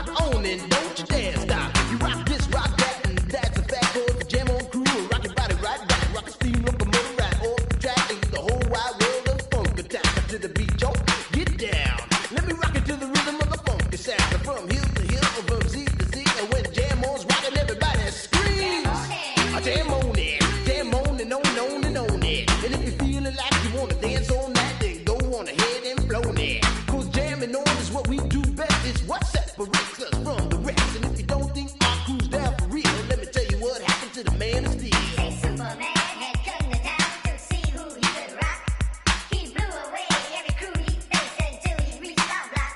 on and don't you dare stop. You rock this, rock that, and that's a fact. Cause the Jam On crew will rock your body right back. Rock a steam locomotive right off the track. And the whole wide world of funk attack. To the beat, yo, get down. Let me rock it to the rhythm of the funky sound. From hill to hill, from Z to Z. And when Jam On's rocking, everybody screams. Jam on it, jam on and on and on it. And if you're feeling like you wanna dance all night, then go on ahead and flow it. Cause jamming on is what we do best. It's what separates us from the rest. And if you don't think our crew's down for real, let me tell you what happened to the man of steel. Hey, Superman had come to town to see who he could rock. He blew away every crew he faced until he reached our block.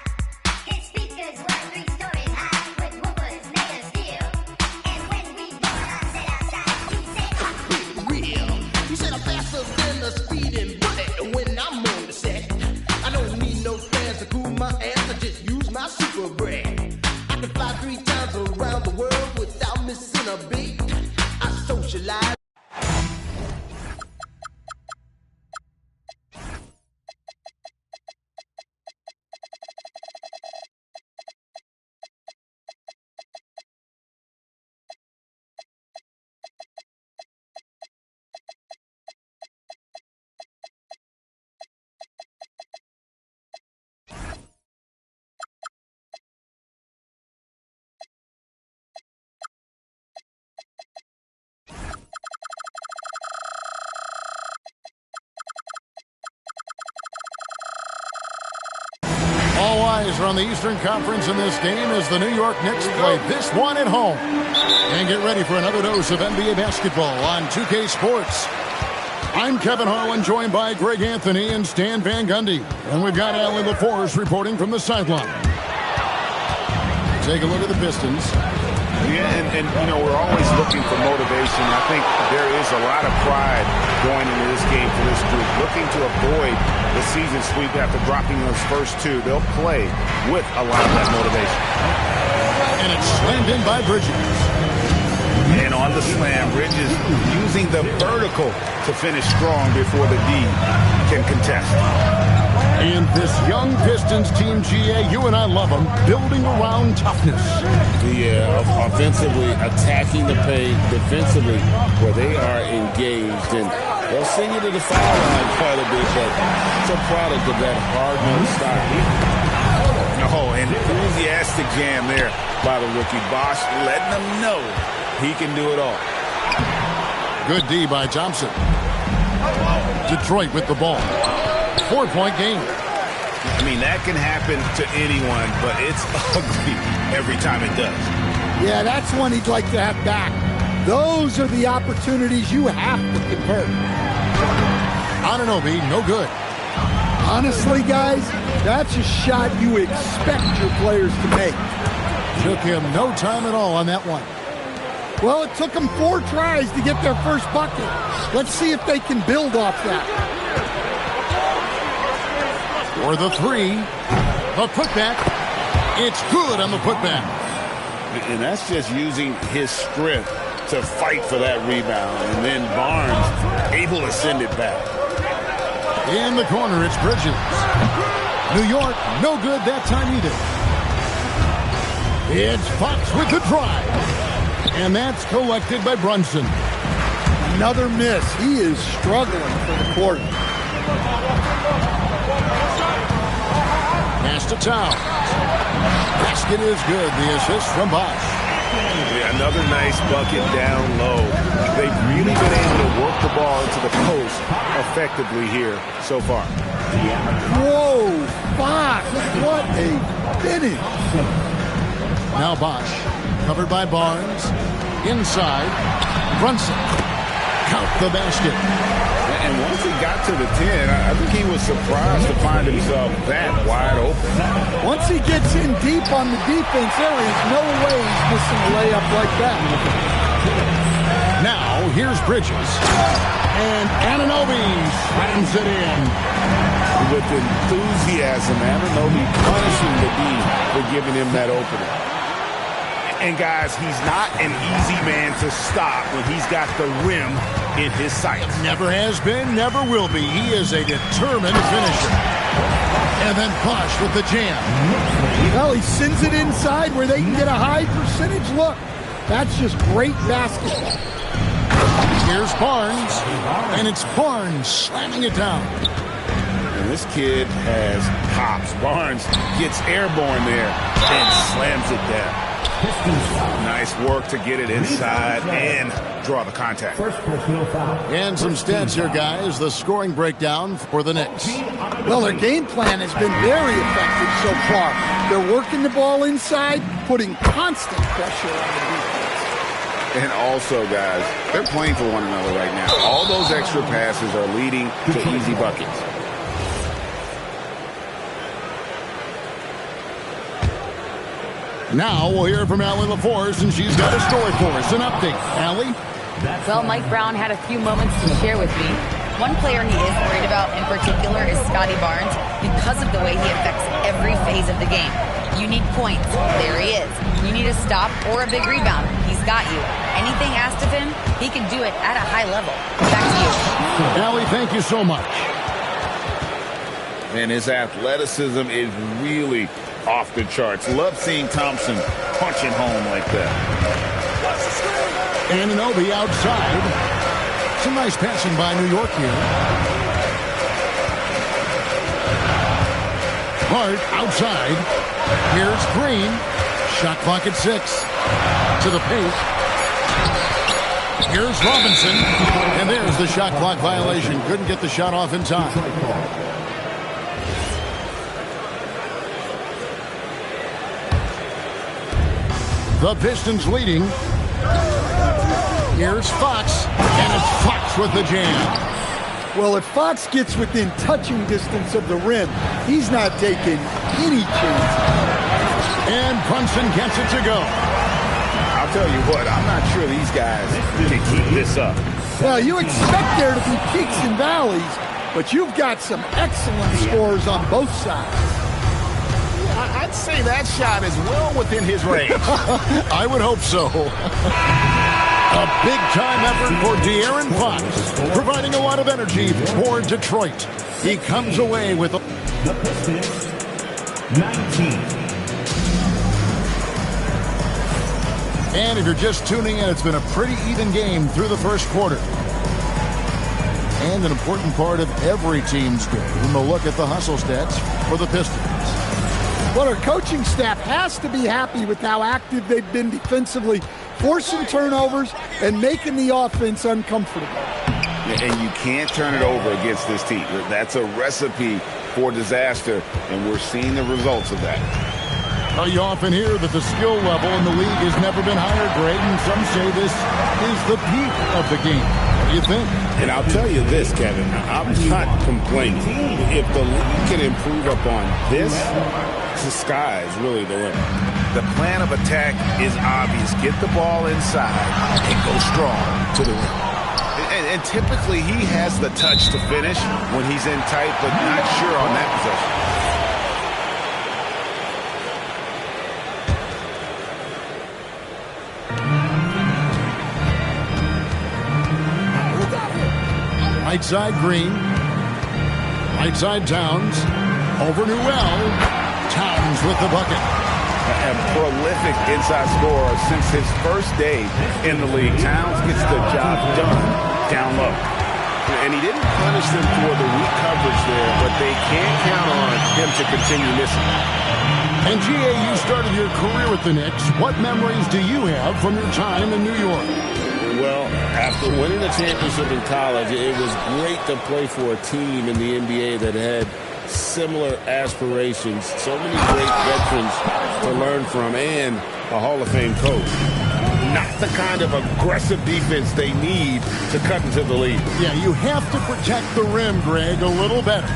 His speakers were 3 stories high with woofers made of steel. And when we brought on set outside, he said, Real. He said I'm faster than a speeding bullet when I'm on the set. I don't need no fans to cool my ass. I just use my super breath. I can fly 3 times around the world without missing a beat. I socialize. All eyes are on the Eastern Conference in this game as the New York Knicks play this one at home. And get ready for another dose of NBA basketball on 2K Sports. I'm Kevin Harlan, joined by Greg Anthony and Stan Van Gundy. And we've got Alan LaForce reporting from the sideline. Take a look at the Pistons. Yeah, and you know, we're always looking for motivation. I think there is a lot of pride going into this game for this group, looking to avoid the season sweep after dropping those first 2. They'll play with a lot of that motivation. And it's slammed in by Bridges. And on the slam, Bridges using the vertical to finish strong before the D can contest. And this young Pistons team, GA, you and I love them, building around toughness. Offensively, attacking the paint, defensively, where they are engaged. And they'll send you to the foul line quite a bit, but it's a product of that hard-nosed style. Oh, an enthusiastic jam there by the rookie. Bosch letting them know he can do it all. Good D by Thompson. Detroit with the ball. 4-point game. I mean, that can happen to anyone, but it's ugly every time it does. Yeah, that's one he'd like to have back. Those are the opportunities you have to convert. Anunoby, no good. Honestly, guys, that's a shot you expect your players to make. Took him no time at all on that one. Well, it took them 4 tries to get their first bucket. Let's see if they can build off that. For the 3, the putback. It's good on the putback. And that's just using his strength to fight for that rebound. And then Barnes able to send it back. In the corner, it's Bridges. New York, no good that time either. It's Fox with the drive. And that's collected by Brunson. Another miss. He is struggling for the quarter. Pass to Towns. Basket is good. The assist from Bosch. Yeah, another nice bucket down low. They've really been able to work the ball into the post effectively here so far. Whoa, Bosch. What a finish. Now Bosch. Covered by Barnes. Inside. Brunson. Count the basket. And once he got to the 10, I think he was surprised to find himself that wide open. Once he gets in deep on the defense, there is no way he's missing a layup like that. Now, here's Bridges. And Anunoby slams it in. With enthusiasm, Anunoby punishing the D for giving him that opening. And guys, he's not an easy man to stop when he's got the rim in his sights. Never has been, never will be. He is a determined finisher. And then Bosch with the jam. Well, he sends it inside where they can get a high percentage look. That's just great basketball. Here's Barnes, and it's Barnes slamming it down. And this kid has hops. Barnes gets airborne there and slams it down. Nice work to get it inside and draw the contact. And some stats here, guys. The scoring breakdown for the Knicks. Well, their game plan has been very effective so far. They're working the ball inside, putting constant pressure on the defense. And also, guys, they're playing for one another right now. All those extra passes are leading to easy buckets. Now we'll hear from Allie LaForce, and she's got a story for us. An update. Allie? Well, Mike Brown had a few moments to share with me. One player he is worried about in particular is Scotty Barnes because of the way he affects every phase of the game. You need points. There he is. You need a stop or a big rebound. He's got you. Anything asked of him, he can do it at a high level. Back to you. Allie, thank you so much. And his athleticism is really off the charts. Love seeing Thompson punching home like that. Anunoby outside. Some nice passing by New York here. Hart outside. Here's Green. Shot clock at 6. To the paint. Here's Robinson. And there's the shot clock violation. Couldn't get the shot off in time. The Pistons leading. Here's Fox, and it's Fox with the jam. Well, if Fox gets within touching distance of the rim, he's not taking any chances. And Brunson gets it to go. I'll tell you what, I'm not sure these guys can keep this up. Well, you expect there to be peaks and valleys, but you've got some excellent scores on both sides. I'd say that shot is well within his range. I would hope so. A big-time effort for De'Aaron Fox, providing a lot of energy for Detroit. He comes away with the Pistons 19. And if you're just tuning in, it's been a pretty even game through the first quarter. And an important part of every team's game, a look at the hustle stats for the Pistons. Well, our coaching staff has to be happy with how active they've been defensively, forcing turnovers and making the offense uncomfortable. And you can't turn it over against this team. That's a recipe for disaster, and we're seeing the results of that. Well, you often hear that the skill level in the league has never been higher, Greg, and some say this is the peak of the game. What do you think? And I'll tell you this, Kevin, I'm not complaining. If the league can improve upon this, the sky is really the limit. The plan of attack is obvious. Get the ball inside and go strong to the rim. And typically he has the touch to finish when he's in tight, but not sure on that possession. Right side Green. Right side Towns. Over Newell. Towns with the bucket. A prolific inside scorer since his first day in the league. Towns gets the job done down low. And he didn't punish them for the weak coverage there, but they can't count on him to continue missing. And G.A., you started your career with the Knicks. What memories do you have from your time in New York? Well, after winning a championship in college, it was great to play for a team in the NBA that had similar aspirations. So many great veterans to learn from and a Hall of Fame coach. Not the kind of aggressive defense they need to cut into the lead. Yeah, you have to protect the rim, Greg, a little better.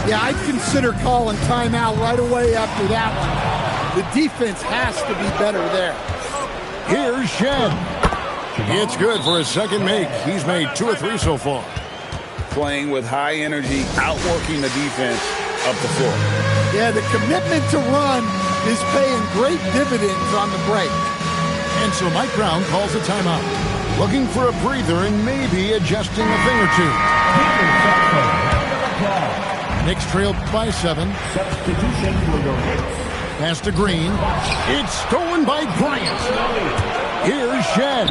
Yeah, I'd consider calling timeout right away after that one. The defense has to be better there. Here's Shed. It's good for his second make. He's made 2 or 3 so far. Playing with high energy, outworking the defense up the floor. Yeah, the commitment to run is paying great dividends on the break. And so Mike Brown calls a timeout. looking for a breather and maybe adjusting a thing or two. Knicks trailed by 7. Substitution for your Knicks. Pass to Green. It's stolen by Bryant. Here's Shed.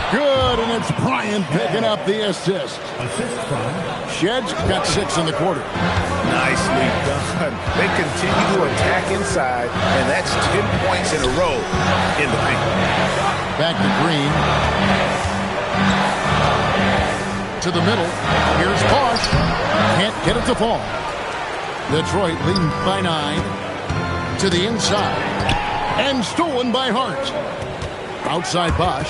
Good, and it's Bryant picking up the assist. Assist from Shed's got 6 in the quarter. Nicely done. They continue to attack inside, and that's 10 points in a row in the paint. Back to Green. To the middle. Here's Bosch. Can't get it to fall. Detroit leading by 9. To the inside. And stolen by Hart. Outside Bosch.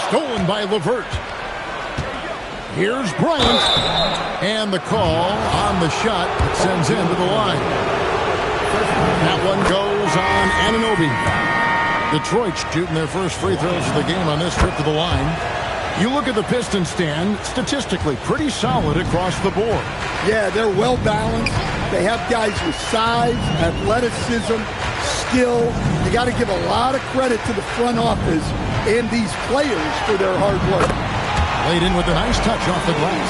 Stolen by LeVert. Here's Bryant. And the call on the shot that sends him to the line. That one goes on Anunoby. Detroit shooting their first free throws of the game on this trip to the line. You look at the Pistons stand, statistically pretty solid across the board. Yeah, they're well balanced. They have guys with size, athleticism, skill. You got to give a lot of credit to the front office and these players for their hard work. Laid in with a nice touch off the glass.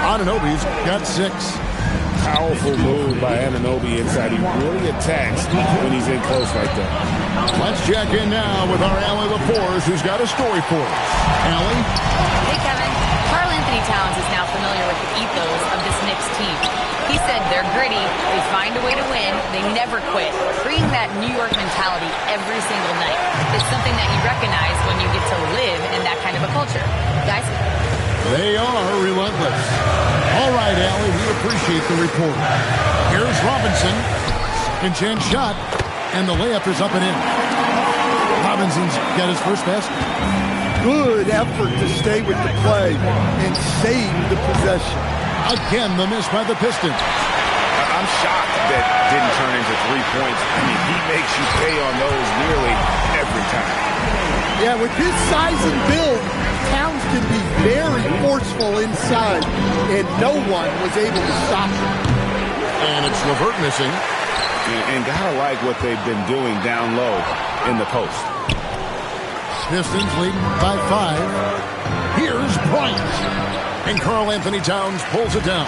Anunoby's got 6. Powerful move by Anunoby inside. He really attacks when he's in close like that. Let's check in now with our Allie LaForce, who's got a story for us. Allie? Hey, Kevin. Karl Anthony Towns is now familiar with the ethos of this Knicks team. He said they're gritty, they find a way to win, they never quit, bringing that New York mentality every single night. It's something that you recognize when you get to live in that kind of a culture. Guys? They are relentless. All right, Allie, we appreciate the report. Here's Robinson. Second chance shot, and the layup is up and in. Robinson's got his first basket. Good effort to stay with the play and save the possession. Again, the miss by the Pistons. I'm shocked that didn't turn into 3 points. I mean, he makes you pay on those nearly every time. Yeah, with his size and build, Towns can be very forceful inside, and no one was able to stop him. And it's LeVert missing. And gotta like what they've been doing down low in the post. Pistons leading by 5. Here's Bryant. And Karl Anthony Towns pulls it down.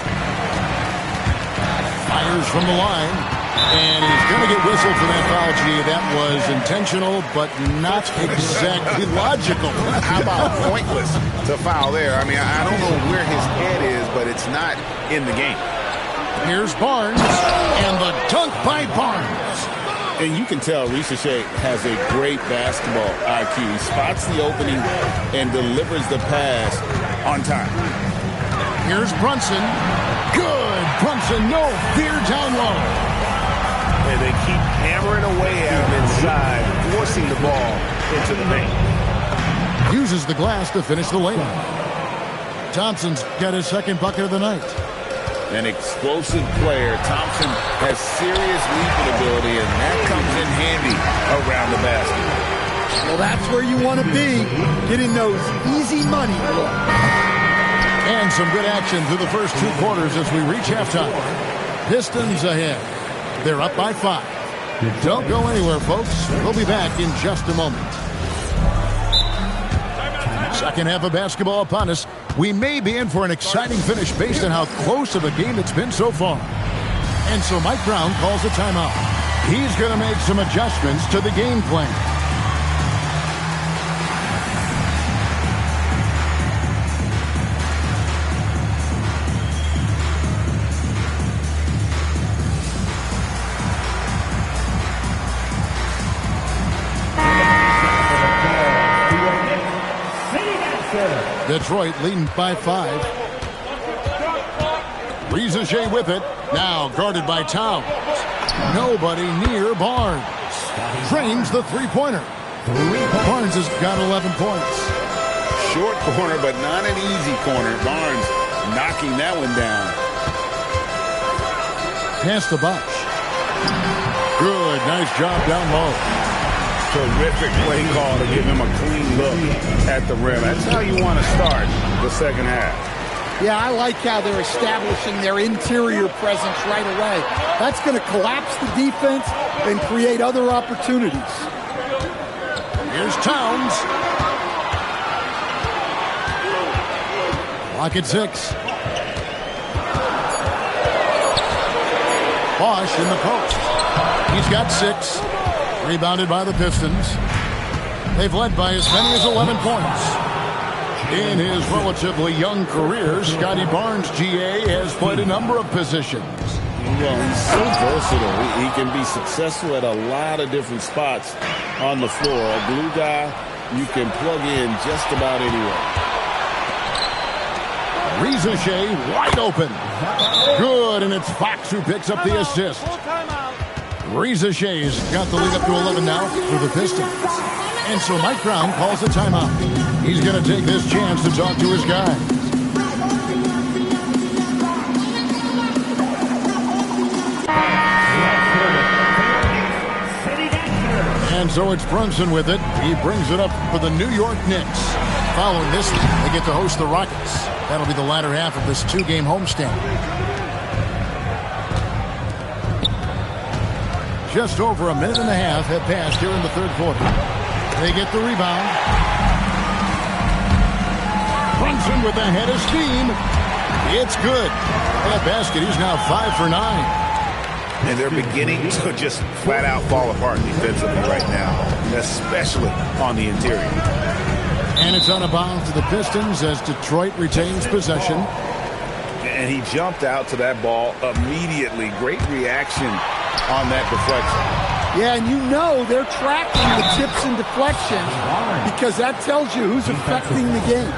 Fires from the line. And he's going to get whistled for that foul. Gee, that was intentional, but not exactly logical. How about pointless to foul there? I mean, I don't know where his head is, but it's not in the game. Here's Barnes. And the dunk by Barnes. And you can tell Risacher has a great basketball IQ. He spots the opening and delivers the pass on time. Here's Brunson. Good. Brunson, no fear down low. And they keep hammering away at him inside, forcing the ball into the paint. Uses the glass to finish the layup. Thompson's got his second bucket of the night. An explosive player. Thompson has serious leaping ability, and that comes in handy around the basket. Well, that's where you want to be, getting those easy money looks. And some good action through the first 2 quarters as we reach halftime. Pistons ahead. They're up by 5. Don't go anywhere, folks. We'll be back in just a moment. Second half of basketball upon us. We may be in for an exciting finish based on how close of a game it's been so far. And so Mike Brown calls a timeout. He's going to make some adjustments to the game plan. Detroit leading by 5. Risacher with it. Now guarded by Towns. Nobody near Barnes. Frames the three-pointer. Barnes has got 11 points. Short corner, but not an easy corner. Barnes knocking that one down. Pass to Bosch. Good. Nice job down low. Terrific play call to give him a clean look at the rim. That's how you want to start the second half. Yeah, I like how they're establishing their interior presence right away. That's going to collapse the defense and create other opportunities. Here's Towns. Clock at 6. Bosch in the post. He's got 6. Rebounded by the Pistons. They've led by as many as 11 points. In his relatively young career, Scotty Barnes, GA, has played a number of positions. Well, he's so versatile. He can be successful at a lot of different spots on the floor. A glue guy you can plug in just about anywhere. Reza Shea wide open. Good, and it's Fox who picks up the assist. Reza Shea's got the lead up to 11 now for the Pistons. And so Mike Brown calls a timeout. He's going to take this chance to talk to his guys. And so it's Brunson with it. He brings it up for the New York Knicks. Following this, they get to host the Rockets. That'll be the latter half of this 2-game homestand. Just over a minute and a half have passed here in the third quarter. They get the rebound. Brunson with a head of steam. It's good. That basket, he's now 5 for 9. And they're beginning to just flat out fall apart defensively right now, especially on the interior. And it's on a bounce to the Pistons as Detroit retains possession. And he jumped out to that ball immediately. Great reaction on that deflection. Yeah, and you know they're tracking the tips and deflections because that tells you who's affecting the game.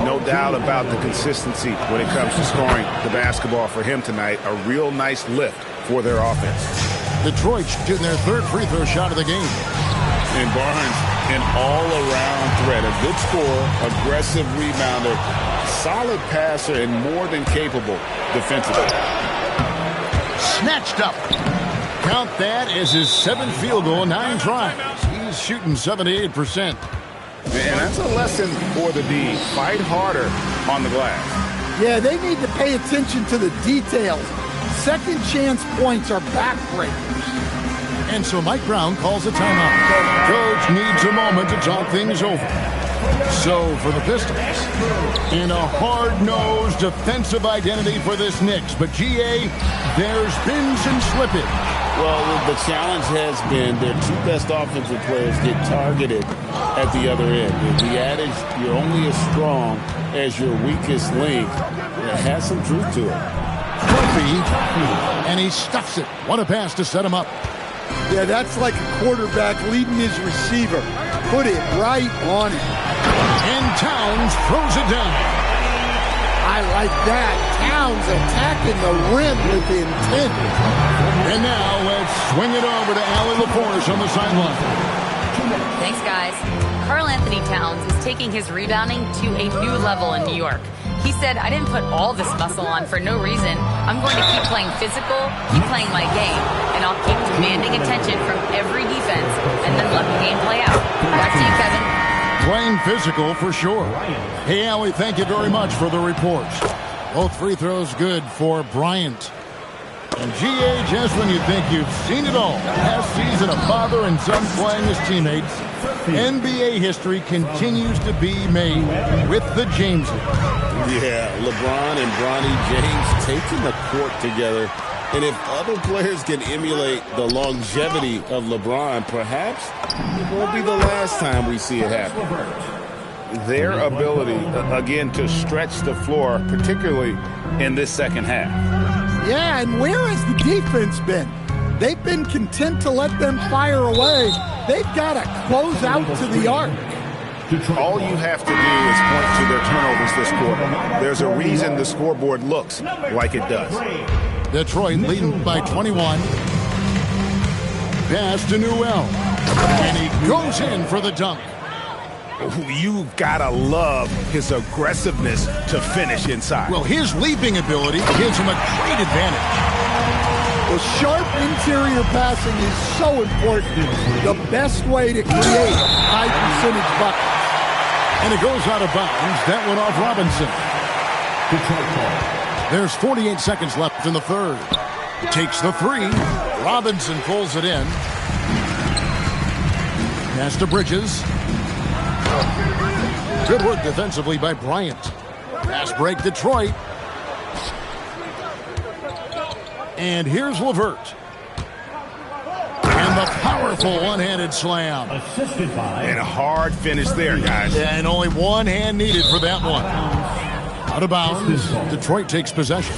No doubt about the consistency when it comes to scoring the basketball for him tonight. A real nice lift for their offense. Detroit shooting their third free throw shot of the game. And Barnes, an all-around threat. A good scorer, aggressive rebounder, solid passer, and more than capable defensively. Snatched up. Count that as his 7th field goal, 9 tries. He's shooting 78%. And that's a lesson for the D. Fight harder on the glass. Yeah, they need to pay attention to the details. Second chance points are backbreakers. And so Mike Brown calls a timeout. Coach needs a moment to talk things over. So for the Pistons, in a hard-nosed defensive identity for this Knicks. But GA, there's been some slippage. Well, the challenge has been their 2 best offensive players get targeted at the other end. The adage, you're only as strong as your weakest link, it has some truth to it. Murphy, and he stuffs it. What a pass to set him up. Yeah, that's like a quarterback leading his receiver. Put it right on it. And Towns throws it down. I like that. Towns attacking the rim with intent. And now let's swing it over to Allie LaForce on the sideline. Thanks, guys. Karl Anthony Towns is taking his rebounding to a new level in New York. He said, I didn't put all this muscle on for no reason. I'm going to keep playing physical, keep playing my game, and I'll keep demanding attention from every defense and then let the game play out. Back to you, Kevin. Playing physical for sure. Hey, Allie, thank you very much for the report. Both free throws good for Bryant. And GA, just when you think you've seen it all, last season a father and son playing as teammates, NBA history continues to be made with the Jameses. Yeah, LeBron and Bronny James taking the court together. And if other players can emulate the longevity of LeBron, perhaps it won't be the last time we see it happen. Their ability, again, to stretch the floor, particularly in this second half. Yeah, and where has the defense been? They've been content to let them fire away. They've got to close out to the arc. All you have to do is point to their turnovers this quarter. There's a reason the scoreboard looks like it does. Detroit leading by 21. Pass to Newell. And he goes in for the dunk. You've got to love his aggressiveness to finish inside. Well, his leaping ability gives him a great advantage. Well, sharp interior passing is so important. The best way to create high percentage buckets. And it goes out of bounds. That went off Robinson. There's 48 seconds left in the third. Takes the 3. Robinson pulls it in. Pass to Bridges. Good work defensively by Bryant. Fast break Detroit. And here's LeVert. And the powerful one-handed slam. Assisted by And a hard finish there, guys. And only one hand needed for that one. Out of bounds. Detroit takes possession.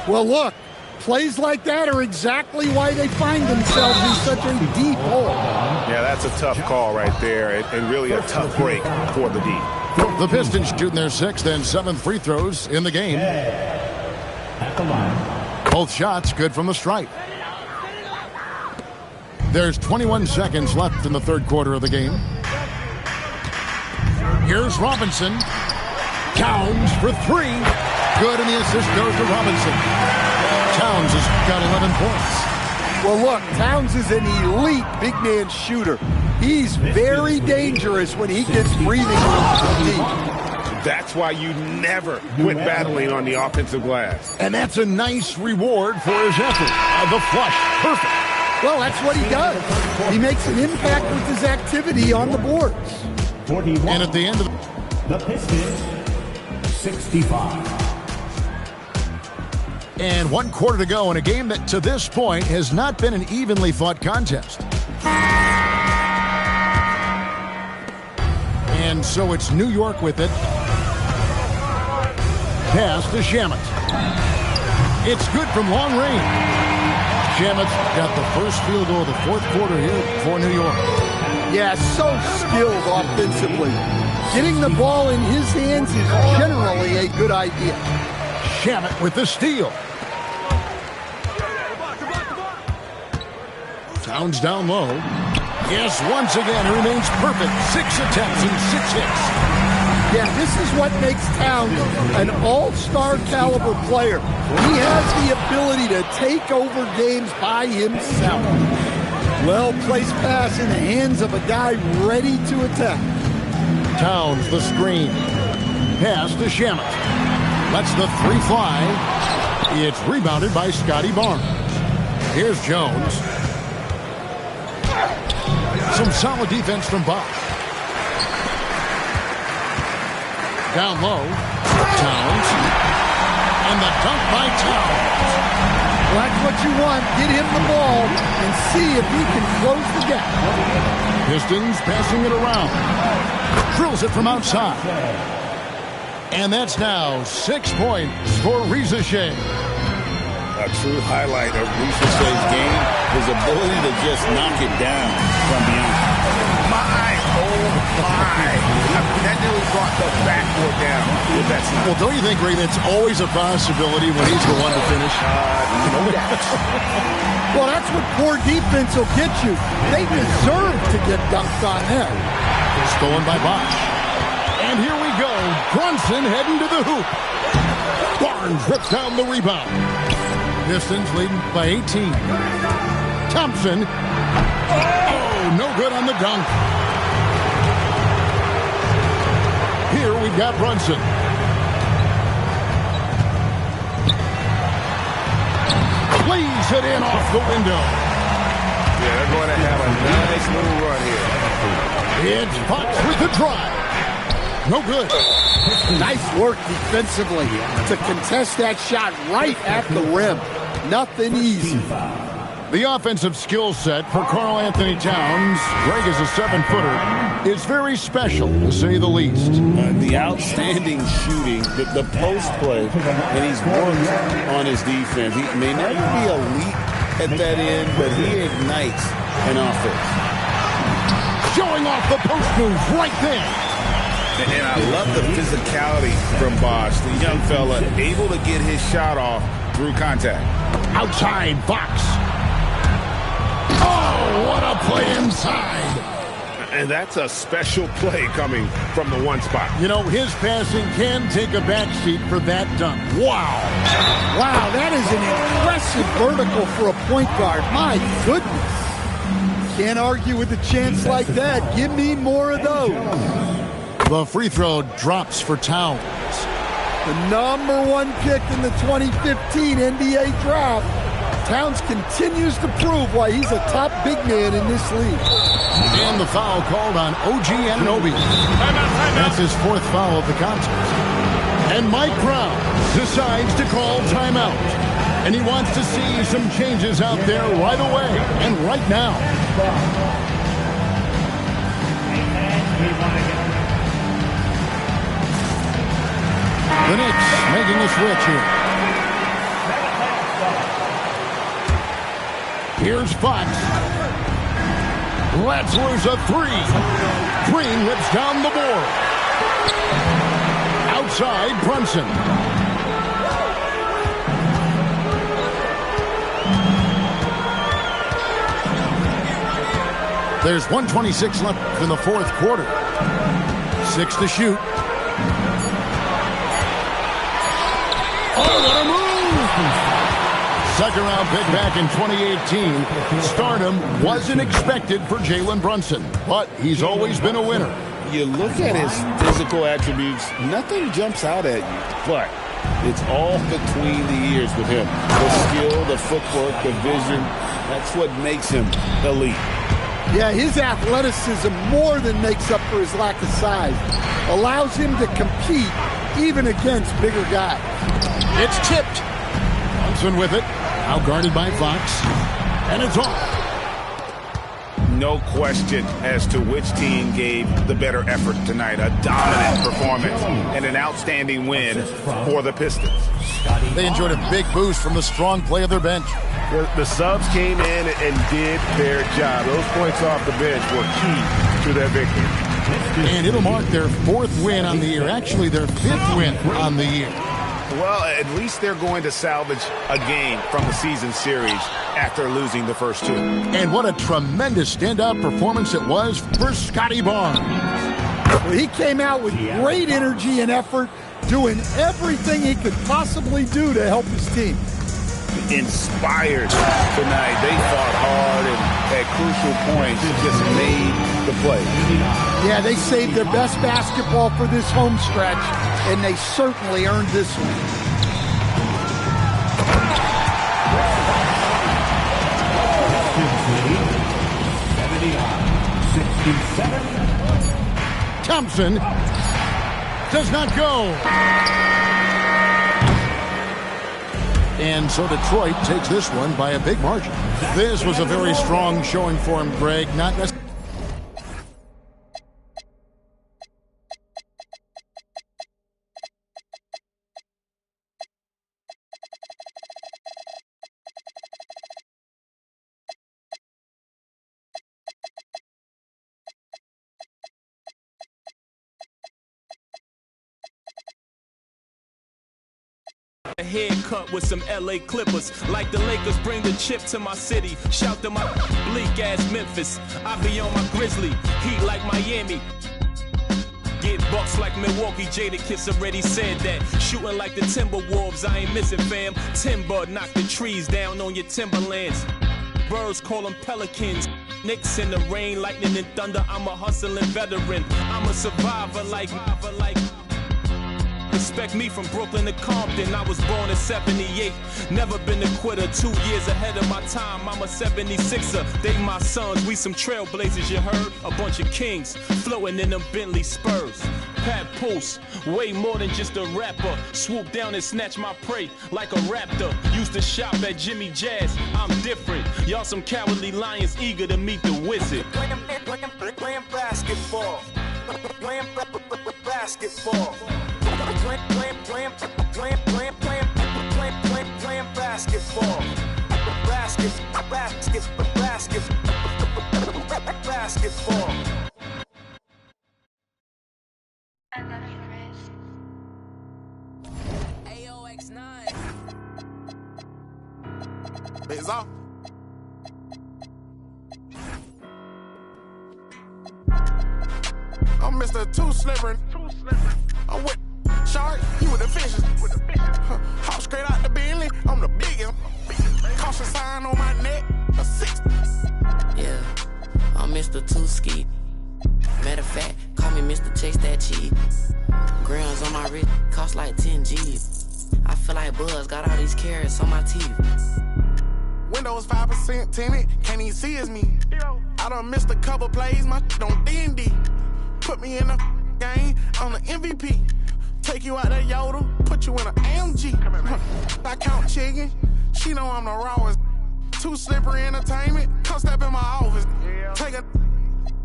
Well, look, plays like that are exactly why they find themselves in such a deep hole. Yeah, that's a tough call right there, and really a tough break for the D. The Pistons shooting their 6th and 7th free throws in the game. at the line. Both shots good from the stripe. There's 21 seconds left in the third quarter of the game. Here's Robinson. Towns for 3. Good, and the assist goes to Robinson. Towns has got 11 points. Well, look, Towns is an elite big man shooter. He's very dangerous when he gets breathing room deep. That's why you never quit battling on the offensive glass. And that's a nice reward for his effort. The flush, perfect. Well, that's what he does. He makes an impact with his activity on the boards. 41. And at the end of The Pistons, 65. And 1 quarter to go in a game that to this point has not been an evenly fought contest. And so it's New York with it. Pass to Shamet. It's good from long range. Shamet's got the first field goal of the fourth quarter here for New York. Yeah, so skilled offensively. Getting the ball in his hands is generally a good idea. Shamet with the steal. Towns down low. Yes, once again, he remains perfect. 6 attempts and 6 hits. Yeah, this is what makes Towns an all-star caliber player. He has the ability to take over games by himself. Well-placed pass in the hands of a guy ready to attack. Towns the screen. Pass to Shamet. Lets the 3 fly. It's rebounded by Scotty Barnes. Here's Jones. Some solid defense from Bosch. Down low. Towns. And the dunk by Towns. Well, that's what you want. Get him the ball and see if he can close the gap. Pistons passing it around. Drills it from outside. And that's now 6 points for Reza Shea. A true highlight of Reza Shea's game, his ability to just knock it down from beyond. My, oh my. That nearly brought the backboard down. If that's not. Well, don't you think, Ray, that's always a possibility when he's the one to finish? No doubt. Well, that's what poor defense will get you. They deserve to get dunked on there. Stolen by Bosch. And here we go. Brunson heading to the hoop. Barnes rips down the rebound. Pistons leading by 18. Thompson. Oh, no good on the dunk. Here we've got Brunson. Plays it in off the window. Yeah, they're going to have a nice little run here. It's Fox with the drive. No good. Nice work defensively to contest that shot right at the rim. Nothing easy. The offensive skill set for Karl Anthony Towns, Greg is a 7-footer, is very special, to say the least. The outstanding shooting, the post play, and he's worked on his defense. He may never be elite at that end, but he ignites an offense. Showing off the post move right there. And I love the physicality from Bosch, the young fella, able to get his shot off through contact. Outside, Fox. Oh, what a play inside. And that's a special play coming from the one spot. You know, his passing can take a backseat for that dunk. Wow. Wow, that is an impressive vertical for a point guard. My goodness. Can't argue with a chance like that. Give me more of those. The free throw drops for Towns. The #1 pick in the 2015 NBA draft. Towns continues to prove why he's a top big man in this league. And the foul called on OG Anunoby. That's his 4th foul of the contest. And Mike Brown decides to call timeout. And he wants to see some changes out there right away and right now. The Knicks making a switch here. Here's Fox. Lets loose a three. Green rips down the board. Outside, Brunson. There's 1:26 left in the fourth quarter. 6 to shoot. Oh, what a move! Second round pick back in 2018. Stardom wasn't expected for Jalen Brunson, but he's always been a winner. You look at his physical attributes, nothing jumps out at you, but it's all between the ears with him. The skill, the footwork, the vision, that's what makes him elite. Yeah, his athleticism more than makes up for his lack of size. Allows him to compete even against bigger guys. It's tipped. Brunson with it. Out guarded by Fox. And it's off. No question as to which team gave the better effort tonight. A dominant performance and an outstanding win for the Pistons. They enjoyed a big boost from the strong play of their bench. The subs came in and did their job. Those points off the bench were key to their victory. And it'll mark their 4th win on the year. Actually, their 5th win on the year. Well, at least they're going to salvage a game from the season series after losing the first 2. And what a tremendous standout performance it was for Scotty Barnes. Well, he came out with great energy and effort, doing everything he could possibly do to help his team. Inspired tonight. They fought hard and at crucial points just made the play. Yeah, they saved their best basketball for this home stretch, and they certainly earned this one. Thompson does not go. And so Detroit takes this one by a big margin. This was a very strong showing for him, Greg. Not necessarily. A haircut with some LA Clippers. Like the Lakers bring the chip to my city. Shout to my bleak ass Memphis. I be on my Grizzly. Heat like Miami. Get bucks like Milwaukee. Jadakiss already said that. Shooting like the Timberwolves. I ain't missing, fam. Timber knock the trees down on your timberlands. Birds call them pelicans. Knicks in the rain, lightning and thunder. I'm a hustling veteran. I'm a survivor like Respect me from Brooklyn to Compton. I was born in 78. Never been a quitter. 2 years ahead of my time. I'm a 76er. They my sons. We some trailblazers, you heard? A bunch of kings floating in them Bentley Spurs. Pat Post, way more than just a rapper. Swoop down and snatch my prey like a raptor. Used to shop at Jimmy Jazz. I'm different. Y'all some cowardly lions eager to meet the wizard. Playing basketball. Playing basketball. Playing basketball. Basketball. I love you, Chris. AOX9. It's off. I'm Mr. Too Slippery. I'm with Shark, you with the fishes. Hop straight out the Bentley, I'm the biggest. Caution sign on my neck, a 60. Yeah, I'm Mr. Tooski. Matter of fact, call me Mr. Chase That Cheese. Grams on my wrist, cost like 10 G's. I feel like Buzz got all these carrots on my teeth. Windows 5% tinted, can't even see it's me. I done missed a couple plays, my on D&D. Put me in the game, I'm the MVP. Take you out that Yoda, put you in an AMG. I count chicken, she know I'm the rawest. Too slippery entertainment, come step in my office. Take a,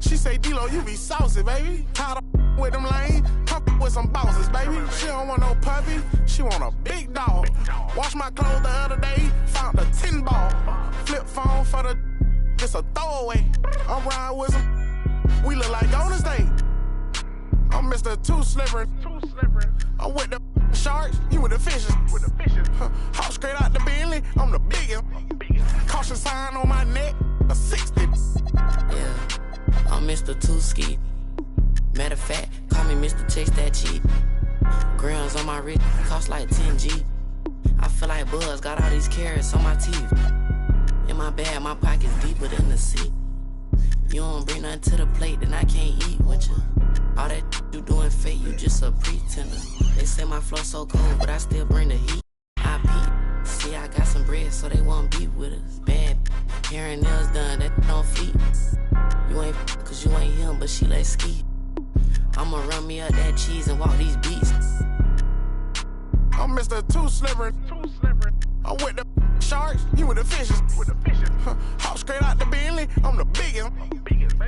she say, D-Lo, you be saucy, baby. Tired of with them lame, come with some bosses, baby. She don't want no puppy, she want a big dog. Wash my clothes the other day, found a 10 ball. Flip phone for the, it's a throwaway. I'm riding with some, we look like Golden State. I'm Mr. Too Slippery. I'm with the sharks, you with the fishes. Hop straight out the Bentley, I'm the biggest. Caution sign on my neck, a 60. Yeah, I'm Mr. Too Ski. Matter of fact, call me Mr. Chase That Cheap. Grams on my wrist, cost like 10G. I feel like Buzz, got all these carrots on my teeth. In my bag, my pocket's deeper than the seat. You don't bring nothing to the plate, then I can't eat with you. All that you doing fake, you just a pretender. They say my flow so cold, but I still bring the heat. I peep, see I got some bread, so they won't beat with us. Bad, hair and nails done, that don't feet. You ain't cause you ain't him, but she let ski. I'ma run me up that cheese and walk these beats. I'm Mr. Too Slippery. I'm with the sharks, you with the fishes. Hop straight out the Bentley, I'm the biggest.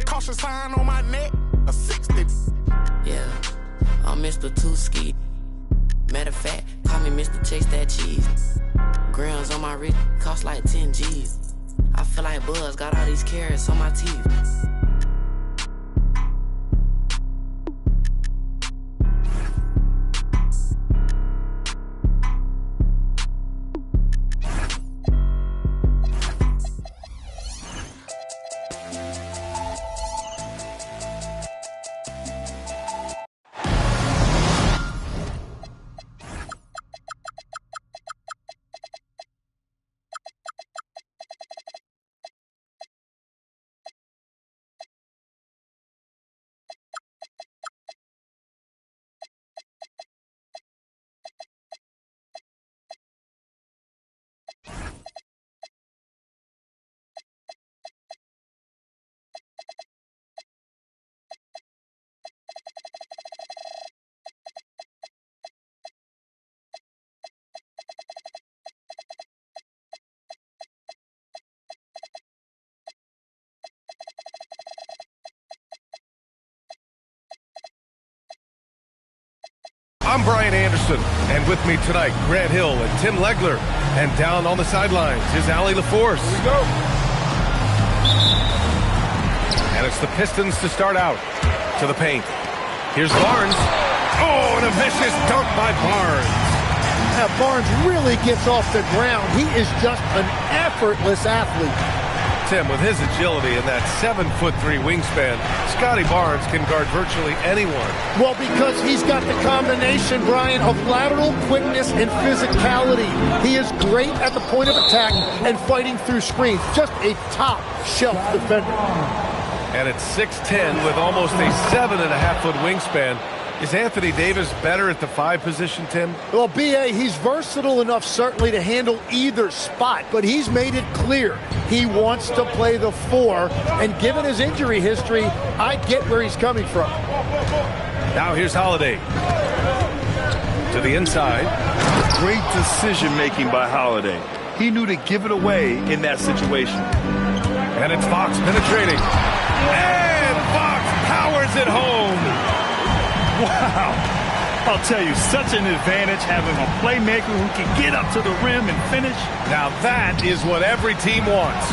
Caution sign on my neck, a 60. Yeah, I'm Mr. Too Ski. Matter of fact, call me Mr. Chase That Cheese. Grams on my wrist, cost like 10 G's. I feel like Buzz, got all these carrots on my teeth. I'm Brian Anderson, and with me tonight, Grant Hill and Tim Legler. And down on the sidelines is Allie LaForce. Here we go. And it's the Pistons to start out. To the paint. Here's Barnes. Oh, and a vicious dunk by Barnes. Now, Barnes really gets off the ground. He is just an effortless athlete. Tim, with his agility and that 7'3" wingspan, Scotty Barnes can guard virtually anyone. Well, because he's got the combination, Brian, of lateral quickness and physicality. He is great at the point of attack and fighting through screens. Just a top-shelf defender. And at 6'10", with almost a 7.5-foot wingspan, is Anthony Davis better at the 5 position, Tim? Well, B.A., he's versatile enough certainly to handle either spot, but he's made it clear he wants to play the 4, and given his injury history, I get where he's coming from. Now here's Holiday. To the inside. Great decision-making by Holiday. He knew to give it away in that situation. And it's Fox penetrating. And Fox powers it home. Wow. I'll tell you, such an advantage having a playmaker who can get up to the rim and finish. Now that is what every team wants.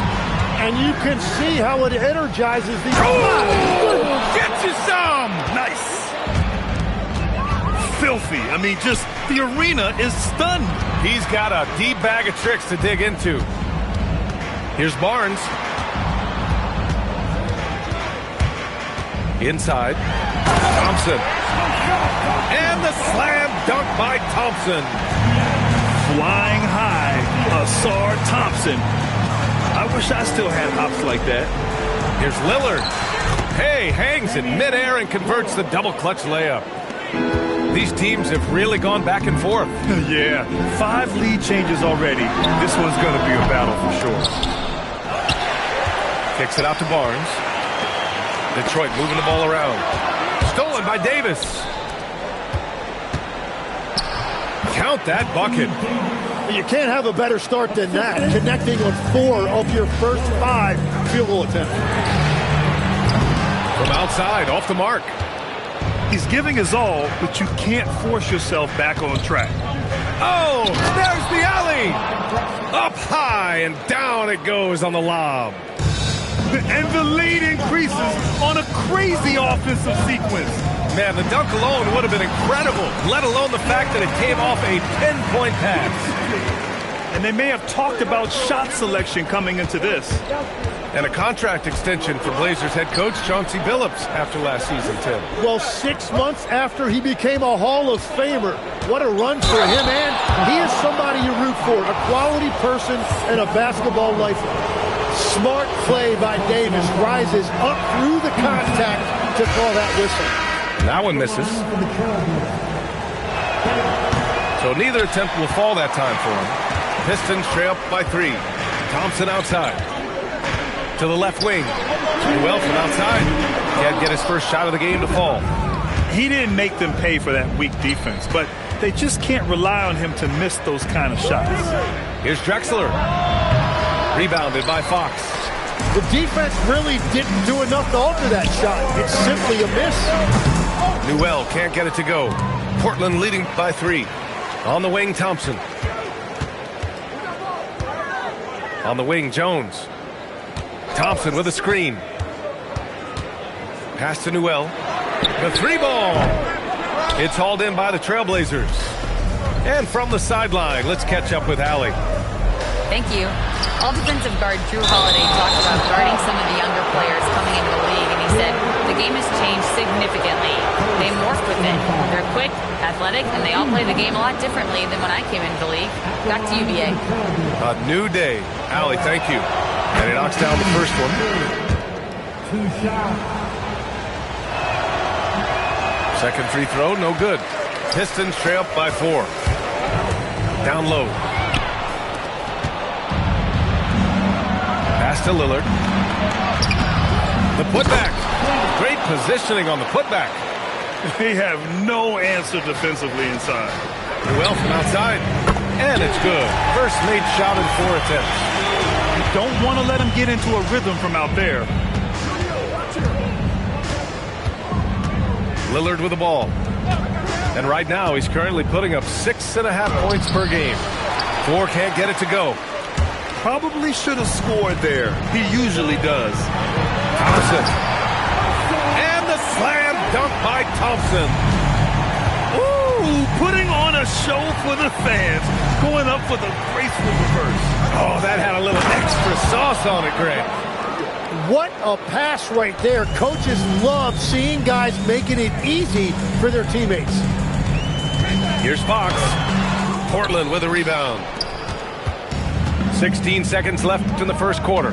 And you can see how it energizes the... Oh! Get you some! Nice. Filthy. I mean, just the arena is stunned. He's got a deep bag of tricks to dig into. Here's Barnes. Inside. Thompson. And the slam dunk by Thompson. Flying high, Ausar Thompson. I wish I still had hops like that. Here's Lillard. Hey, hangs in midair and converts the double clutch layup. These teams have really gone back and forth. Yeah, 5 lead changes already. This one's going to be a battle for sure. Kicks it out to Barnes. Detroit moving the ball around. Stolen by Davis. count that bucket. You can't have a better start than that, connecting on 4 of your first 5 field goal attempts. From outside, off the mark. He's giving his all, but you can't force yourself back on track. Oh, there's the alley. Up high and down it goes on the lob. And the lead increases on a crazy offensive sequence. Man, the dunk alone would have been incredible, let alone the fact that it came off a pinpoint pass. And they may have talked about shot selection coming into this. And a contract extension for Blazers head coach Chauncey Billups after last season, Tim. Well, 6 months after he became a Hall of Famer. What a run for him, and he is somebody you root for, a quality person and a basketball lifer. Smart play by Davis, rises up through the contact to call that whistle. That one misses. So neither attempt will fall that time for him. Pistons trail up by 3. Thompson outside. To the left wing. Well from outside. Can't get his first shot of the game to fall. He didn't make them pay for that weak defense, but they just can't rely on him to miss those kind of shots. Here's Drexler. Rebounded by Fox. The defense really didn't do enough to alter that shot. It's simply a miss. Newell can't get it to go. Portland leading by 3. On the wing, Thompson. On the wing, Jones. Thompson with a screen. Pass to Newell. The 3-ball. It's hauled in by the Trailblazers. And from the sideline, let's catch up with Allie. Thank you. All defensive guard Drew Holiday talked about guarding some of the younger players coming into the league, and he said the game has changed significantly. They morphed with it. They're quick, athletic, and they all play the game a lot differently than when I came into the league. Back to you, BA. A new day. Allie, thank you. And he knocks down the first one. 2 shots. Second free throw, no good. Pistons trail up by 4. Down low. Pass to Lillard. The putback. Great positioning on the putback. They have no answer defensively inside. Well from outside. And it's good. First made shot in 4 attempts. You don't want to let him get into a rhythm from out there. Lillard with the ball. And right now he's currently putting up 6.5 points per game. 4 can't get it to go. Probably should have scored there. He usually does. Thompson. And the slam dunk by Thompson. Ooh, putting on a show for the fans. Going up for the graceful reverse. Oh, that had a little extra sauce on it, Greg. What a pass right there. Coaches love seeing guys making it easy for their teammates. Here's Fox. Portland with a rebound. 16 seconds left in the first quarter.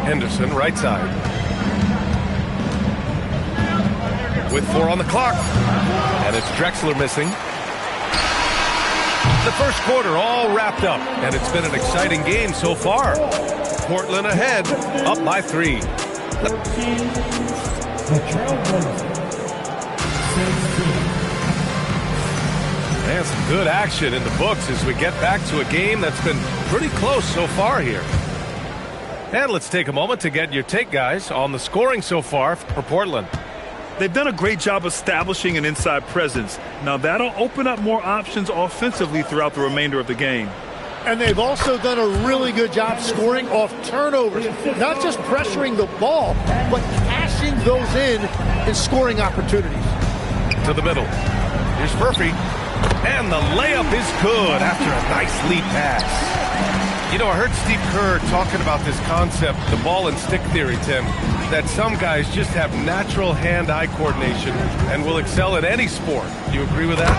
Henderson, right side. With 4 on the clock. And it's Drexler missing. The first quarter all wrapped up, and it's been an exciting game so far. Portland ahead, up by 3. The Trailblazers. 16. And some good action in the books as we get back to a game that's been pretty close so far here. And let's take a moment to get your take, guys, on the scoring so far for Portland. They've done a great job establishing an inside presence. Now that'll open up more options offensively throughout the remainder of the game. And they've also done a really good job scoring off turnovers. Not just pressuring the ball, but cashing those in and scoring opportunities. To the middle. Here's Murphy. And the layup is good after a nice lead pass. You know, I heard Steve Kerr talking about this concept, the ball and stick theory, Tim, that some guys just have natural hand-eye coordination and will excel at any sport. Do you agree with that?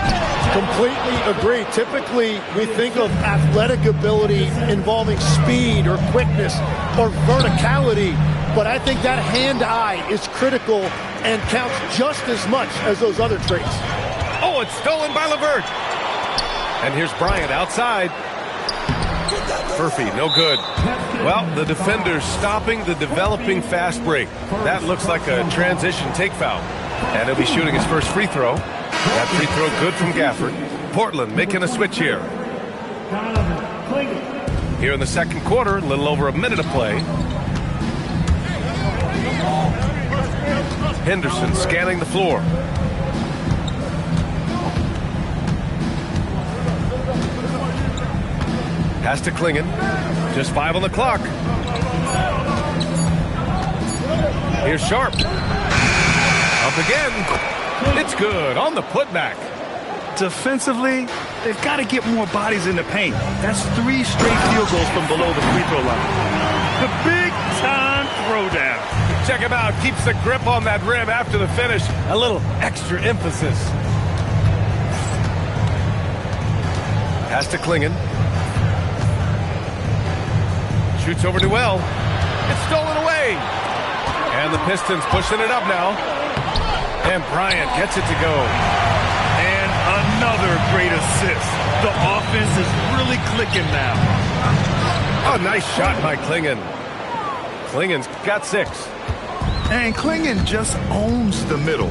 Completely agree. Typically, we think of athletic ability involving speed or quickness or verticality, but I think that hand-eye is critical and counts just as much as those other traits. Oh, it's stolen by LeVert. And here's Bryant outside. Murphy, no good. Well, the defender's stopping the developing fast break. That looks like a transition take foul. And he'll be shooting his first free throw. That free throw good from Gafford. Portland making a switch here. Here in the second quarter, a little over a minute of play. Henderson scanning the floor. Pass to Klingon. Just 5 on the clock. Here's Sharp. Up again. It's good on the putback. Defensively, they've got to get more bodies in the paint. That's 3 straight field goals from below the free throw line. The big-time throwdown. Check him out. Keeps the grip on that rim after the finish. A little extra emphasis. Pass to Klingon. Shoots over Newell. It's stolen away. And the Pistons pushing it up now. And Bryant gets it to go. And another great assist. The offense is really clicking now. Oh, nice shot by Klingon. Klingon's got 6. And Klingon just owns the middle.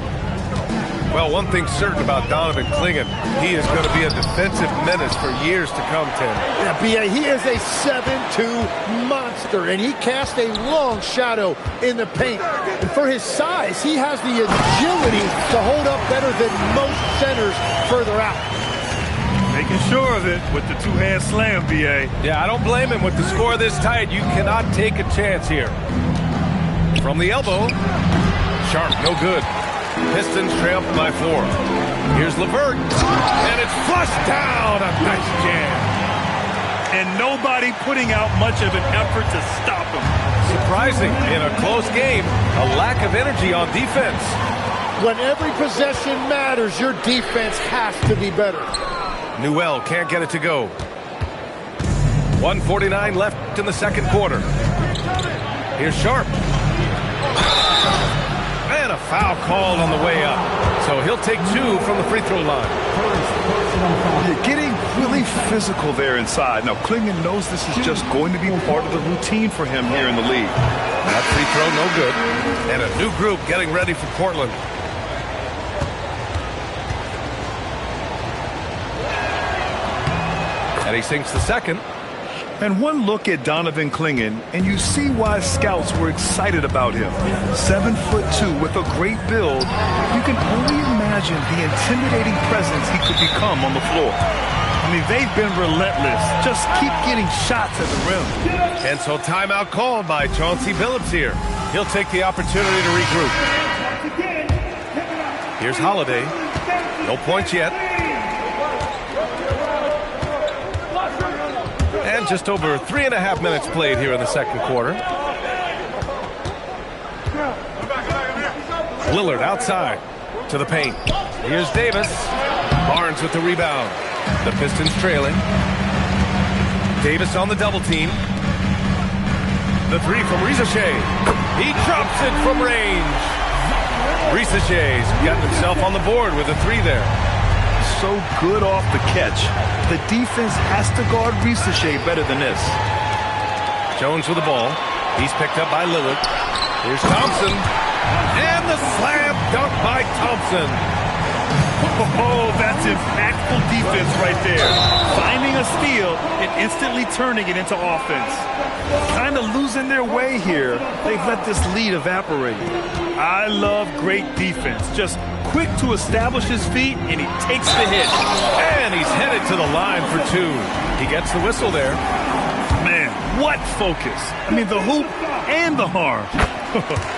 Well, one thing's certain about Donovan Klingon. He is going to be a defensive menace for years to come, Tim. Yeah, B.A., he is a 7'2" monster, and he casts a long shadow in the paint. And for his size, he has the agility to hold up better than most centers further out. Making sure of it with the two-hand slam, B.A. Yeah, I don't blame him. With the score this tight, you cannot take a chance here. From the elbow, Sharp, no good. Pistons trail by 4. Here's LeVert, and it's flushed down. A nice jam. And nobody putting out much of an effort to stop him. Surprising, in a close game, a lack of energy on defense. When every possession matters, your defense has to be better. Newell can't get it to go. 1:49 left in the second quarter. Here's Sharp. And a foul called on the way up. So he'll take 2 from the free throw line. You're getting really physical there inside. Now, Klingon knows this is just going to be part of the routine for him here in the league. That free throw, no good. And a new group getting ready for Portland. And he sinks the second. And one look at Donovan Klingon, and you see why scouts were excited about him. 7'2" with a great build. You can only imagine the intimidating presence he could become on the floor. I mean, they've been relentless. Just keep getting shots at the rim. And so timeout called by Chauncey Billups here. He'll take the opportunity to regroup. Here's Holiday. No points yet. And just over 3.5 minutes played here in the second quarter. Lillard outside to the paint. Here's Davis. Barnes with the rebound. The Pistons trailing. Davis on the double team. The 3 from Risacher. He drops it from range. Risacher's gotten himself on the board with a 3 there. So good off the catch. The defense has to guard Risacher better than this. Jones with the ball. He's picked up by Lillard. Here's Thompson. And the slam dunk by Thompson. Oh, that's impactful defense right there. Finding a steal and instantly turning it into offense. Kind of losing their way here. They've let this lead evaporate. I love great defense. Just quick to establish his feet, and he takes the hit. And he's headed to the line for 2. He gets the whistle there. Man, what focus. I mean, the hoop and the harm.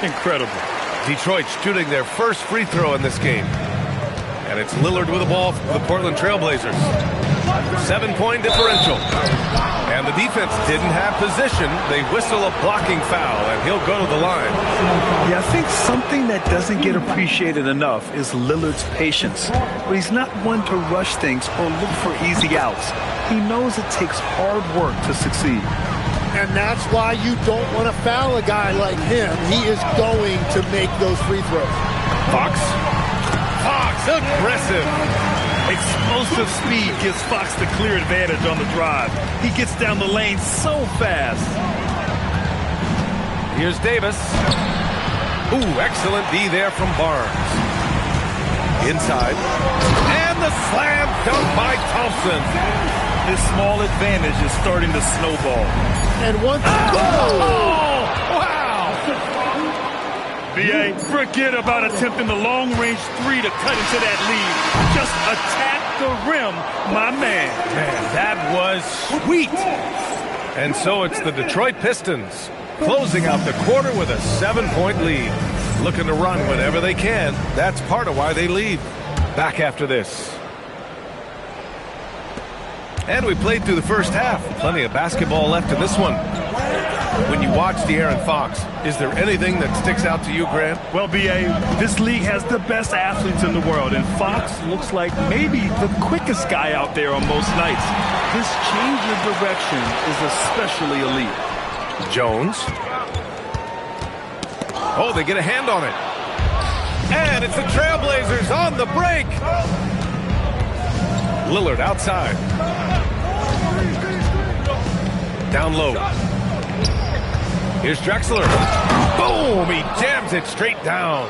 Incredible. Detroit shooting their first free throw in this game. And it's Lillard with the ball for the Portland Trailblazers. 7-point differential. And the defense didn't have position. They whistle a blocking foul, and he'll go to the line. Yeah, I think something that doesn't get appreciated enough is Lillard's patience. But he's not one to rush things or look for easy outs. He knows it takes hard work to succeed. And that's why you don't want to foul a guy like him. He is going to make those free throws. Fox, aggressive. Explosive speed gives Fox the clear advantage on the drive. He gets down the lane so fast. Here's Davis. Ooh, excellent D there from Barnes. Inside. And the slam dunk by Thompson. His small advantage is starting to snowball. And one... B.A., forget about attempting the long-range three to cut into that lead. Just attack the rim, my man. Man, that was sweet. And so it's the Detroit Pistons closing out the quarter with a 7-point lead. Looking to run whenever they can. That's part of why they lead. Back after this. And we played through the first half. Plenty of basketball left in this one. When you watch De'Aaron Fox, is there anything that sticks out to you, Grant? Well, B.A., this league has the best athletes in the world, and Fox looks like maybe the quickest guy out there on most nights. His change of direction is especially elite. Jones. Oh, they get a hand on it. And it's the Trailblazers on the break. Lillard outside. Down low. Here's Drexler. Boom! He jams it straight down.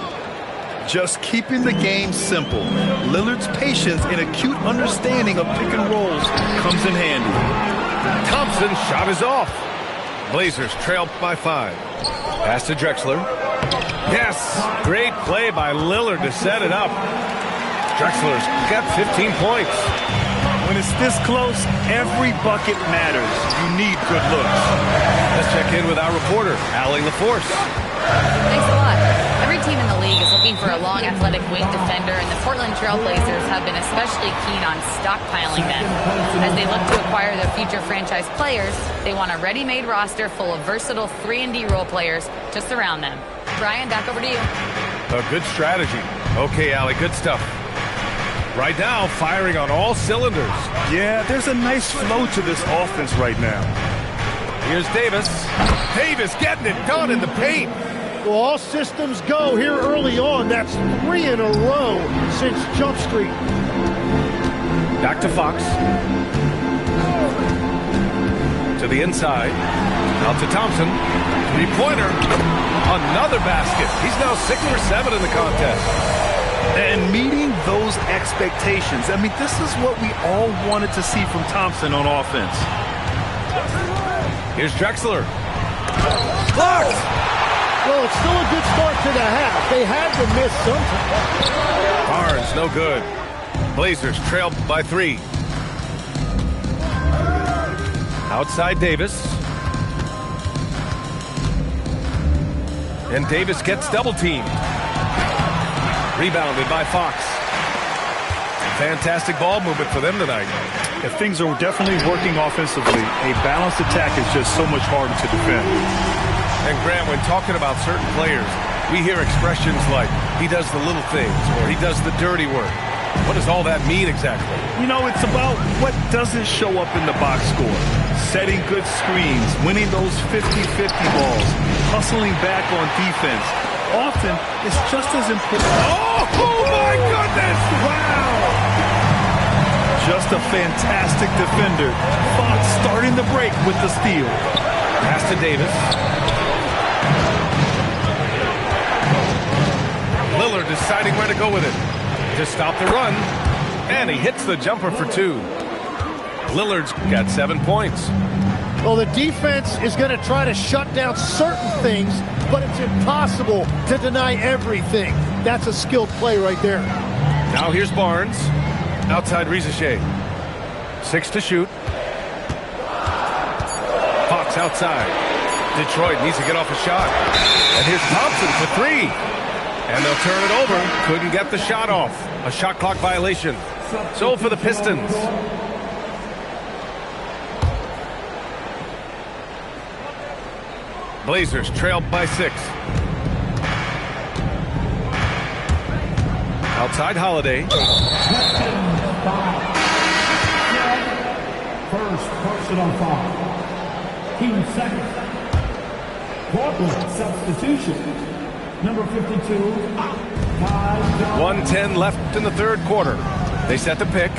Just keeping the game simple. Lillard's patience and acute understanding of pick and rolls comes in handy. Thompson's shot is off. Blazers trail by 5. Pass to Drexler. Yes! Great play by Lillard to set it up. Drexler's got 15 points. When it's this close, every bucket matters. You need good looks. Let's check in with our reporter, Allie LaForce. Thanks a lot. Every team in the league is looking for a long, athletic wing defender, and the Portland Trailblazers have been especially keen on stockpiling them. As they look to acquire their future franchise players, they want a ready-made roster full of versatile 3-and-D role players to surround them. Brian, back over to you. A good strategy. Okay, Allie, good stuff. Right now, firing on all cylinders. Yeah, there's a nice flow to this offense right now. Here's Davis. Davis getting it done in the paint. Well, all systems go here early on. That's 3 in a row since Jump Street. Back to Fox. To the inside. Out to Thompson. 3-pointer. Another basket. He's now 6 for 7 in the contest. And meeting those expectations. I mean, this is what we all wanted to see from Thompson on offense. Here's Drexler. Blocked! Well, it's still a good start to the half. They had to miss something. Barnes, no good. Blazers trail by 3. Outside Davis. And Davis gets double-teamed. Rebounded by Fox. Fantastic ball movement for them tonight. If things are definitely working offensively, a balanced attack is just so much harder to defend. And Grant, when talking about certain players, we hear expressions like, he does the little things, or he does the dirty work. What does all that mean exactly? You know, it's about what doesn't show up in the box score. Setting good screens, winning those 50-50 balls, hustling back on defense. Often, it's just as important. Oh my goodness! Wow! Just a fantastic defender. Fox starting the break with the steal. Pass to Davis. Lillard deciding where to go with it. To stop the run. And he hits the jumper for 2. Lillard's got 7 points. Well, the defense is going to try to shut down certain things, but it's impossible to deny everything. That's a skilled play right there. Now here's Barnes. Outside Rizachet. 6 to shoot. Fox outside. Detroit needs to get off a shot. And here's Thompson for 3. And they'll turn it over. Couldn't get the shot off. A shot clock violation. So for the Pistons. Blazers trailed by 6. Outside Holiday. First personal foul. Team second. Portland substitution. Number 52. 1:10 left in the third quarter. They set the pick.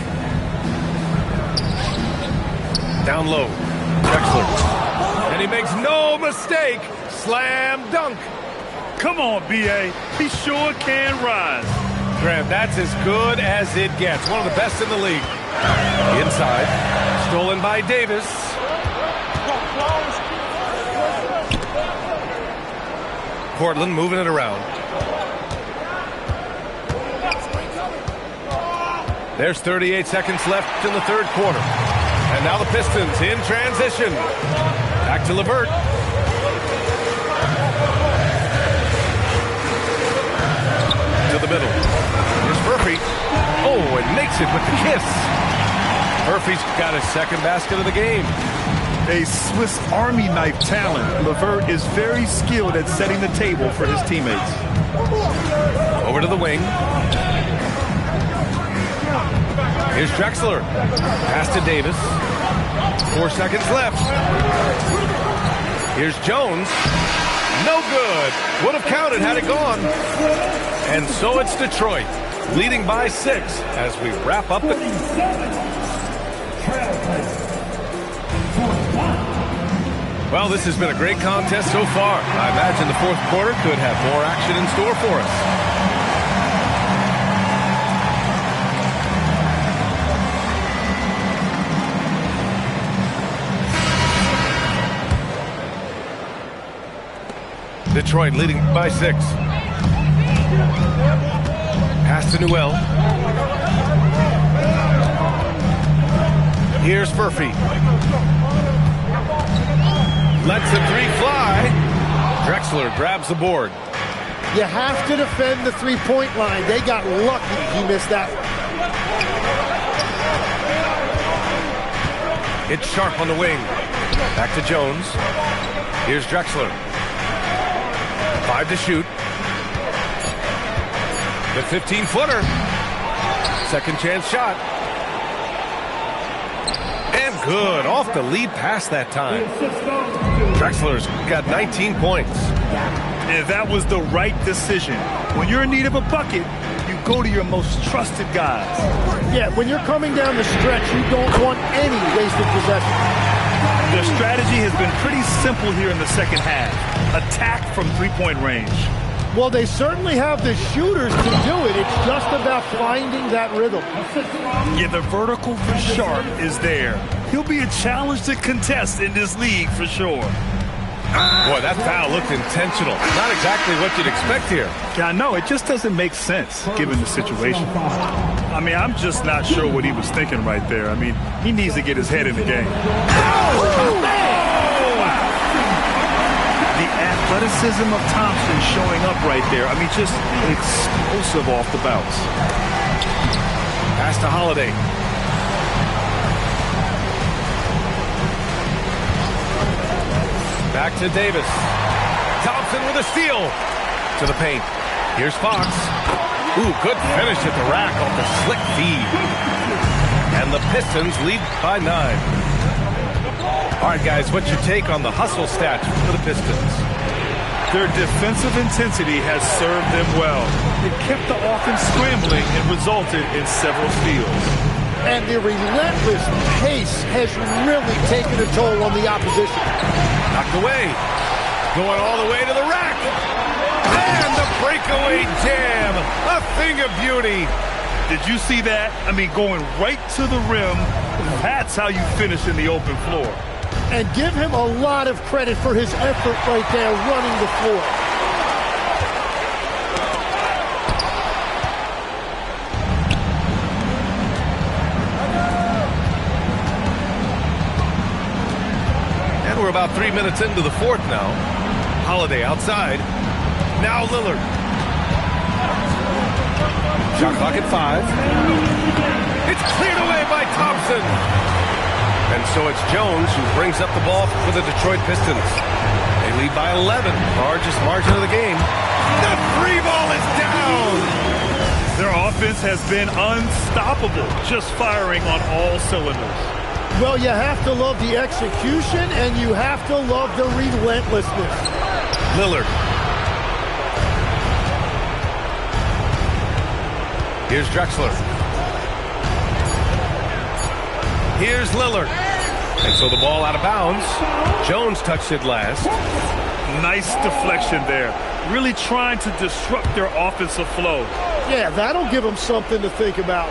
Down low. Drexler. And he makes no mistake. Slam dunk. Come on, B.A. He sure can rise. Graham, that's as good as it gets. One of the best in the league. Inside. Stolen by Davis. Portland moving it around. There's 38 seconds left in the third quarter. And now the Pistons in transition. Back to LeVert. To the middle. Here's Murphy. Oh, and makes it with the kiss. Murphy's got his second basket of the game. A Swiss Army knife talent, LeVert is very skilled at setting the table for his teammates. Over to the wing. Here's Drexler. Pass to Davis. 4 seconds left. Here's Jones. No good. Would have counted had it gone. And so it's Detroit, leading by 6 as we wrap up the... Well, this has been a great contest so far. I imagine the fourth quarter could have more action in store for us. Detroit leading by 6. Pass to Newell. Here's Murphy. Lets the three fly. Drexler grabs the board. You have to defend the three-point line. They got lucky he missed that one. It's Sharp on the wing. Back to Jones. Here's Drexler. 5 to shoot. The 15-footer. Second chance shot. And good. Off the lead pass that time. Drexler's got 19 points. And that was the right decision. When you're in need of a bucket, you go to your most trusted guys. Yeah, when you're coming down the stretch, you don't want any wasted possession. Their strategy has been pretty simple here in the second half. Attack from three-point range. Well, they certainly have the shooters to do it. It's just about finding that rhythm. Yeah, the vertical for Sharp is there. He'll be a challenge to contest in this league for sure. Boy, that foul looked intentional. Not exactly what you'd expect here. Yeah, I know. It just doesn't make sense given the situation. I mean, I'm just not sure what he was thinking right there. I mean, he needs to get his head in the game. The athleticism of Thompson showing up right there. I mean, just explosive off the bounce. Pass to Holiday. Back to Davis. Thompson with a steal. To the paint. Here's Fox. Ooh, good finish at the rack off the slick feed. And the Pistons lead by 9. All right, guys, what's your take on the hustle stats for the Pistons? Their defensive intensity has served them well. It kept the offense scrambling and resulted in several steals. And the relentless pace has really taken a toll on the opposition. Knocked away. Going all the way to the rack. And the breakaway jam. A thing of beauty. Did you see that? I mean, going right to the rim. That's how you finish in the open floor. And give him a lot of credit for his effort right there running the floor. And we're about 3 minutes into the fourth now. Holiday outside. Now Lillard. Shot clock at 5. It's cleared away by Thompson. And so it's Jones who brings up the ball for the Detroit Pistons. They lead by 11, largest margin of the game. The free ball is down. Their offense has been unstoppable, just firing on all cylinders. Well, you have to love the execution, and you have to love the relentlessness. Lillard. Here's Drexler. Here's Lillard. And so the ball out of bounds. Jones touched it last. Nice deflection there. really trying to disrupt their offensive flow. Yeah, that'll give them something to think about.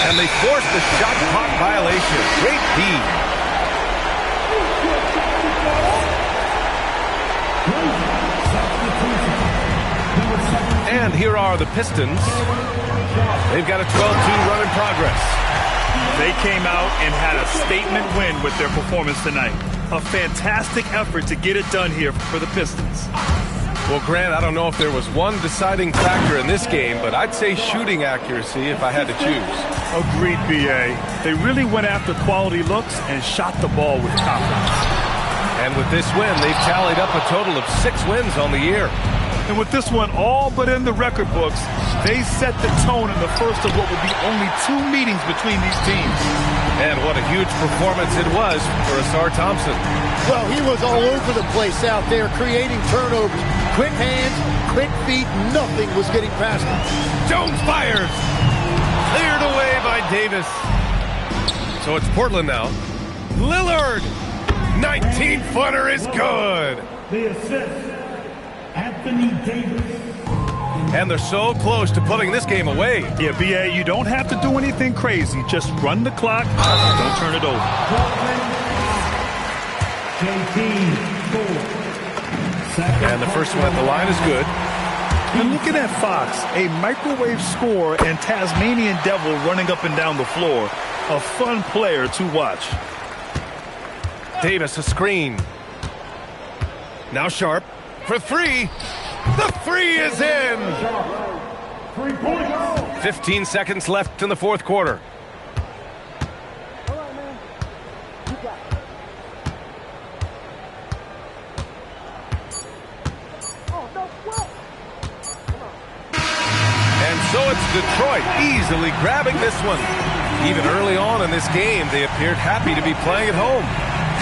And they forced the shot clock violation. Great D. And here are the Pistons. They've got a 12-2 run in progress. They came out and had a statement win with their performance tonight. A fantastic effort to get it done here for the Pistons. Well, Grant, I don't know if there was one deciding factor in this game, but I'd say shooting accuracy if I had to choose. Agreed, B.A. They really went after quality looks and shot the ball with confidence. And with this win, they've tallied up a total of 6 wins on the year. And with this one all but in the record books, they set the tone in the first of what will be only 2 meetings between these teams. And what a huge performance it was for Ausar Thompson. Well, he was all over the place out there creating turnovers. Quick hands, quick feet, nothing was getting past him. Jones fires. Cleared away by Davis. So it's Portland now. Lillard. 19-footer is good. The assist, Anthony Davis. And they're so close to putting this game away. Yeah, B.A., you don't have to do anything crazy. Just run the clock. Don't turn it over. And the first one at the line is good. And looking at Fox, a microwave scorer and Tasmanian Devil running up and down the floor. A fun player to watch. Davis, a screen. Now Sharp for 3. The 3 is in. 3 points. 15 seconds left in the fourth quarter. And so it's Detroit easily grabbing this one. Even early on in this game, they appeared happy to be playing at home.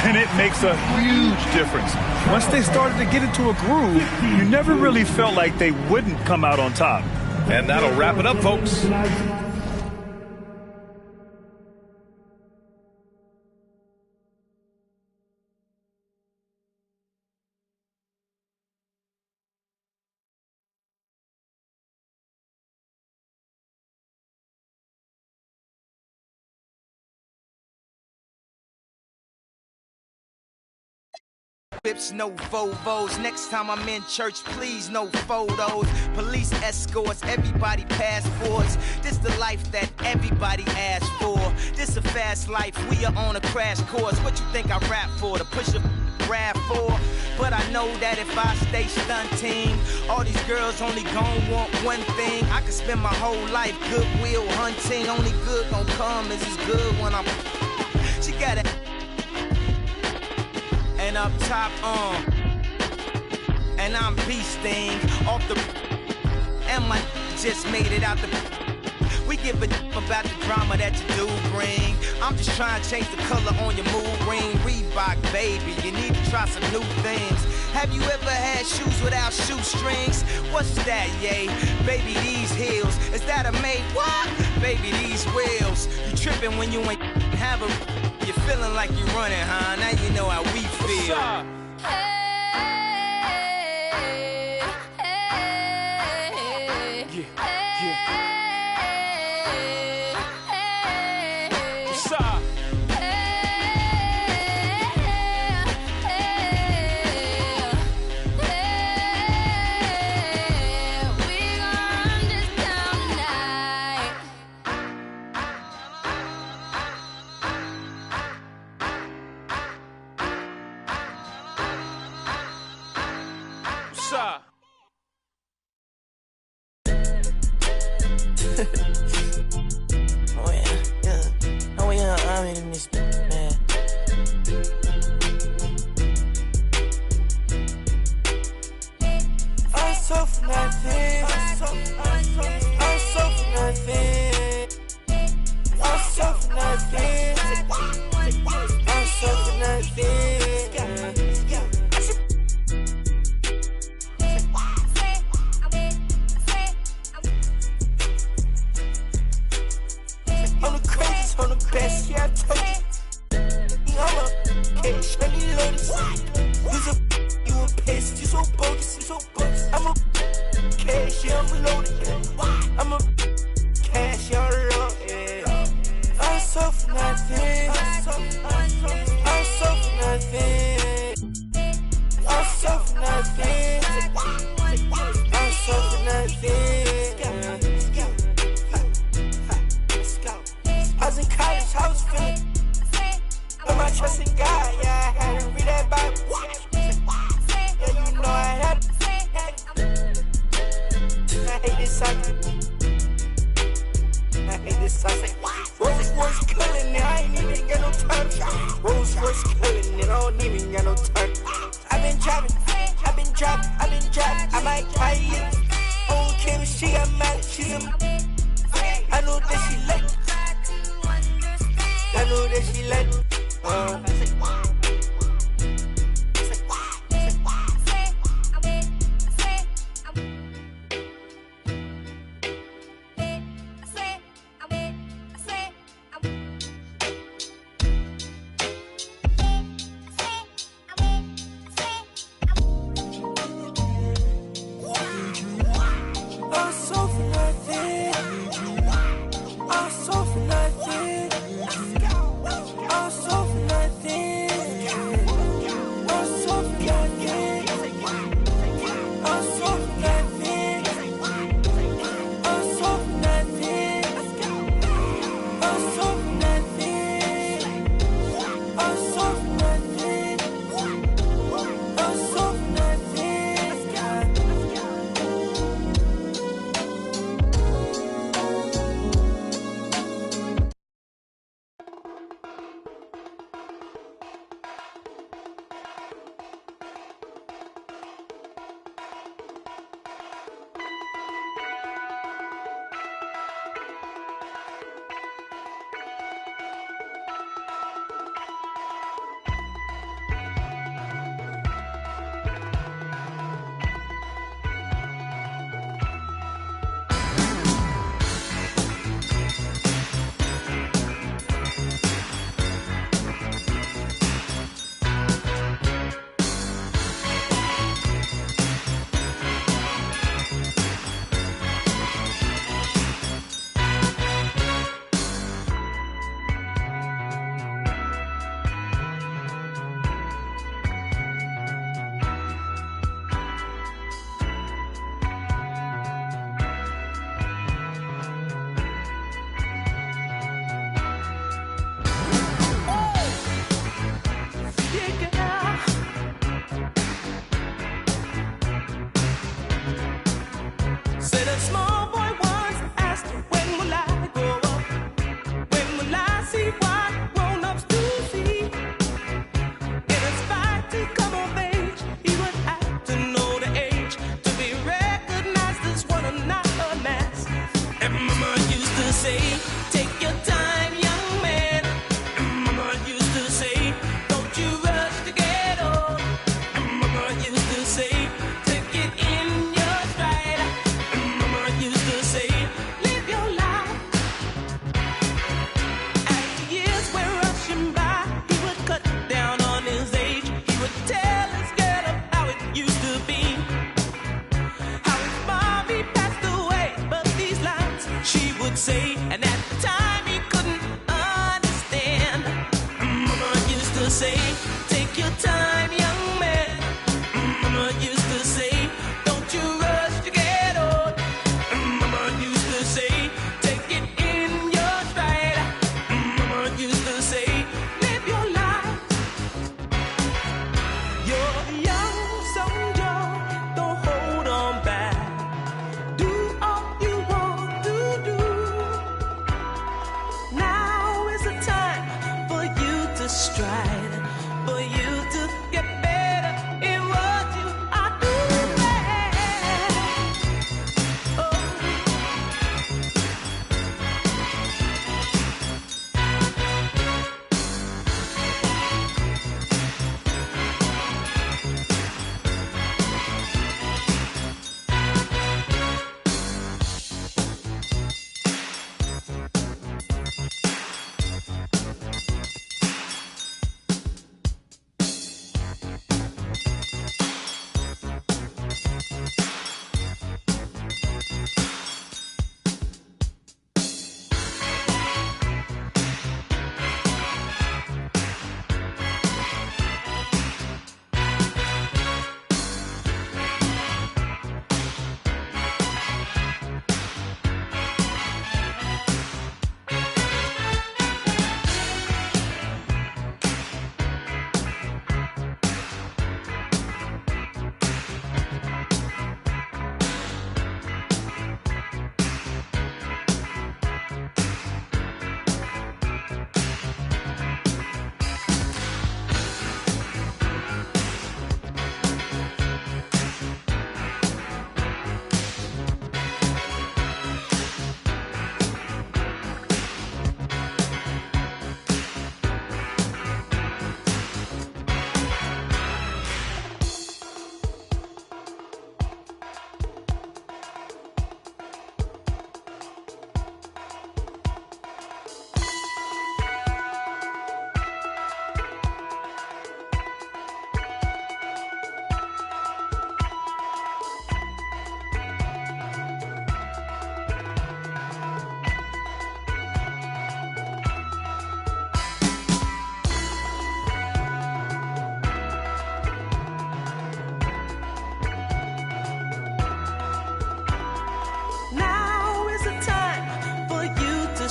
And it makes a huge difference. Once they started to get into a groove, you never really felt like they wouldn't come out on top. And that'll wrap it up, folks. Whips, no Vovos. Next time I'm in church, please, no photos. Police escorts, everybody passports. This the life that everybody asks for. This a fast life, we are on a crash course. What you think I rap for? To push a rap for? But I know that if I stay stunting, all these girls only gon' want one thing. I could spend my whole life goodwill hunting. Only good gon' come is as good when I'm. She got it. And up top, and I'm beasting off the, and my just made it out the. We give a about the drama that you do bring. I'm just trying to change the color on your mood ring. Reebok, baby, you need to try some new things. Have you ever had shoes without shoestrings? What's that, yay? Baby, these heels, is that a made what? Baby, these wheels. You tripping when you ain't have a. You're feeling like you're running, huh? Now you know how we feel. What's up? In this man. I'm so for nothing. I'm so for nothing. I'm so for nothing. I'm so for nothing. I'm the craziest, I'm the best, yeah, I told you. I'm a cash, let me load this. You a pest, you so bogus. I might try it. On Kim, she got mad, she's a. I know that she like. I know that she like.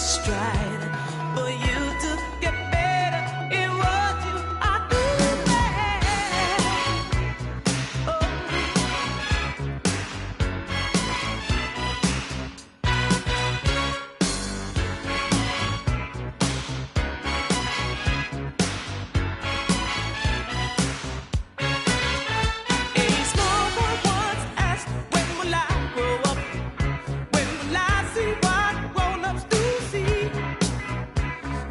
stride for you to get better in what you are doing. A small boy once asked, when will I grow up? When will I see what grown-ups do see?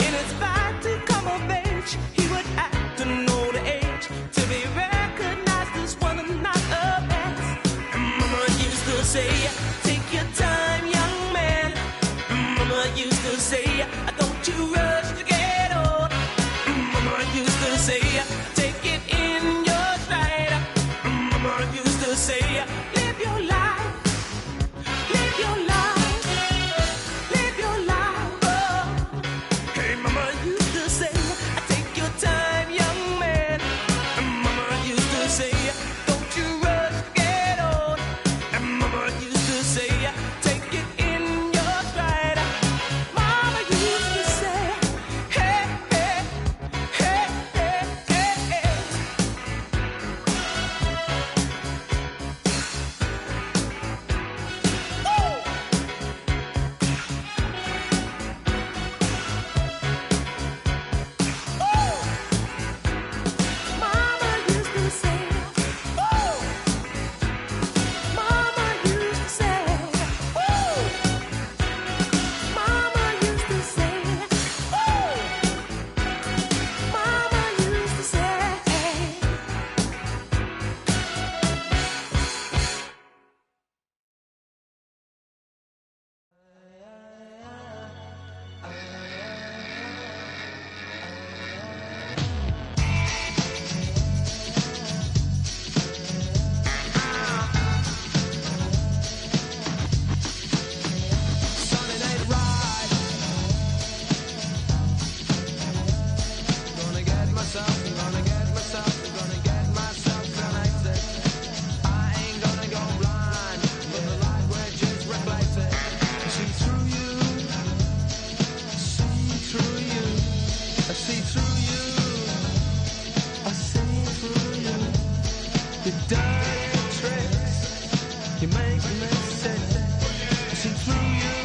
In his fight to come of age, he would have to know the age to be recognized as one and not a past. And Mama used to say, take your time, young man. Mama used to say, don't you rush to get old. Mama used to say, take it in your stride. Mama used to say, live your life. Live your life, live your life, oh. Hey, Mama used to say, take your time, young man. And Mama used to say, don't you rush to get old. And Mama used to say, take it in your stride. Mama used to say, hey, hey, hey, hey, hey, hey. Mama used to say, woo! Mama used to say, woo! Mama used to say, woo! Mama used to say. Sunday night ride. Gonna get myself connected. I ain't gonna go blind, but the light which is reflected. See through you, see through you, I see through you, I see through you. Your dirty tricks, you make me sick. I see through you,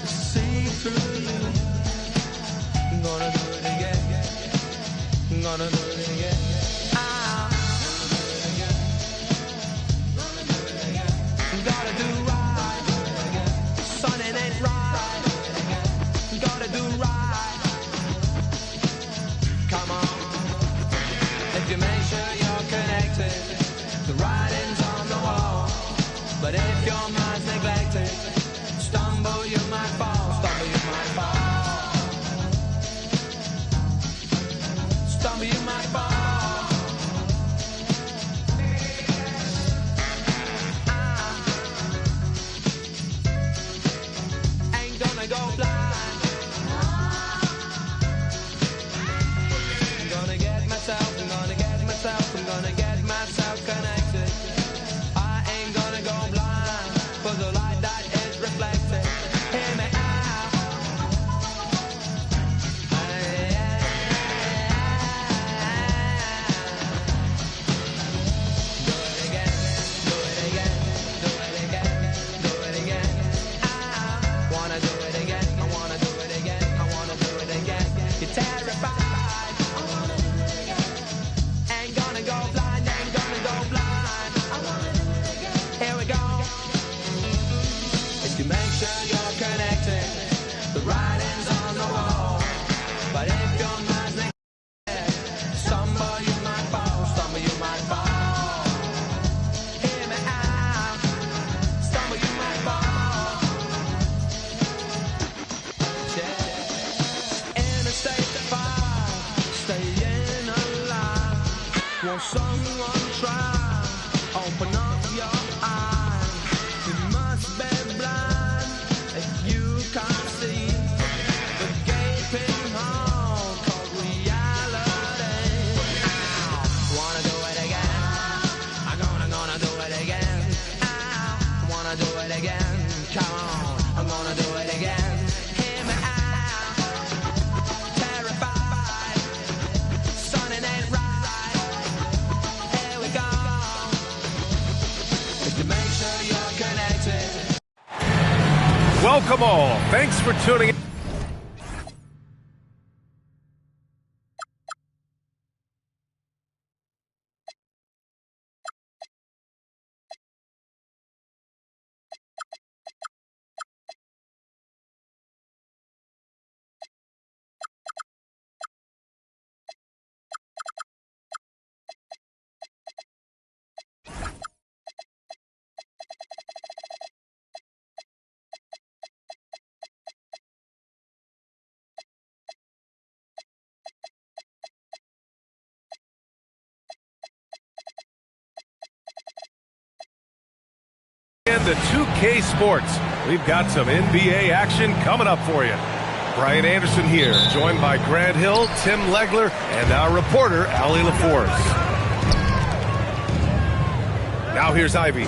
I see through you. I'm gonna do it again. I'm gonna do it again. Gotta do right. Sunday night ride. Gotta do right. Come on. If you make sure you're connected, the writing's on the wall. But if your mind's neglected, stumble you might fall. Stumble you might fall. Stumble you might fall. Ain't gonna go blind. I'm gonna get myself, I'm gonna get myself, I'm gonna get myself connected. I ain't gonna go blind for the light that is reflected. Hear me out. Do it again, do it again, do it again, do it again. I wanna do it again, I wanna do it again, I wanna do it again. You're terrified. Ain't gonna go blind, ain't gonna go blind. Here we go. If you make sure you're connected, the writing's on the wall. But if your mind's neglected, stumble you might fall, stumble you might fall. Hear me out. Stumble you might fall. Yeah. In a state of fire, staying alive. Won't someone try? Open up your eyes. You must be blind if you can't see the gaping hole called reality. Wanna do it again? I'm gonna do it again. I wanna do it again. Come on, I'm gonna do it again. welcome all. Thanks for tuning in. The 2K Sports. We've got some NBA action coming up for you. Brian Anderson here, joined by Grant Hill, Tim Legler, and our reporter, Allie LaForce. Now here's Ivy.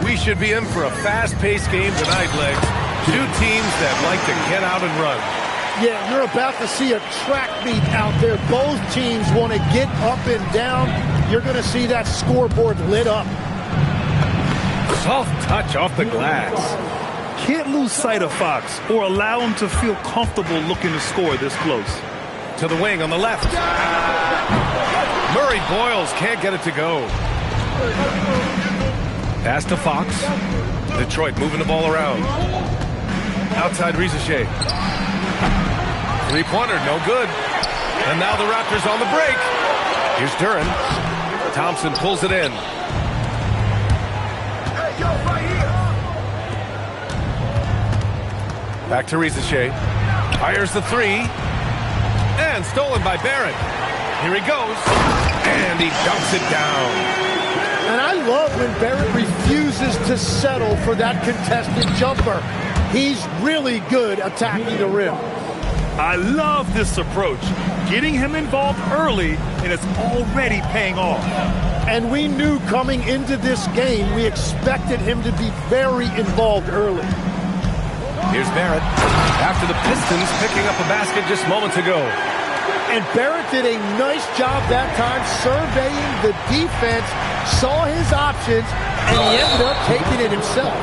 We should be in for a fast-paced game tonight, Legs. Two teams that like to get out and run. Yeah, you're about to see a track meet out there. Both teams want to get up and down. You're going to see that scoreboard lit up. Soft touch off the glass. Can't lose sight of Fox or allow him to feel comfortable looking to score this close. To the wing on the left. Murray Boyles can't get it to go. Pass to Fox. Detroit moving the ball around. Outside Risache. Three-pointer, no good. And now the Raptors on the break. Here's Duren. Thompson pulls it in. Back to Risache. Fires the three. And stolen by Barrett. Here he goes. And he dumps it down. And I love when Barrett refuses to settle for that contested jumper. He's really good attacking the rim. I love this approach. Getting him involved early, and it's already paying off. And we knew coming into this game, we expected him to be very involved early. Here's Barrett. After the Pistons picking up a basket just moments ago. And Barrett did a nice job that time surveying the defense, saw his options, and he ended up taking it himself.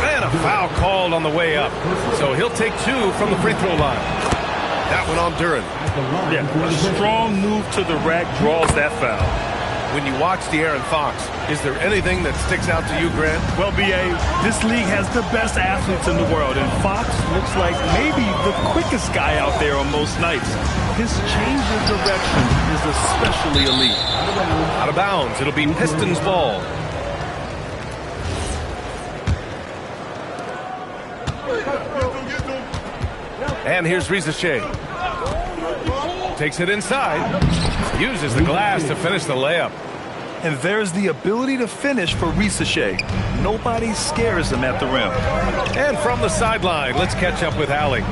And a foul called on the way up. So he'll take two from the free throw line. That one on Duren. Yeah, a strong move to the rack draws that foul. When you watch De'Aaron Fox, is there anything that sticks out to you, Grant? Well, B.A., this league has the best athletes in the world, and Fox looks like maybe the quickest guy out there on most nights. His change of direction is especially elite. Out of bounds, it'll be Pistons ball. And here's Risache. Takes it inside. Uses the glass to finish the layup. And there's the ability to finish for Risache. Nobody scares him at the rim. And from the sideline, let's catch up with Allie.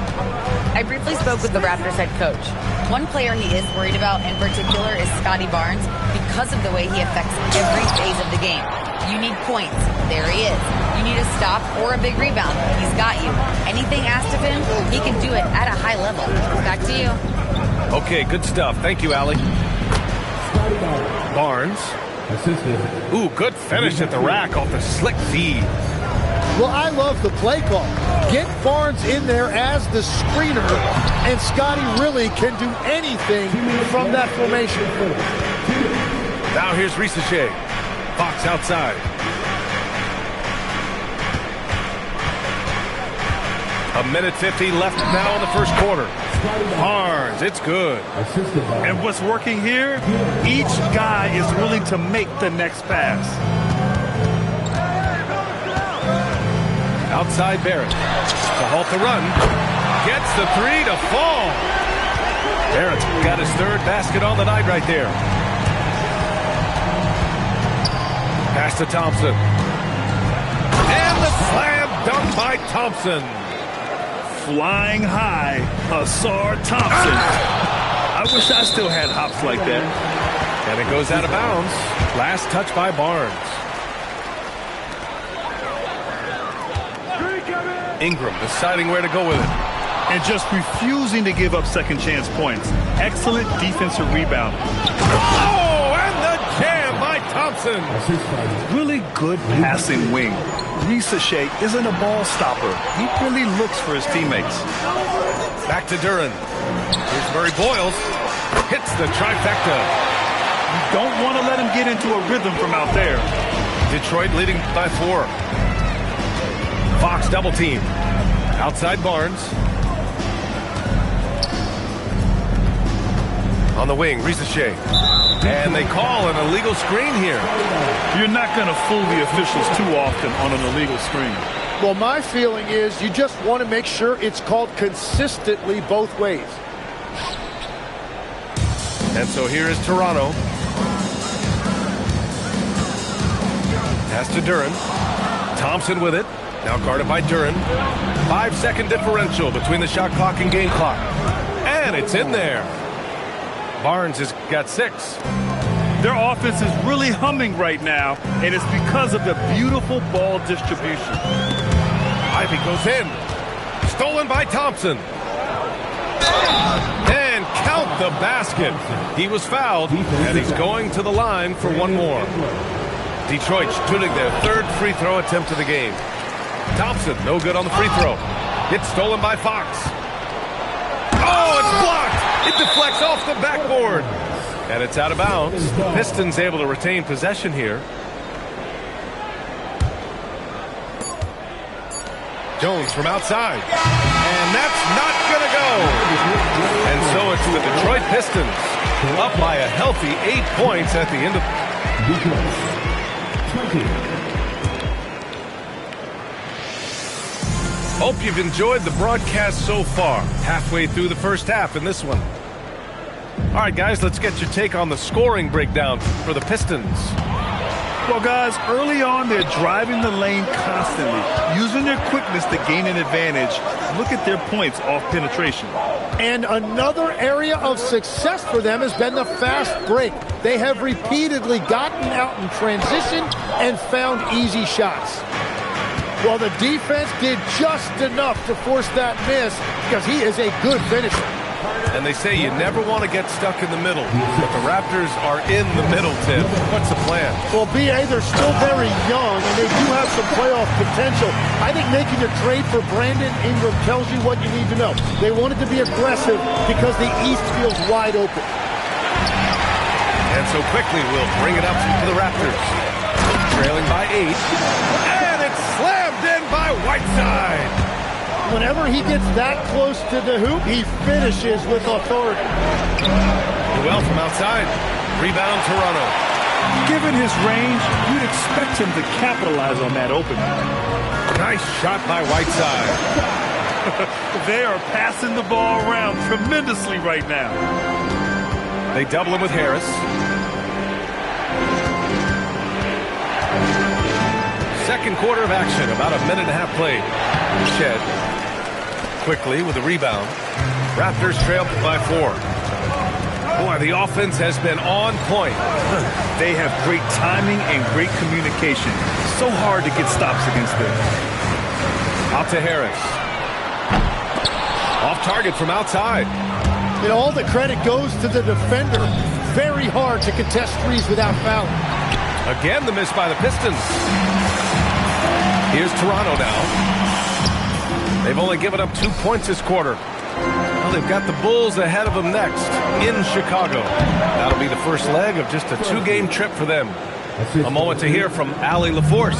I briefly spoke with the Raptors head coach. One player he is worried about in particular is Scotty Barnes because of the way he affects every phase of the game. You need points. There he is. You need a stop or a big rebound. He's got you. Anything asked of him, he can do it at a high level. Back to you. Okay, good stuff. Thank you, Allie. Barnes. Ooh, good finish at the rack off the slick feed. Well, I love the play call. Get Barnes in there as the screener, and Scotty really can do anything from that formation. Now here's Risache. Fox outside. A minute 50 left now in the first quarter. Barnes, it's good. And what's working here? Each guy is willing to make the next pass. Outside Barrett. To halt the run. Gets the three to fall. Barrett's got his third basket on the night right there. Pass to Thompson. And the slam dunk by Thompson. Flying high, Ausar Thompson. I wish I still had hops like that. And it goes out of bounds. Last touch by Barnes. Ingram deciding where to go with it. And just refusing to give up second chance points. Excellent defensive rebound. Oh, and the jam by Thompson. Thompson. Really good passing wing. Risacher isn't a ball stopper. He really looks for his teammates. Back to Duran. Here's Murray Boyles. Hits the trifecta. You don't want to let him get into a rhythm from out there. Detroit leading by 4. Fox double team. Outside Barnes. On the wing, Risacher. And they call an illegal screen here. You're not going to fool the officials too often on an illegal screen. Well, my feeling is you just want to make sure it's called consistently both ways. And so here is Toronto. Pass to Duran. Thompson with it. Now guarded by Duran. 5-second differential between the shot clock and game clock. And it's in there. Barnes has got 6. Their offense is really humming right now, and it's because of the beautiful ball distribution. Ivey goes in. Stolen by Thompson. And count the basket. He was fouled, and he's going to the line for one more. Detroit shooting their 3rd free throw attempt of the game. Thompson, no good on the free throw. Gets stolen by Fox. Oh, it's blocked. It deflects off the backboard. And it's out of bounds. Pistons able to retain possession here. Jones from outside. And that's not going to go. And so it's the Detroit Pistons up by a healthy 8 points at the end of... Hope you've enjoyed the broadcast so far. Halfway through the first half in this one. All right, guys, let's get your take on the scoring breakdown for the Pistons. Well, guys, early on, they're driving the lane constantly, using their quickness to gain an advantage. Look at their points off penetration. And another area of success for them has been the fast break. They have repeatedly gotten out in transition and found easy shots. Well, the defense did just enough to force that miss because he is a good finisher. And they say you never want to get stuck in the middle, but the Raptors are in the middle, Tim. What's the plan? Well, B.A., they're still very young, and they do have some playoff potential. I think making a trade for Brandon Ingram tells you what you need to know. They wanted to be aggressive because the East feels wide open. And so quickly we'll bring it up to the Raptors. Trailing by 8. And it's slammed in by Whiteside. Whenever he gets that close to the hoop, he finishes with authority. Well from outside. Rebound Toronto. Given his range, you'd expect him to capitalize on that opening. Nice shot by Whiteside. They are passing the ball around tremendously right now. They double him with Harris. Second quarter of action, about a minute and a half played. Shed quickly with a rebound. Raptors trail by 4. Boy, the offense has been on point. They have great timing and great communication. So hard to get stops against them. Out to Harris. Off target from outside. And all the credit goes to the defender. Very hard to contest threes without fouling. Again, the miss by the Pistons. Here's Toronto now. They've only given up 2 points this quarter. Well, they've got the Bulls ahead of them next in Chicago. That'll be the first leg of just a 2-game trip for them. A moment to hear from Allie LaForce.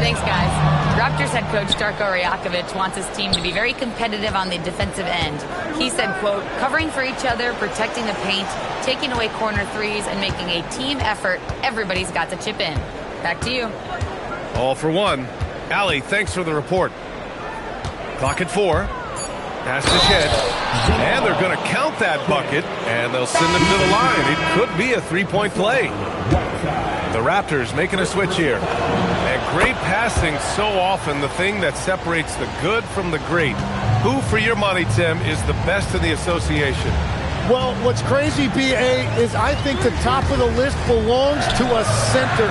Thanks, guys. Raptors head coach Darko Rajakovic wants his team to be very competitive on the defensive end. He said, quote, covering for each other, protecting the paint, taking away corner threes, and making a team effort. Everybody's got to chip in. Back to you. All for one. Allie, thanks for the report. Clock at 4. Pass to Shed. And they're going to count that bucket, and they'll send him to the line. It could be a 3-point play. The Raptors making a switch here. And great passing, so often the thing that separates the good from the great. Who, for your money, Tim, is the best in the association? Well, what's crazy, B.A., is I think the top of the list belongs to a center.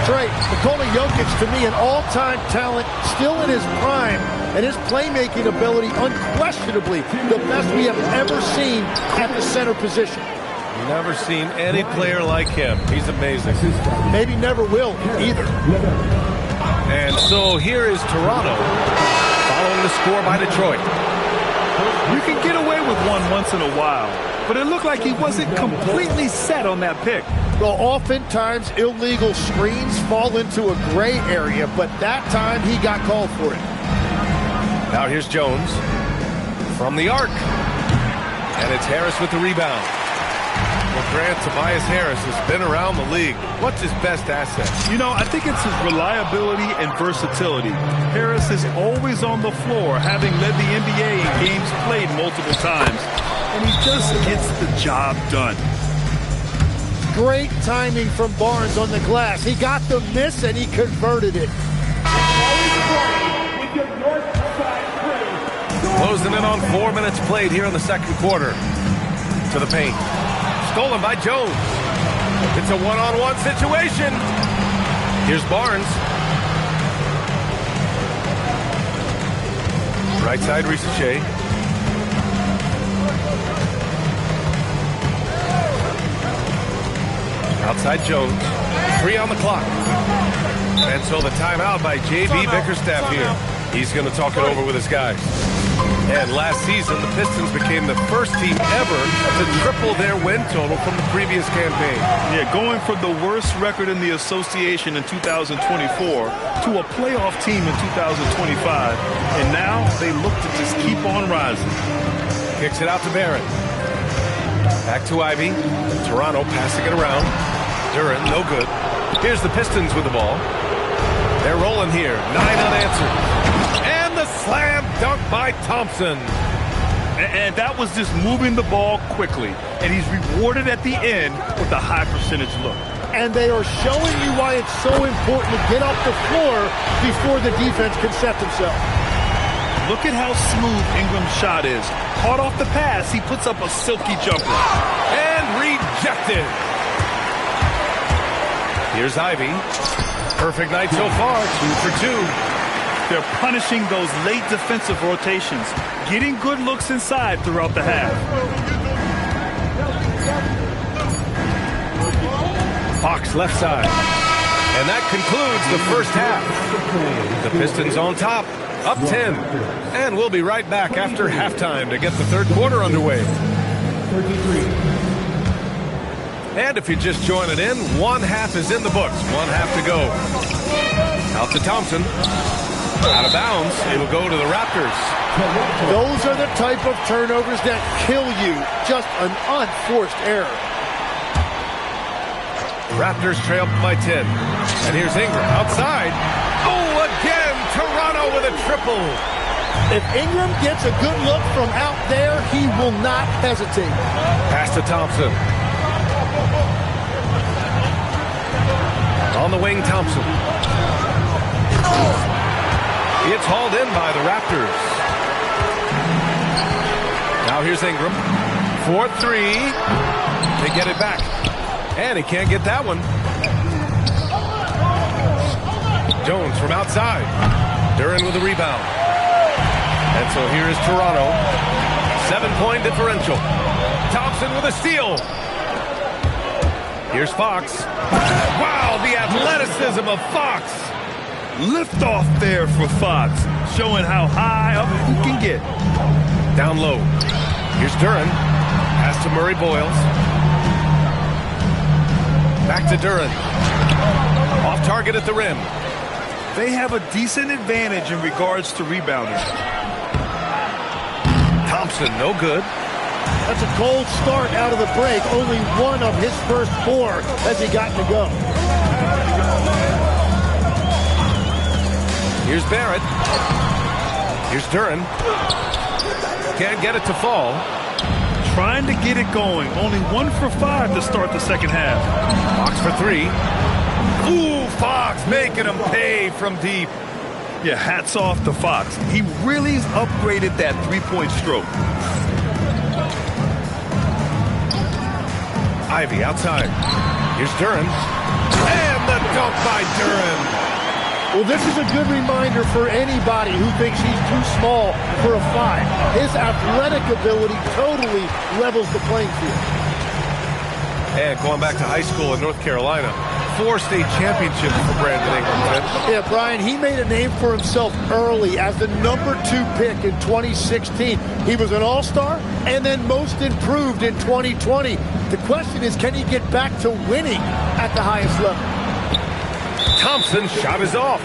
Trey, Nikola Jokic, to me, an all-time talent, still in his prime, and his playmaking ability, unquestionably, the best we have ever seen at the center position. Never seen any player like him. He's amazing. Maybe never will either. And so here is Toronto following the score by Detroit. You can get away with one once in a while, but it looked like he wasn't completely set on that pick. Well, oftentimes illegal screens fall into a gray area, but that time he got called for it. Now here's Jones from the arc. And it's Harris with the rebound. Well, Grant, Tobias Harris has been around the league. What's his best asset? You know, I think it's his reliability and versatility. Harris is always on the floor, having led the NBA in games played multiple times. And he just gets the job done. Great timing from Barnes on the glass. He got the miss and he converted it. Closing in on 4 minutes played here in the second quarter. To the paint. Stolen by Jones. It's a one-on-one situation. Here's Barnes. Right side, Risache. Outside Jones. 3 on the clock. And so the timeout by J.B. Bickerstaff here. He's going to talk it over with his guys. And last season, the Pistons became the first team ever to triple their win total from the previous campaign. Yeah, going from the worst record in the association in 2024 to a playoff team in 2025. And now they look to just keep on rising. Kicks it out to Barrett. Back to Ivy. Toronto passing it around. Duran, no good. Here's the Pistons with the ball. They're rolling here. 9 unanswered. And the slam dunk by Thompson. And that was just moving the ball quickly. And he's rewarded at the end with a high percentage look. And they are showing you why it's so important to get off the floor before the defense can set themselves. Look at how smooth Ingram's shot is. Caught off the pass, he puts up a silky jumper. And rejected. Here's Ivy. Perfect night so far, 2 for 2. They're punishing those late defensive rotations, getting good looks inside throughout the half. Fox left side. And that concludes the first half. The Pistons on top, up 10. And we'll be right back after halftime to get the third quarter underway. And if you're just joining in, one half is in the books. One half to go. Out to Thompson. Out of bounds. It'll go to the Raptors. Those are the type of turnovers that kill you. Just an unforced error. Raptors trail by 10. And here's Ingram outside. Oh, again, Toronto with a triple. If Ingram gets a good look from out there, he will not hesitate. Pass to Thompson. On the wing, Thompson. It's hauled in by the Raptors. Now here's Ingram. 4-3. They get it back. And he can't get that one. Jones from outside. Duran with the rebound. And so here is Toronto. 7-point differential. Thompson with a steal. Here's Fox. Wow, the athleticism of Fox. Lift off there for Fox, showing how high up he can get. Down low. Here's Duran. Pass to Murray Boyles. Back to Duran. Off target at the rim. They have a decent advantage in regards to rebounding. Thompson, no good. That's a cold start out of the break. Only one of his first 4 has he gotten to go. Here's Barrett. Here's Duran. Can't get it to fall. Trying to get it going. Only 1 for 5 to start the second half. Fox for 3. Ooh, Fox making him pay from deep. Yeah, hats off to Fox. He really upgraded that three-point stroke. Ivy outside. Here's Duran. And the dunk by Duran. Well, this is a good reminder for anybody who thinks he's too small for a 5. His athletic ability totally levels the playing field. And going back to high school in North Carolina, 4 state championships for Brandon Ingram. Yeah, Brian, he made a name for himself early as the number 2 pick in 2016. He was an all-star and then most improved in 2020. The question is, can he get back to winning at the highest level? Thompson's shot is off.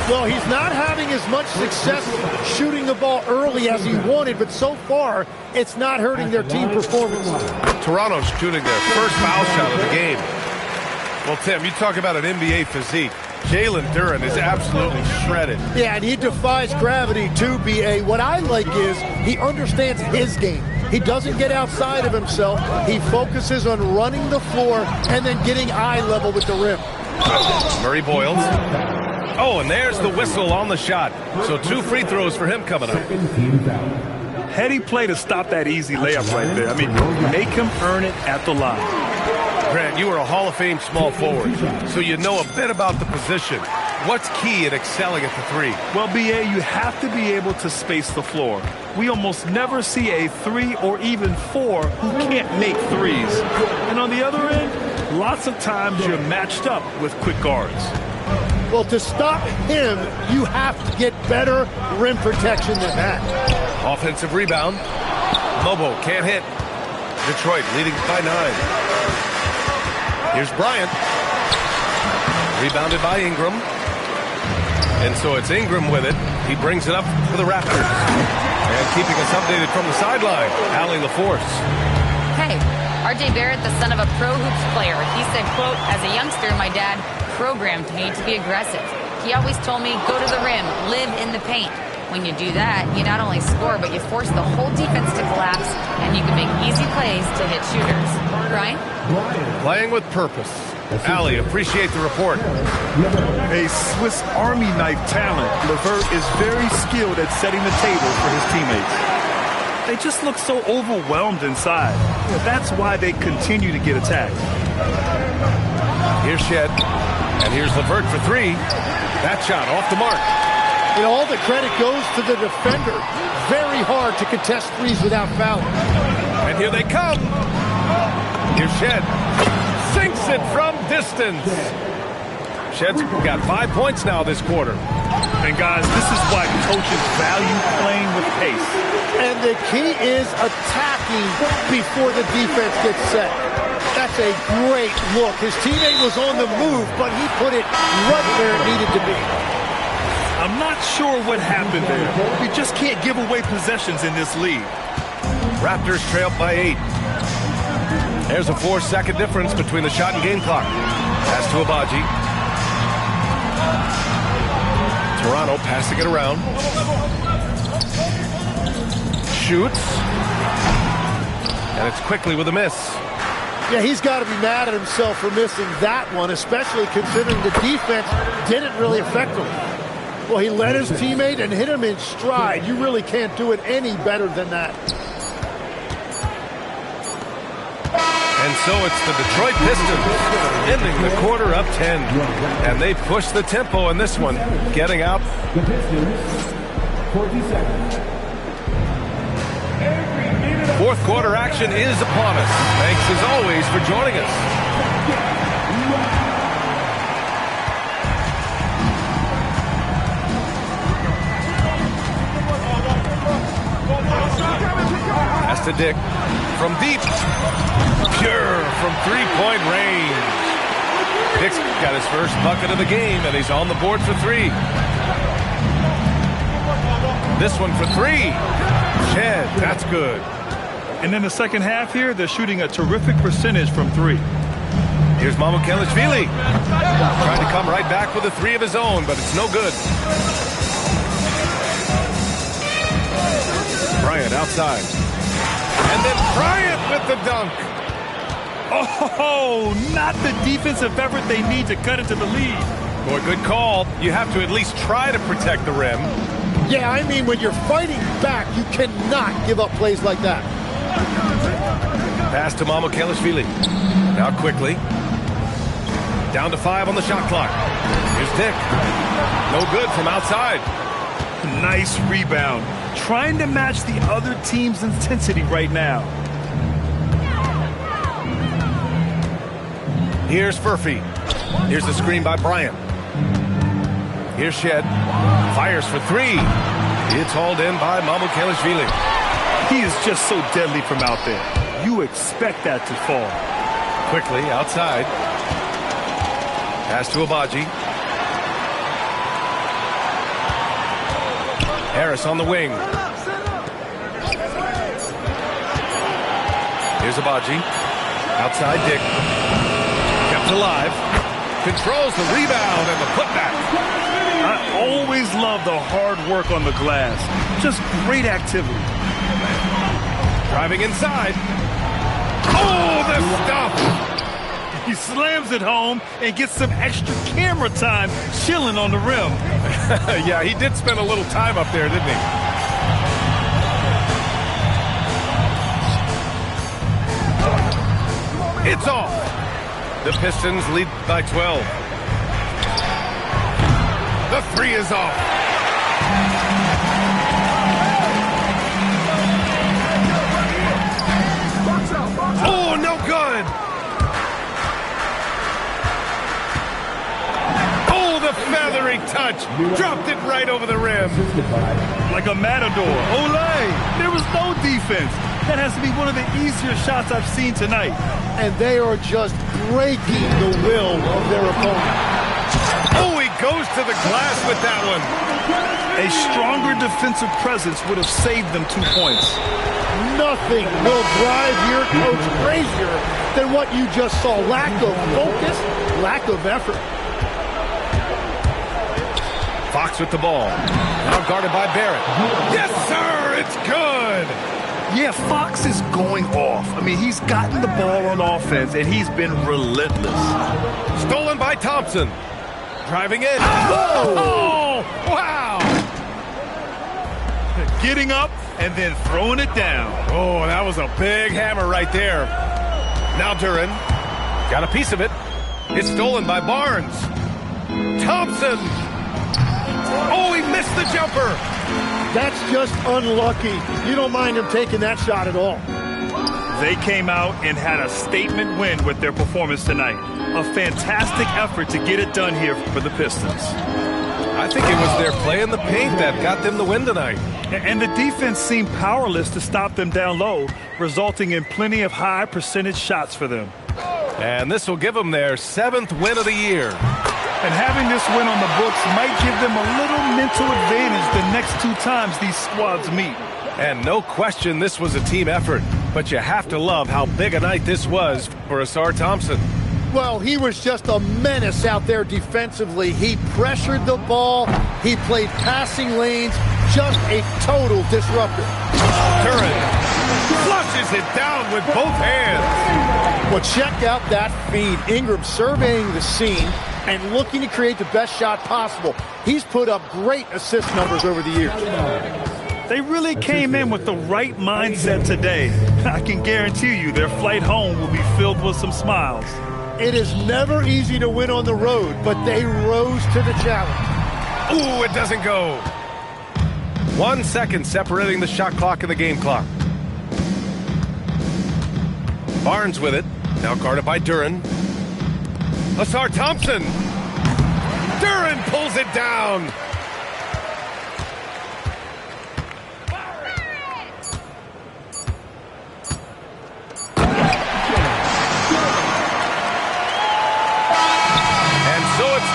Well, he's not having as much success shooting the ball early as he wanted, but so far, it's not hurting their team performance. Toronto's shooting their first foul shot of the game. Well, Tim, you talk about an NBA physique. Jalen Duren is absolutely shredded. Yeah, and he defies gravity too, B.A. What I like is he understands his game. He doesn't get outside of himself. He focuses on running the floor and then getting eye level with the rim. Murray Boyles. Oh, and there's the whistle on the shot. So 2 free throws for him coming up. Heady play to stop that easy layup right there. I mean, make him earn it at the line. Grant, you were a Hall of Fame small forward, so you know a bit about the position. What's key in excelling at the 3? Well, B.A., you have to be able to space the floor. We almost never see a 3 or even 4 who can't make threes. And on the other end, lots of times you're matched up with quick guards. Well, to stop him, you have to get better rim protection than that. Offensive rebound. Lobo can't hit. Detroit leading by 9. Here's Bryant. Rebounded by Ingram. And so it's Ingram with it. He brings it up for the Raptors. And keeping us updated from the sideline, Allie LaForce. Hey, RJ Barrett, the son of a pro hoops player. He said, quote, as a youngster, my dad programmed me to be aggressive. He always told me, go to the rim, live in the paint. When you do that, you not only score, but you force the whole defense to collapse, and you can make easy plays to hit shooters. Brian? Playing with purpose. Allie, appreciate the report. A Swiss Army knife talent, LeVert is very skilled at setting the table for his teammates. They just look so overwhelmed inside. That's why they continue to get attacked. Here's Shed, and here's LeVert for 3. That shot off the mark. You know, all the credit goes to the defender. Very hard to contest threes without fouling. And here they come. Here's Shed. Sinks it from distance. Shed's got 5 points now this quarter. And guys, this is why coaches value playing with pace. And the key is attacking before the defense gets set. That's a great look. His teammate was on the move, but he put it right where it needed to be. I'm not sure what happened there. You just can't give away possessions in this league. Raptors trail by 8. There's a 4-second difference between the shot and game clock. Pass to Abaji. Toronto passing it around. Shoots. And it's quickly with a miss. Yeah, he's got to be mad at himself for missing that one, especially considering the defense didn't really affect him. Well, he led his teammate and hit him in stride. You really can't do it any better than that. And so it's the Detroit Pistons ending the quarter up 10. And they push the tempo in this one, getting out. The Pistons, 40 seconds. Fourth quarter action is upon us. Thanks as always for joining us. Pass to Dick from deep. Pure from three-point range. Dick's got his first bucket of the game, and he's on the board for 3. This one for 3. Shed, that's good. And in the second half here, they're shooting a terrific percentage from 3. Here's Mamukelashvili. Trying to come right back with a 3 of his own, but it's no good. Bryant outside. And then Bryant with the dunk. Oh, not the defensive effort they need to cut into the lead. Boy, good call. You have to at least try to protect the rim. Yeah, I mean, when you're fighting back, you cannot give up plays like that. Pass to Mamukelashvili. Now quickly. Down to 5 on the shot clock. Here's Dick. No good from outside. Nice rebound. Trying to match the other team's intensity right now. Here's Furphy. Here's the screen by Bryant. Here's Shed. Fires for three. It's hauled in by Mamukelashvili. He is just so deadly from out there. You expect that to fall. Quickly outside. Pass to Abaji. Harris on the wing. Here's Abaji. Outside Dick. Kept alive. Controls the rebound and the putback. I always love the hard work on the glass. Just great activity. Driving inside. Oh, the stuff! He slams it home and gets some extra camera time chilling on the rim. Yeah, he did spend a little time up there, didn't he? It's off. The Pistons lead by 12. The three is off. Oh, no good. Oh, the feathering touch. Dropped it right over the rim. Like a matador. Olay! There was no defense. That has to be one of the easier shots I've seen tonight. And they are just breaking the will of their opponent. Oh, he goes to the glass with that one. A stronger defensive presence would have saved them 2 points. Nothing will drive your coach crazier than what you just saw. Lack of focus, lack of effort. Fox with the ball. Now guarded by Barrett. Yes, sir! It's good! Yeah, Fox is going off. I mean, he's gotten the ball on offense, and he's been relentless. Stolen by Thompson. Driving in. Oh! Wow! Getting up and then throwing it down. Oh, that was a big hammer right there. Now Duren. Got a piece of it. It's stolen by Barnes. Thompson. Oh, he missed the jumper. That's just unlucky. You don't mind him taking that shot at all. They came out and had a statement win with their performance tonight. A fantastic effort to get it done here for the Pistons. I think it was their play in the paint that got them the win tonight. And the defense seemed powerless to stop them down low, resulting in plenty of high percentage shots for them. And this will give them their 7th win of the year. And having this win on the books might give them a little mental advantage the next 2 times these squads meet. And no question this was a team effort, but you have to love how big a night this was for Ausar Thompson. Well, he was just a menace out there defensively. He pressured the ball. He played passing lanes. Just a total disruptor. Duren flushes it down with both hands. Well, check out that feed. Ingram surveying the scene and looking to create the best shot possible. He's put up great assist numbers over the years. They really came in with the right mindset today. I can guarantee you their flight home will be filled with some smiles. It is never easy to win on the road, but they rose to the challenge. Ooh, it doesn't go. 1 second separating the shot clock and the game clock. Barnes with it. Now guarded by Duren. Ausar Thompson. Duren pulls it down.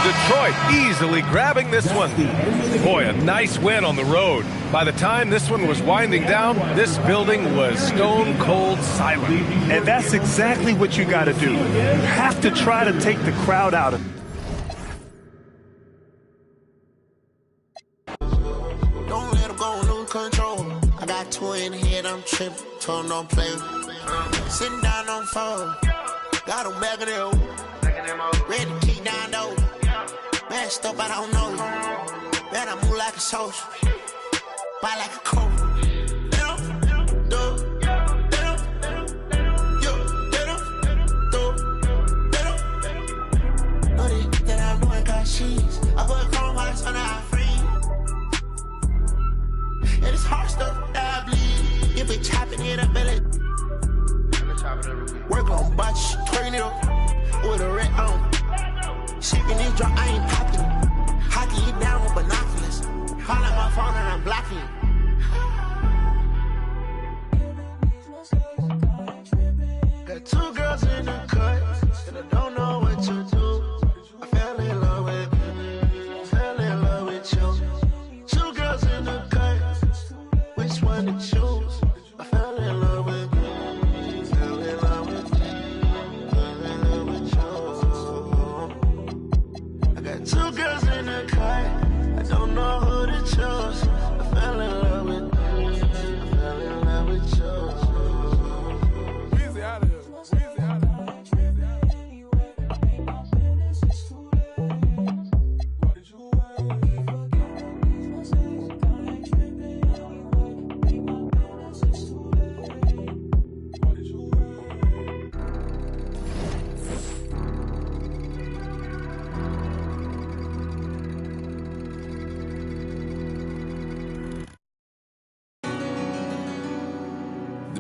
Detroit easily grabbing this one. Boy, a nice win on the road. By the time this one was winding down, this building was stone cold silent. And that's exactly what you got to do. You have to try to take the crowd out of it. Don't let him go and lose control. I got 2 in the head, I'm tripping. Told him don't play. Sitting down on phone. Got him back in there. Ready to kick down though. Messed up, I don't know you. Man, I move like a soldier. Buy like a coat. Know that I'm doing got cheese. I put chrome hearts on our free. And it's hard stuff that I bleed. If it chopping in a belly. Work on botch, turn it up with a red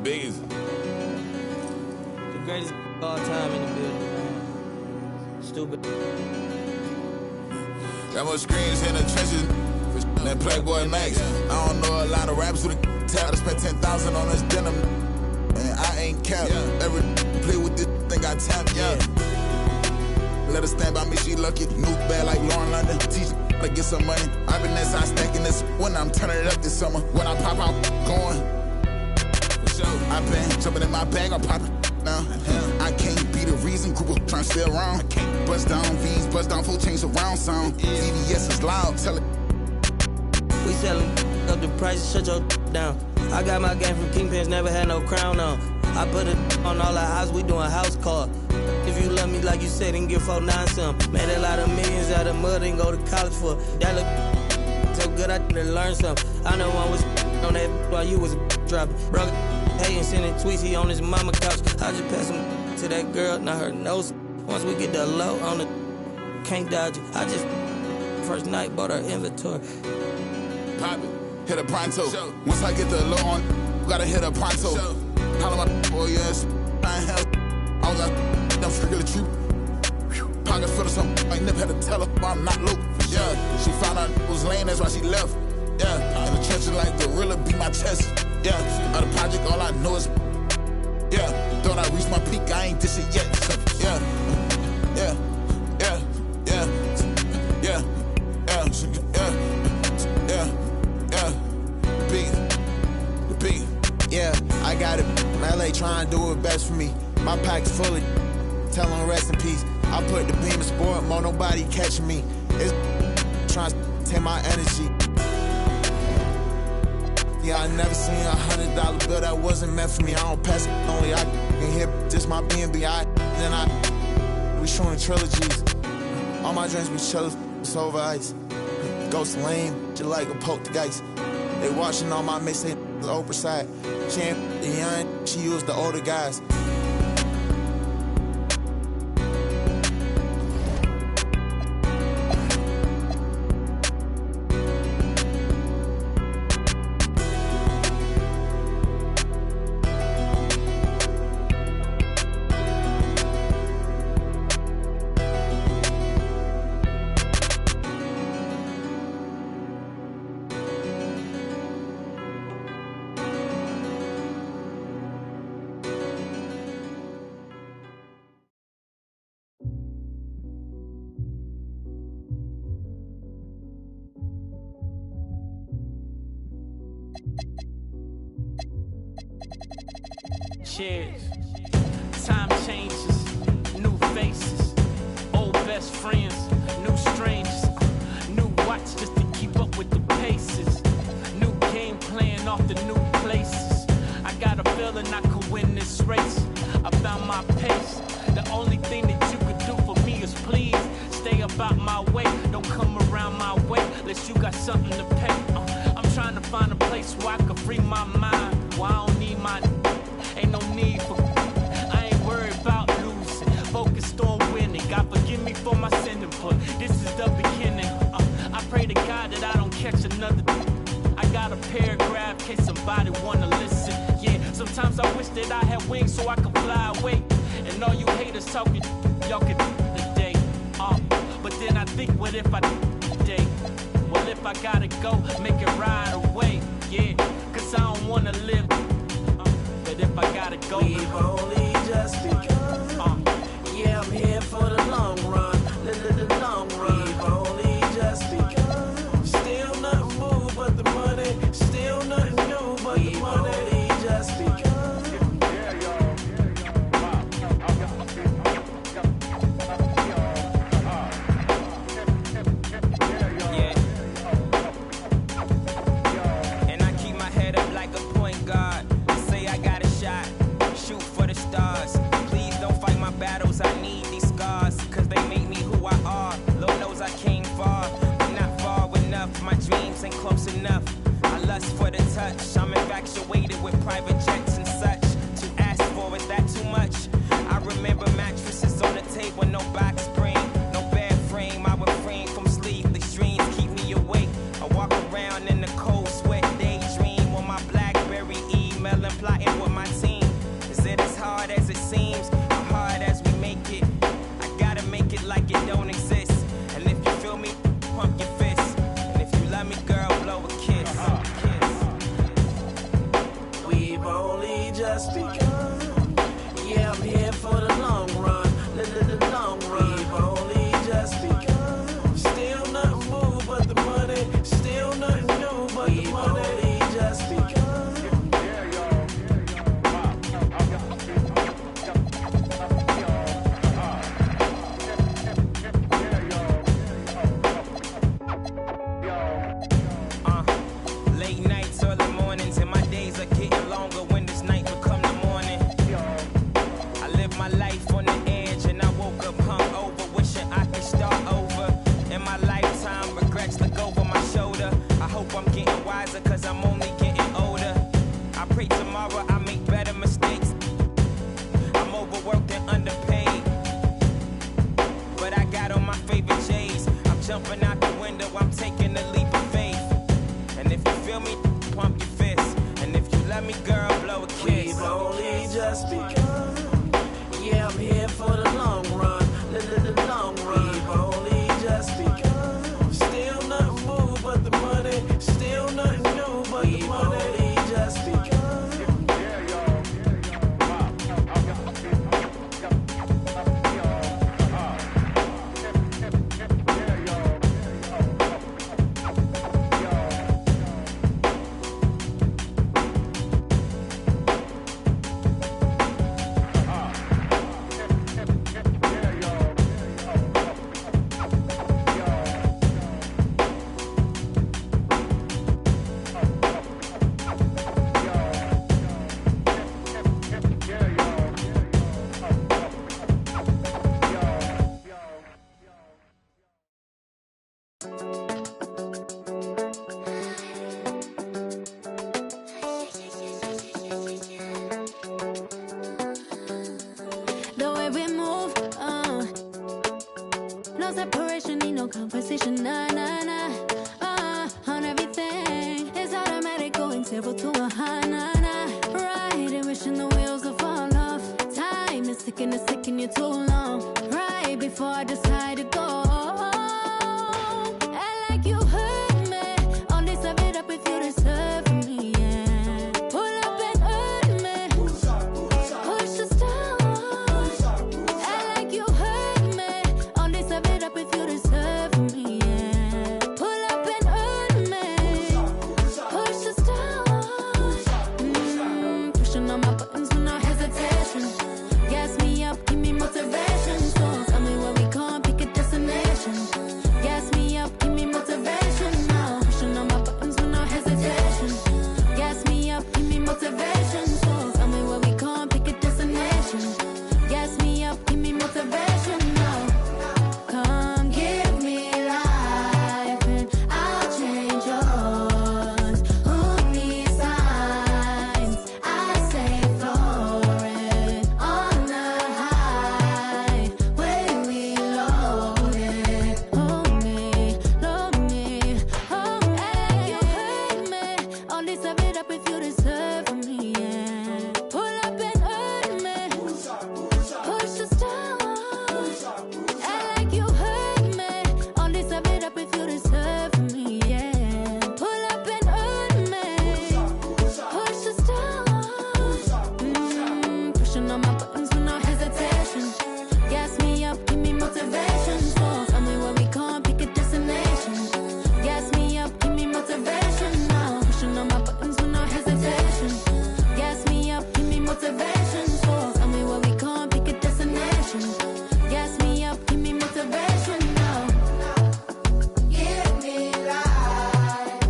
biggest. The greatest of all time in the building. Stupid. Got more screens in the trenches than Playboy Max. I don't know a lot of rappers who tell to spend 10,000 on this denim. And I ain't capped. Every play with this thing got tapped. Let her stand by me, she lucky. New bad like Lauren London. Teach her to get some money. I been that side stacking this when I'm turning it up this summer. When I pop out, going. For sure. I been jumping in my bag, I'm popping now. I can't be the reason group trying to stay around. I can't bust down V's, bust down full change around sound. CVS is loud, tell it. We selling up the prices, shut your down. I got my game from Kingpins, never had no crown on. I put it on all our house, we doing house call. If you love me like you said, then give 4-9 some. Made a lot of millions out of mud and go to college for. That look so good, I did learn something. I know one was on that while you was dropping. Bro, hating, sending tweets, he on his mama couch. I just passed him to that girl, not her nose. Once we get the low on the, can't dodge it. I just, first night, bought her inventory. Pop it, hit a pronto. Once I get the low on, gotta hit a pronto. Holla my boy, yes, I ain't hell. I was out, I'm strictly true. Pocket full of something, I never had to tell her I'm not low. Yeah, she found out it was lame, that's why she left. Yeah, in the trenches like gorilla beat my chest. Yeah, out of the project, all I know is. Yeah, thought I reached my peak, I ain't this it yet. So, yeah, yeah, yeah, yeah, yeah, yeah, yeah, yeah, the big. Yeah, I got it. LA trying to do it best for me. My pack's full of tell them rest in peace. I put the beam of sport, more nobody catching me. It's trying to take my energy. Yeah, I never seen $100 bill that wasn't meant for me. I don't pass it only. I can hear just my B&B. Then we showing trilogies. All my dreams be chillin', it's over ice. Ghost lame, just like a poltergeist. They watching all my mixtape, the Oprah side. She ain't the young, she used the older guys. Cheers. Time changes, new faces, old best friends, new strangers, new watch just to keep up with the paces, new game plan off the new places. I got a feeling I could win this race. I found my pace. The only thing that you could do for me is please stay about my way. Don't come around my way unless you got something to pay. I'm trying to find a place where I can free my mind. Where I don't need my. Ain't no need for. I ain't worried about losing. Focused on winning. God forgive me for my sin input. This is the beginning. I pray to God that I don't catch another. I got a paragraph in case somebody wanna listen. Yeah, sometimes I wish that I had wings so I could fly away. And all you haters talking, y'all could today. But then I think, what if I today? Well, if I gotta go, make it right away. Yeah, cause I don't wanna live. But if I gotta go, we've only just begun. Yeah, I'm here for the long run. The long run. We've only just begun. Still nothing moved but the money. Still nothing new but the money. We've only just begun. Stars. Please jumping out the window, I'm taking a leap of faith. And if you feel me, pump your fist. And if you let me, girl, blow a kiss. We've only just begun. Yeah, I'm here for the long run. The long run. We've only just begun. Still nothing moved but the money. Still nothing new but the money. We've only just begun. The way we move, no separation, need no conversation, nah, nah, nah. On everything, it's automatic, going 0 to 100, nah, nah. Riding, wishing the wheels will fall off. Time is ticking, it's taking you too long. Right before I decide to go. And like you hurt me, only serve it up if you deserve me, yeah. Pull up and hurt me, push us down. And like you hurt me, only serve it up if you deserve me, yeah. Pull up and hurt me, push us down. Pushing on my buttons with no hesitation. Gas me up, give me motivation. So tell me where we can't pick a destination. Gas me up, give me motivation now. Pushing on my buttons with no hesitation. Gas me up, give me motivation. So tell me where we can't pick a destination. Gas me up, give me motivation now. Come give me life and I'll change yours. Who needs signs? I say floating on the high when we load it. Hold me, load me, hold me. You hurt me, only serve it up if you deserve me, yeah. Pull up and hurt me, push us down. And like you hurt me, only serve it up if you deserve me, yeah. Pull up and hurt me, push us down. Pushing on my buttons with no hesitation. Gas me up, give me motivation. So tell me where we can't pick a destination. Gas me up, give me motivation now. Pushing on my buttons with no hesitation. Gas me up, give me motivation. So tell me where we can't pick a destination. Gas me up, give me motivation now. Give me life,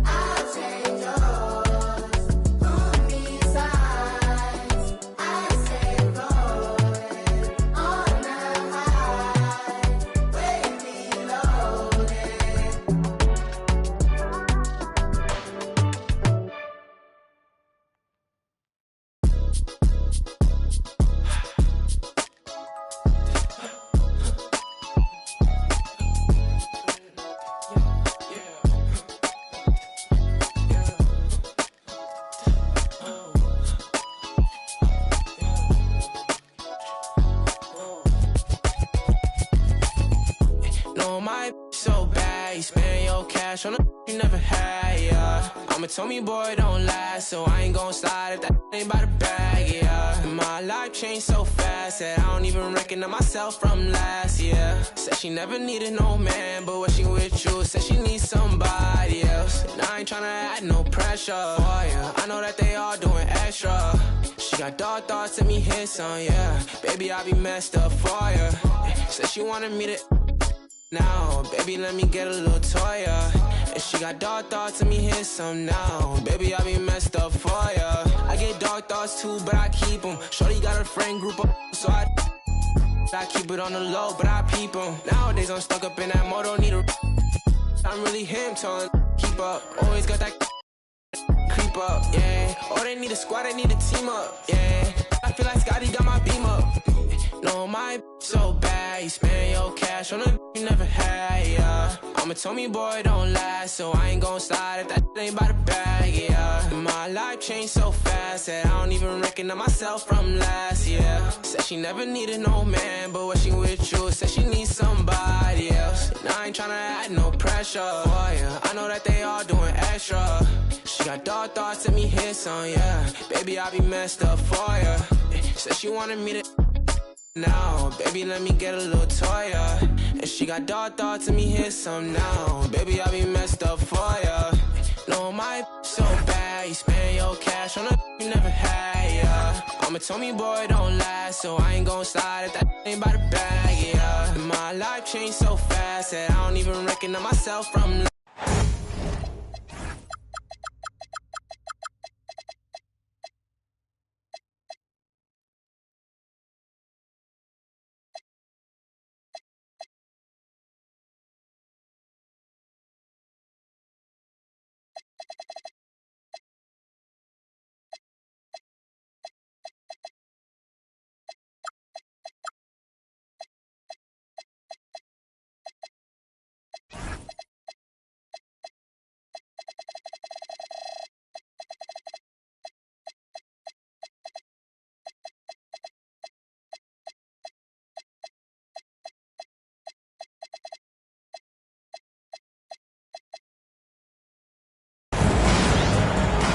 I'll change yours. Who needs signs? I say floating on the high when we load it. No, my so bad, you spend your cash on a you never had, yeah. I'm a Tommy boy, don't last, so I ain't gon' slide if that ain't by the bag, yeah. My life changed so fast that I don't even recognize myself from last year. Said she never needed no man, but when she with you, said she needs somebody else. And I ain't tryna add no pressure for ya. I know that they all doing extra. She got dark thoughts, let me hit some, yeah. Baby, I be messed up for ya. Said she wanted me to now, baby, let me get a little toy, yeah. And she got dark thoughts, let me hit some now. Baby, I be messed up for ya. I get dark thoughts too, but I keep them. Shorty got a friend group up, so I keep it on the low, but I peep them. Nowadays I'm stuck up in that mode, don't need a I'm really him, telling keep up. Always got that creep up, yeah. Oh, they need a squad, they need a team up, yeah. I feel like Scotty got my beam up. No, my so bad, you spend your cash on a you never had, yeah. Mama told me, boy, don't lie, so I ain't gon' slide if that ain't by the bag, yeah. My life changed so fast that I don't even recognize myself from last year. Said she never needed no man, but when she with you, said she needs somebody else. And I ain't tryna add no pressure, oh, yeah. I know that they all doing extra. She got dark thoughts, let me hit some, yeah. Baby, I be messed up for ya. Said she wanted me to now, baby, let me get a little toy, yeah. And she got dark thoughts, let me hit some now. Baby, I be messed up for ya. No, my so bad, you spend your cash on a you never had, yeah. Mama told me, boy, don't lie, so I ain't gon' slide if that ain't by the bag, yeah. My life changed so fast that I don't even recognize myself from.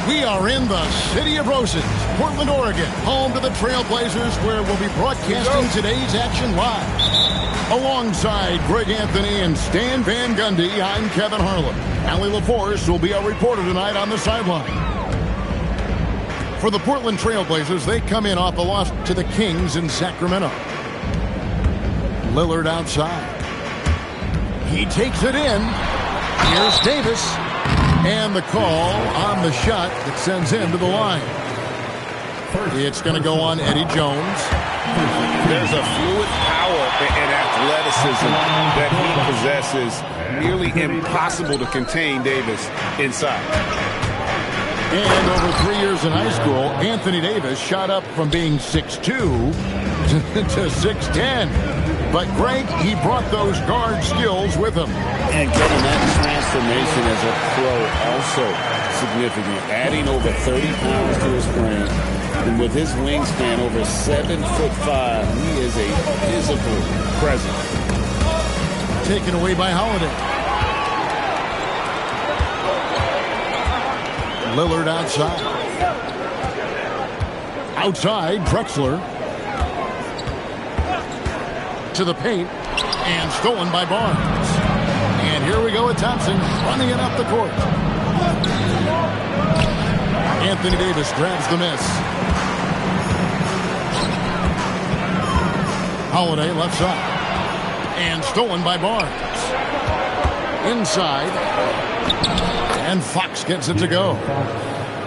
We are in the city of roses, Portland, Oregon, home to the Trailblazers, where we'll be broadcasting today's action live. Alongside Greg Anthony and Stan Van Gundy, I'm Kevin Harlan. Allie LaForce will be our reporter tonight on the sideline. For the Portland Trailblazers, they come in off a loss to the Kings in Sacramento. Lillard outside. He takes it in. Here's Davis. And the call on the shot that sends him to the line. It's going to go on Eddie Jones. There's a fluid power and athleticism that he possesses. Nearly impossible to contain Davis inside. And over 3 years in high school, Anthony Davis shot up from being 6'2" to 6'10". But Greg, he brought those guard skills with him. And Kevin, that transformation as a pro also significant. Adding over 30 pounds to his frame. And with his wingspan over 7'5", he is a physical presence. Taken away by Holiday. Lillard outside. Outside, Drexler. To the paint. And stolen by Barnes. And here we go with Thompson running it up the court. Anthony Davis grabs the miss. Holiday left side. And stolen by Barnes. Inside. And Fox gets it to go.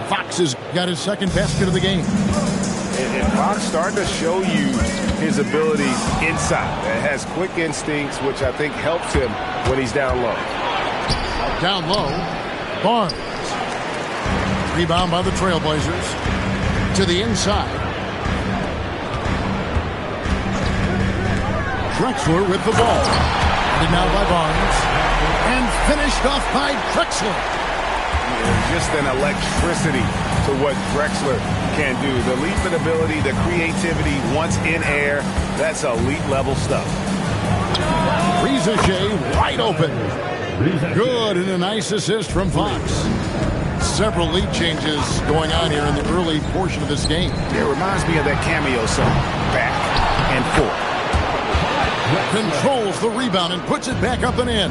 Fox has got his second basket of the game. And Fox starting to show you his abilities inside. It has quick instincts, which I think helps him when he's down low. Down low, Barnes. Rebound by the Trailblazers. To the inside. Drexler with the ball. And now by Barnes. And finished off by Drexler. Just an electricity to what Drexler can do. The leaping ability, the creativity once in air, that's elite level stuff. Rizache wide open. Good, and a nice assist from Fox. Several lead changes going on here in the early portion of this game. It reminds me of that cameo song, Back and Forth. Controls the rebound and puts it back up and in.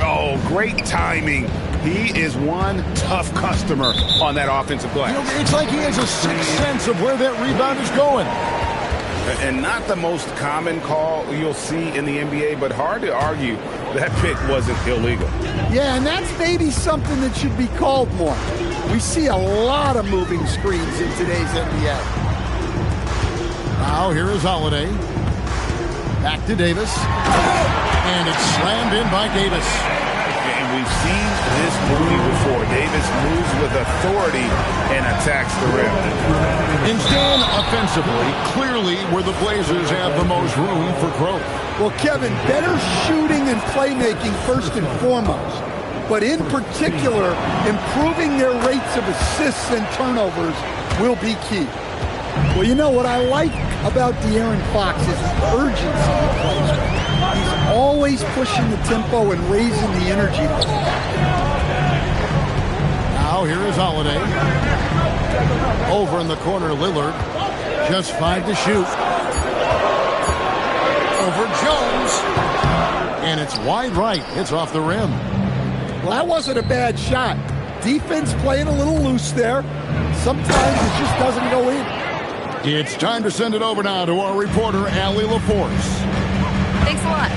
Oh, great timing. He is one tough customer on that offensive glass. You know, it's like he has a sixth sense of where that rebound is going. And not the most common call you'll see in the NBA, but hard to argue that pick wasn't illegal. Yeah, and that's maybe something that should be called more. We see a lot of moving screens in today's NBA. Now here is Holiday. Back to Davis. And it's slammed in by Davis. And we've seen this movie before. Davis moves with authority and attacks the rim. And Stan, offensively, clearly where the Blazers have the most room for growth. Well, Kevin, better shooting and playmaking first and foremost. But in particular, improving their rates of assists and turnovers will be key. Well, you know what I like about De'Aaron Fox is the urgency he plays with. He's always pushing the tempo and raising the energy level. Now here is Holiday. Over in the corner, Lillard. Just 5 to shoot. Over Jones. And it's wide right. It's off the rim. Well, that wasn't a bad shot. Defense playing a little loose there. Sometimes it just doesn't go in. It's time to send it over now to our reporter, Allie LaForce. Thanks a lot.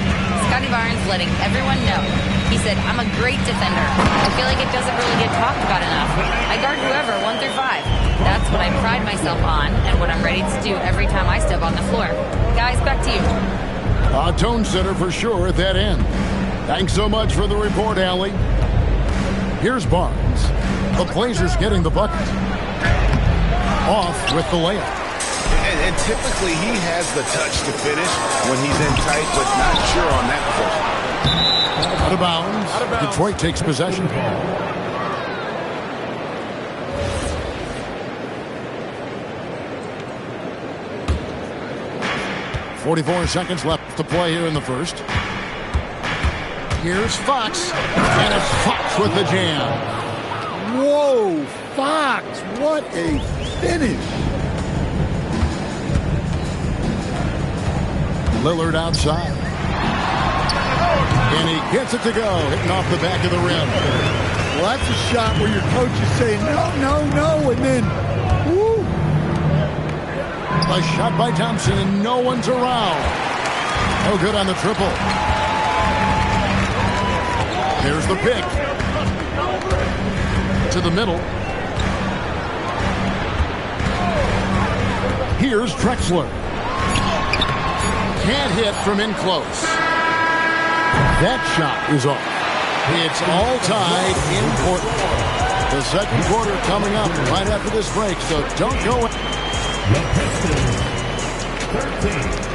Scotty Barnes letting everyone know. He said, I'm a great defender. I feel like it doesn't really get talked about enough. I guard whoever, 1 through 5. That's what I pride myself on and what I'm ready to do every time I step on the floor. Guys, back to you. A tone setter for sure at that end. Thanks so much for the report, Allie. Here's Barnes. The Blazers getting the bucket. Off with the layup. And typically he has the touch to finish when he's in tight, but not sure on that possession. Out of bounds. Detroit takes possession. 44 seconds left to play here in the first. Here's Fox. And it's Fox with the jam. Whoa, Fox, what a finish. Lillard outside. And he gets it to go, hitting off the back of the rim. Well, that's a shot where your coach is saying, no, no, no, and then, woo. A shot by Thompson, and no one's around. No good on the triple. There's the pick. To the middle. Here's Drexler. Can't hit from in close. That shot is off. It's all tied in Portland. The second quarter coming up right after this break, so don't go away. The Pistons, 13.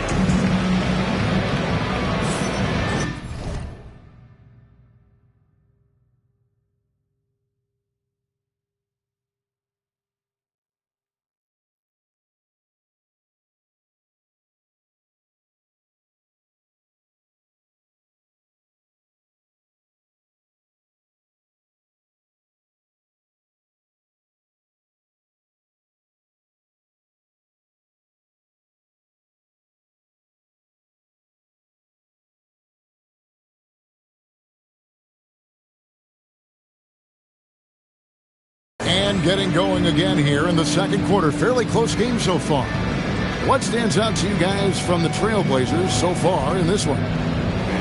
And getting going again here in the second quarter. Fairly close game so far. What stands out to you guys from the Trailblazers so far in this one?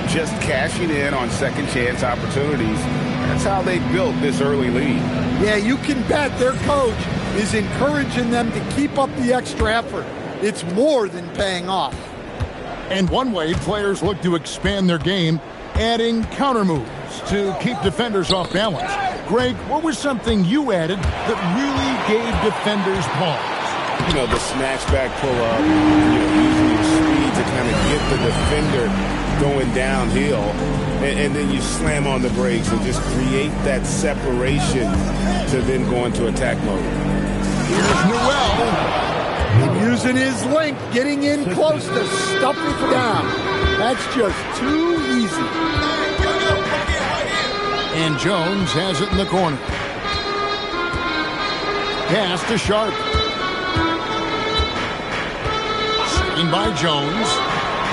Just cashing in on second chance opportunities. That's how they built this early lead. Yeah, you can bet their coach is encouraging them to keep up the extra effort. It's more than paying off. And one way players look to expand their game, adding counter moves to keep defenders off balance. Greg, what was something you added that really gave defenders pause? You know, the snatch back pull-up, using your speed to kind of get the defender going downhill, and then you slam on the brakes and just create that separation to then go into attack mode. Here's Newell. Using his length, getting in close to stuff it down. That's just too easy. And Jones has it in the corner. Pass to Sharp. Screen by Jones.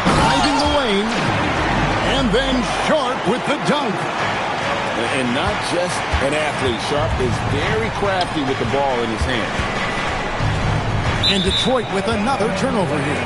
Driving the lane. And then Sharp with the dunk. And not just an athlete. Sharp is very crafty with the ball in his hand. And Detroit with another turnover here.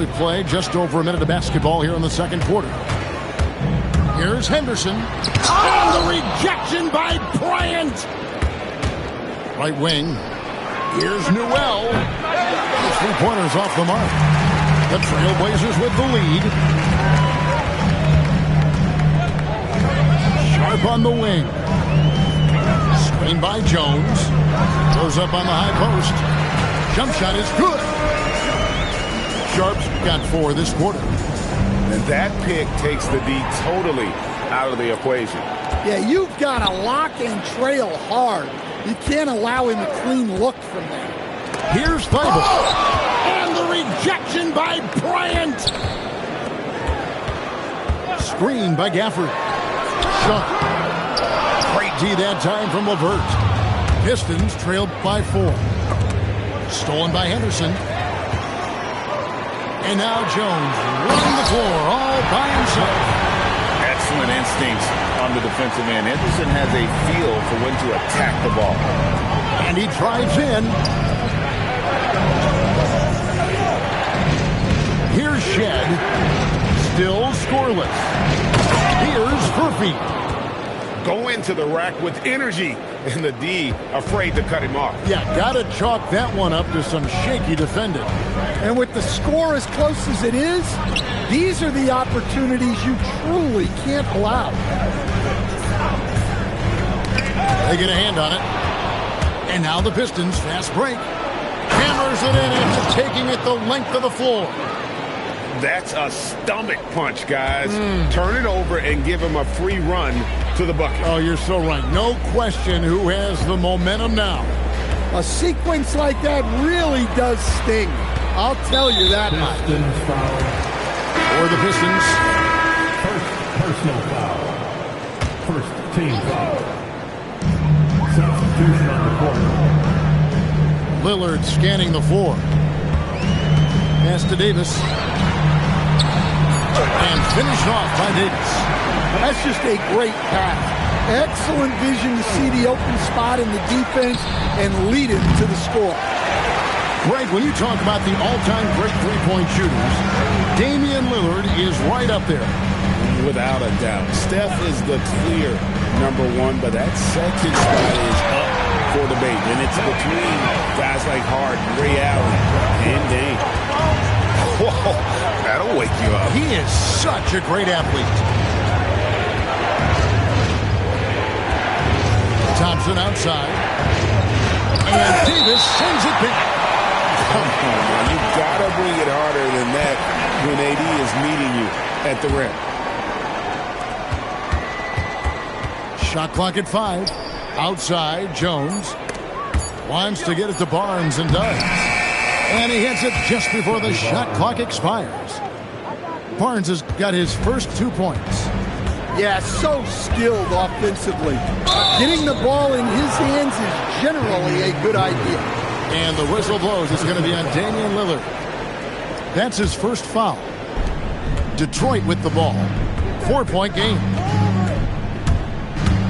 we've played just over a minute of basketball here in the second quarter. Here's Henderson. And the rejection by Bryant. Right wing. Here's Newell. The three-pointers off the mark. The Trailblazers with the lead. Sharp on the wing. Screen by Jones. Goes up on the high post. Jump shot is good. Sharp's got 4 this quarter. And that pick takes the D totally out of the equation. Yeah, you've got to lock and trail hard. You can't allow him a clean look from there. Here's Thibault. And the rejection by Bryant. Screen by Gafford. Shot. Great D that time from LeVert. Pistons trailed by 4. Stolen by Henderson. And now Jones running the floor all by himself. Excellent instincts on the defensive end. Henderson has a feel for when to attack the ball. And he drives in. Here's Shed. Still scoreless. Here's Furphy. Go into the rack with energy. And the D afraid to cut him off. Yeah, got to chalk that one up to some shaky defending. And with the score as close as it is, these are the opportunities you truly can't allow. They get a hand on it. And now the Pistons fast break. Hammers it in after taking it the length of the floor. That's a stomach punch, guys. Turn it over and give him a free run to the bucket. Oh, you're so right. No question who has the momentum now. A sequence like that really does sting. I'll tell you that much. For the Pistons. First personal foul. First team foul. Substitution on the court. Lillard scanning the floor. Pass to Davis. And finished off by Davis. That's just a great pass. Excellent vision to see the open spot in the defense and lead it to the score. Greg, when you talk about the all-time great three-point shooters, Damian Lillard is right up there. Without a doubt. Steph is the clear number 1, but that second spot is up for debate. And it's between guys like Harden, Ray Allen, and Dame. Whoa, that'll wake you up. He is such a great athlete. Thompson outside. And Davis sends it back. Come on, man. You gotta bring it harder than that when AD is meeting you at the rim. Shot clock at 5. Outside, Jones wants to get it to Barnes and does. And he hits it just before the shot clock expires. Barnes has got his first 2 points. Yeah, so skilled offensively. Getting the ball in his hands is generally a good idea. And the whistle blows. It's going to be on Damian Lillard. That's his first foul. Detroit with the ball. 4-point game.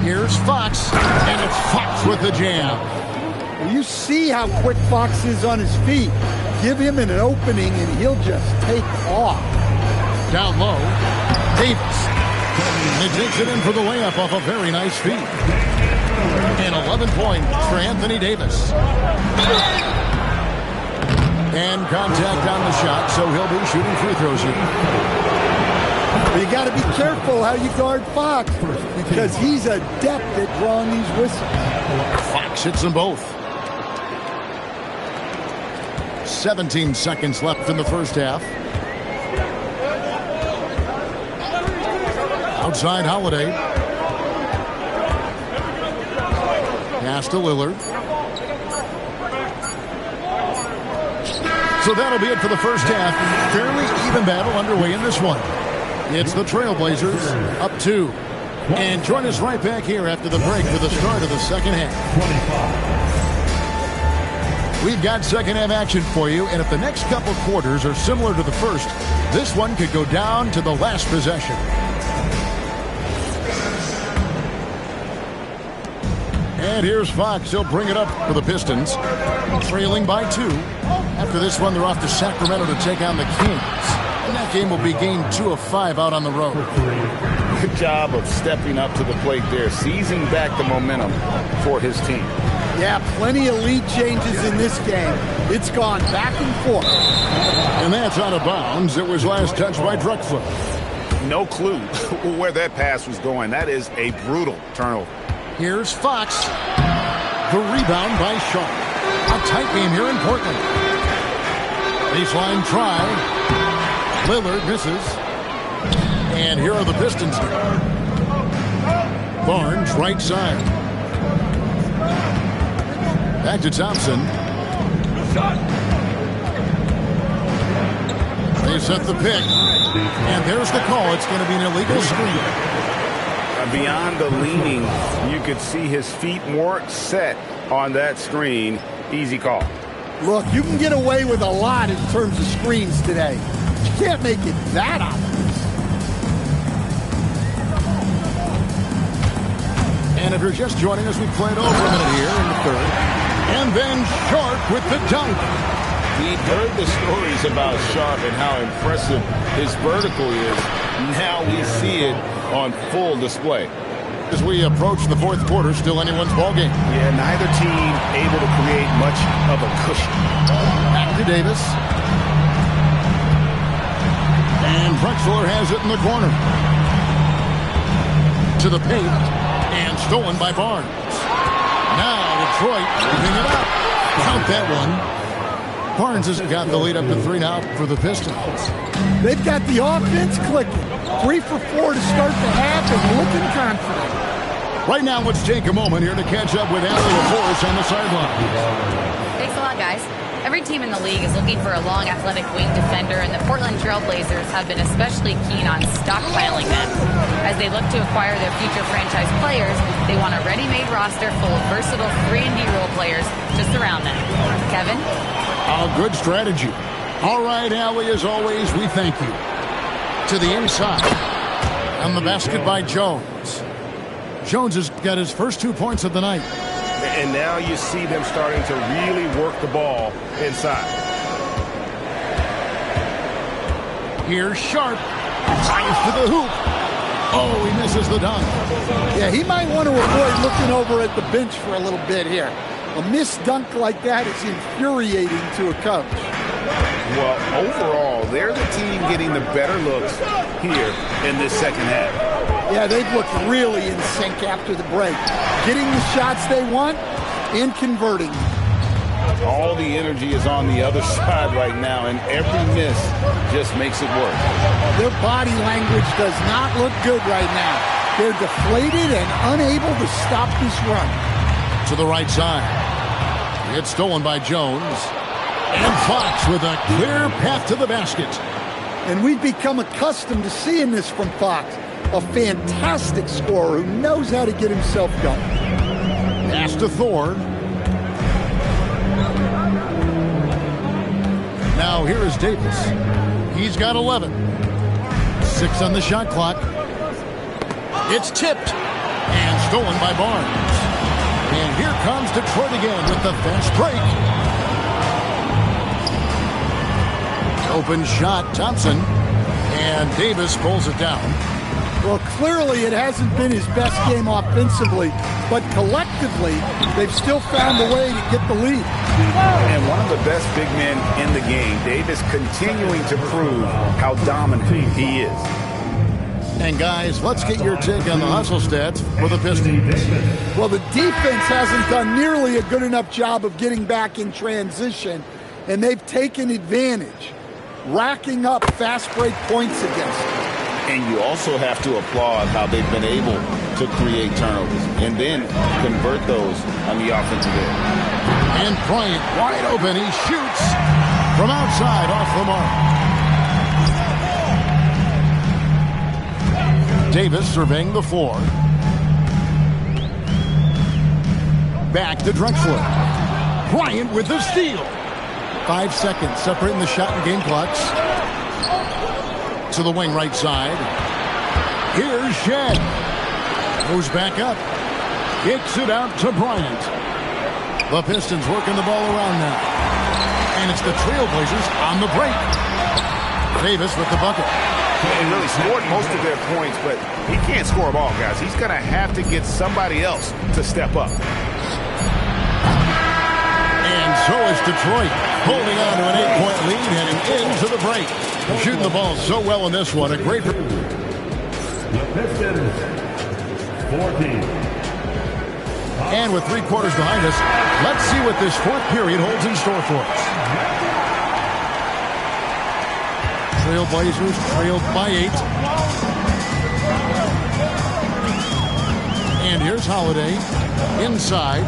Here's Fox. And it's Fox with the jam. Well, you see how quick Fox is on his feet. Give him an opening and he'll just take off. Down low. Davis. And he takes it in for the layup off a very nice feed. And 11 points for Anthony Davis. And contact on the shot, so he'll be shooting free throws here. But you got to be careful how you guard Fox because he's adept at drawing these whistles. Fox hits them both. 17 seconds left in the first half. Outside Holiday. Pass to Lillard. So that'll be it for the first half. Fairly even battle underway in this one. It's the Trailblazers up 2. And join us right back here after the break for the start of the second half. We've got second half action for you, and if the next couple quarters are similar to the first, this one could go down to the last possession. And here's Fox. He'll bring it up for the Pistons. Trailing by 2. After this one, they're off to Sacramento to take on the Kings. And that game will be game 2 of 5 out on the road. Good job of stepping up to the plate there, seizing back the momentum for his team. Yeah, plenty of lead changes in this game. It's gone back and forth. And that's out of bounds. It was last touched by Drexler. No clue where that pass was going. That is a brutal turnover. Here's Fox. The rebound by Sharp. A tight game here in Portland. Baseline try. Lillard misses. And here are the Pistons. Barnes, right side. Back to Thompson. They set the pick. And there's the call. It's going to be an illegal screen. Beyond the leaning, you could see his feet more set on that screen. Easy call. Look, you can get away with a lot in terms of screens today. But you can't make it that obvious. And if you're just joining us, we played over a minute here in the third. And then Sharp with the dunk. We've heard the stories about Sharp and how impressive his vertical is. Now we see it on full display. As we approach the fourth quarter, still anyone's ballgame. Yeah, neither team able to create much of a cushion. Back to Davis. And Drexler has it in the corner. To the paint. And stolen by Barnes. Now Detroit moving it up. Count that one. Barnes has got the lead up to 3 now for the Pistons. They've got the offense clicking. 3 for 4 to start the half and looking confident. Right now, let's take a moment here to catch up with Allie LaForce on the sideline. Thanks a lot, guys. Every team in the league is looking for a long, athletic wing defender, and the Portland Trail Blazers have been especially keen on stockpiling them. As they look to acquire their future franchise players, they want a ready-made roster full of versatile 3-and-D role players to surround them. Kevin? A good strategy. All right, Allie, as always, we thank you. To the inside. On the basket by Jones. Jones has got his first 2 points of the night. And now you see them starting to really work the ball inside. Here's Sharp. Fires to the hoop. Oh, he misses the dunk. Yeah, he might want to avoid looking over at the bench for a little bit here. A missed dunk like that is infuriating to a coach. Well, overall, they're the team getting the better looks here in this second half. Yeah, they've looked really in sync after the break. Getting the shots they want and converting. All the energy is on the other side right now, and every miss just makes it work. Their body language does not look good right now. They're deflated and unable to stop this run. To the right side. It's stolen by Jones. And Fox with a clear path to the basket. And we've become accustomed to seeing this from Fox. A fantastic scorer who knows how to get himself going. Pass to Thor. Now here is Davis. He's got 11. 6 on the shot clock. It's tipped. And stolen by Barnes. And here comes Detroit again with the fast break. Open shot, Thompson. And Davis pulls it down. Well, clearly it hasn't been his best game offensively, but collectively, they've still found a way to get the lead. And one of the best big men in the game, Davis, continuing to prove how dominant he is. And guys, let's get your take on the hustle stats for the Pistons. Well, the defense hasn't done nearly a good enough job of getting back in transition, and they've taken advantage, racking up fast break points against them. And you also have to applaud how they've been able to create turnovers and then convert those on the offensive end. And Bryant wide open. He shoots from outside off the mark. Davis surveying the floor. Back to Drexler. Bryant with the steal. 5 seconds separating the shot and game clocks. To the wing right side. Here's Shed. Goes back up. Kicks it out to Bryant. The Pistons working the ball around now. And it's the Trailblazers on the break. Davis with the bucket. And really scored most of their points, but he can't score them all, guys. He's going to have to get somebody else to step up. And so is Detroit, holding on to an 8-point lead heading into the break. Shooting the ball so well in this one. A great... The Pistons, 14. And with 3 quarters behind us, let's see what this fourth period holds in store for us. Trailblazers trailed by 8. And here's Holiday. Inside.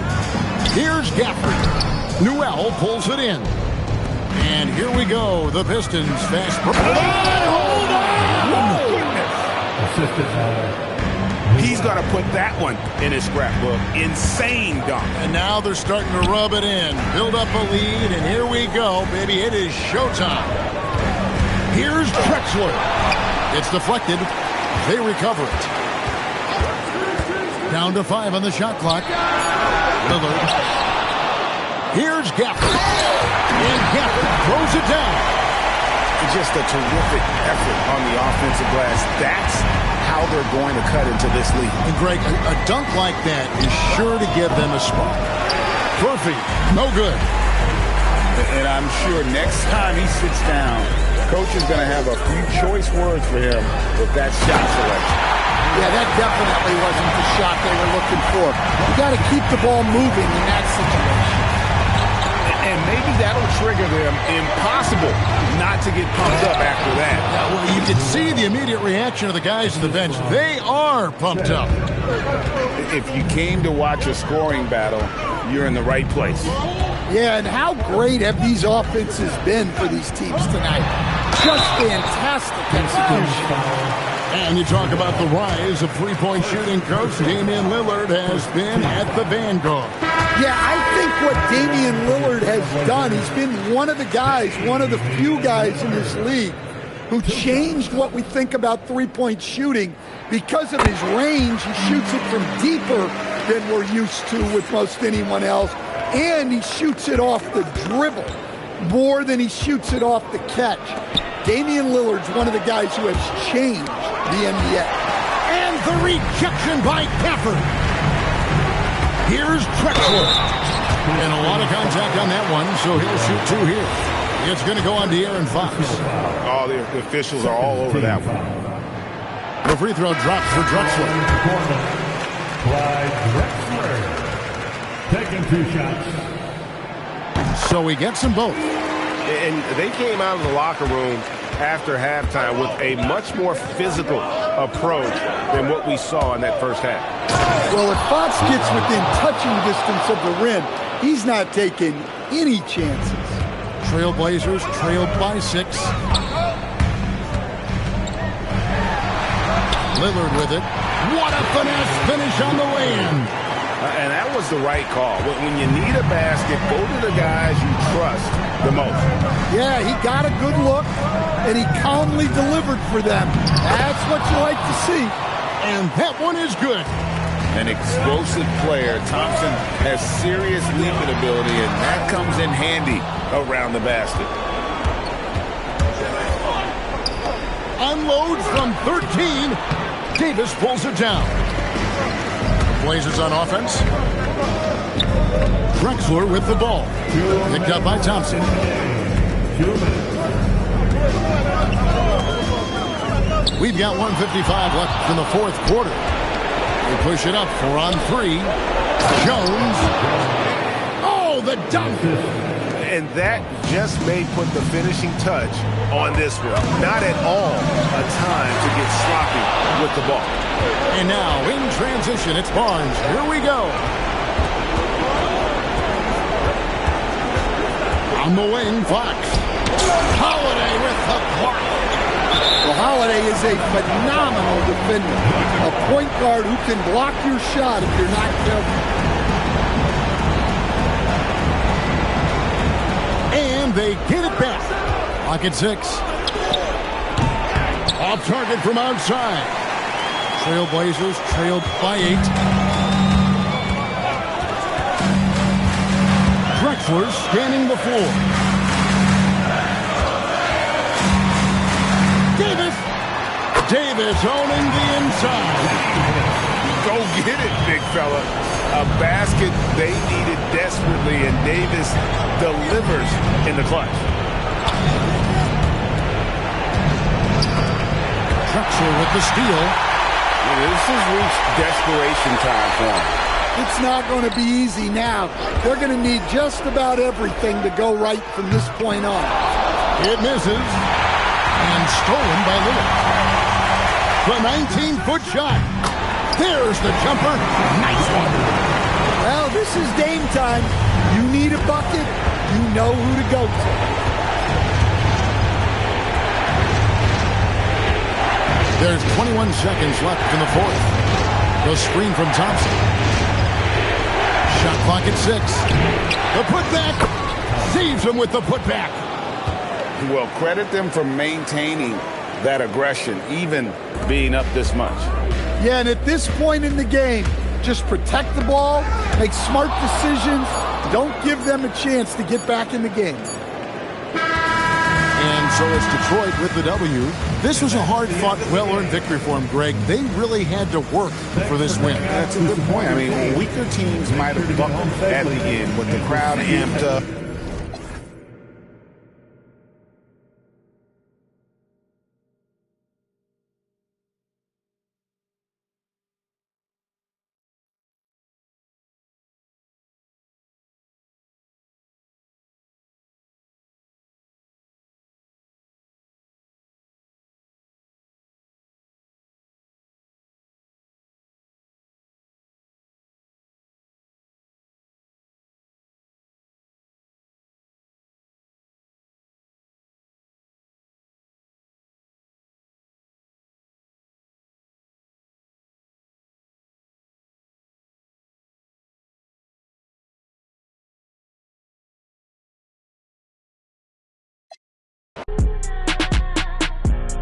Here's Gafford. Newell pulls it in. And here we go. The Pistons fast break. Hold on! He's going to put that one in his scrapbook. Insane dunk. And now they're starting to rub it in. Build up a lead, and here we go, baby. It is showtime. Here's Drexler. It's deflected. They recover it. Down to 5 on the shot clock. Lillard. Here's Gafford. And Gafford throws it down. Just a terrific effort on the offensive glass. That's how they're going to cut into this lead. And Greg, a dunk like that is sure to give them a spark. Murphy, no good. And I'm sure next time he sits down, coach is going to have a few choice words for him with that shot selection. Yeah, that definitely wasn't the shot they were looking for. You got to keep the ball moving in that situation. And maybe that'll trigger them. Impossible not to get pumped up after that. Yeah, well, you can see the immediate reaction of the guys on the bench. They are pumped up. If you came to watch a scoring battle, you're in the right place. Yeah, and how great have these offenses been for these teams tonight? Just fantastic execution. And you talk about the rise of three-point shooting. Coach Damian Lillard has been at the vanguard. Yeah, I think what Damian Lillard has done, he's been one of the guys, one of the few guys in this league who changed what we think about three-point shooting. Because of his range, he shoots it from deeper than we're used to with most anyone else. And he shoots it off the dribble more than he shoots it off the catch. Damian Lillard's one of the guys who has changed the NBA. And the rejection by Gafford. Here's Drexler. And a lot of contact on that one, so he'll shoot 2 here. It's going to go on De'Aaron Fox. Oh, the officials are all over that one. The free throw drops for Drexler. Clyde Drexler. Taking 2 shots. So he gets them both. And they came out of the locker room after halftime with a much more physical approach than what we saw in that first half. Well, if Fox gets within touching distance of the rim, he's not taking any chances. Trailblazers trailed by 6. Lillard with it. What a finesse finish on the way-in. And that was the right call. When you need a basket, go to the guys you trust the most. Yeah, he got a good look, and he calmly delivered for them. That's what you like to see. And that one is good. An explosive player. Thompson has serious leaping ability, and that comes in handy around the basket. Unload from 13. Davis pulls it down. Blazers on offense. Drexler with the ball. Picked up by Thompson. We've got 1:55 left in the fourth quarter. They push it up 4 on 3. Jones. Oh, the dunk. And that just may put the finishing touch on this one. Not at all a time to get sloppy with the ball. And now in transition, it's Barnes. Here we go. On the wing, Fox. Holiday with the block. Well, Holiday is a phenomenal defender. A point guard who can block your shot if you're not careful. And they get it back. Lock at 6. Off target from outside. Trailblazers trailed by 8. Draxler scanning the floor. Davis owning the inside. Go get it, big fella. A basket they needed desperately, and Davis delivers in the clutch. Draxler with the steal. This has reached desperation time for him. It's not going to be easy now. They're going to need just about everything to go right from this point on. It misses. And stolen by Lillard. The 19-foot shot. There's the jumper. Nice one. Well, this is Dame time. You need a bucket. You know who to go to. There's 21 seconds left in the fourth. The screen from Thompson. Shot clock at 6. The putback. Saves him with the putback. Well, credit them for maintaining that aggression, even being up this much. Yeah, and at this point in the game, just protect the ball, make smart decisions, don't give them a chance to get back in the game. And so it's Detroit with the W. This was a hard-fought, well-earned victory for them, Greg. They really had to work for this win. That's a good point. I mean, weaker teams might have buckled at the end with the crowd amped up.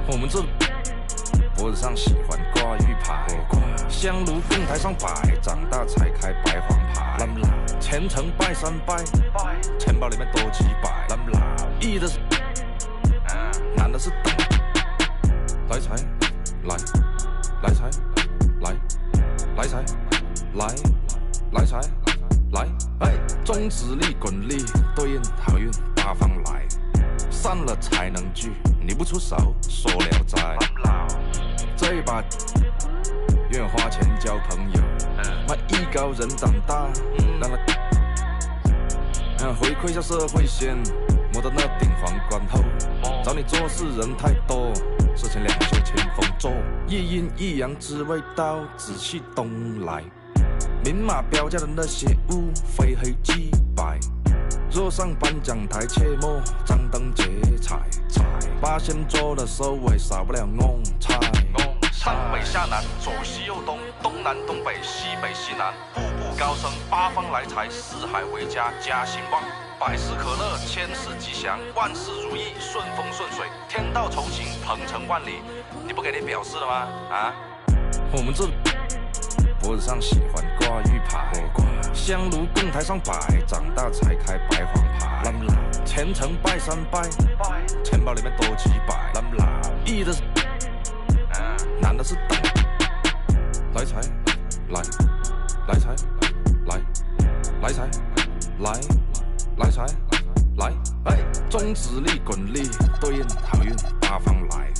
我们这脖子上喜欢挂玉牌，香炉供台上摆，长大才开白黄牌。前程拜三拜，钱包里面多几百。易的是，难的是等。来财，来，来财，来，来财，来，来财，来。哎，中指力滚力对应好运八方来。散了才能聚，你不出手说聊斋。这一把愿花钱交朋友，卖艺高人胆大，让他回馈下社会先，摸到那顶皇冠后，找你做事人太多，事情两袖清风做，一阴一阳只为到紫气东来，明码标价的那些物非黑即白。若上颁奖台，切莫张灯结彩。八仙桌的收尾少不了弄菜。上北下南，左西右东，东南东北，西北西南，步步高升，八方来财，四海为家，家兴旺，百事可乐，千事吉祥，万事如意，顺风顺水，天道酬勤，鹏程万里。你不给点表示了吗？啊？我们这脖子上喜欢挂玉牌，香炉供台上摆，长大才开白黄牌。前程拜三拜，钱包里面多几百。易的是，难的是等。来财，来，来财，来，来财，来，来财，来。哎，中指力滚力对应好运八方来，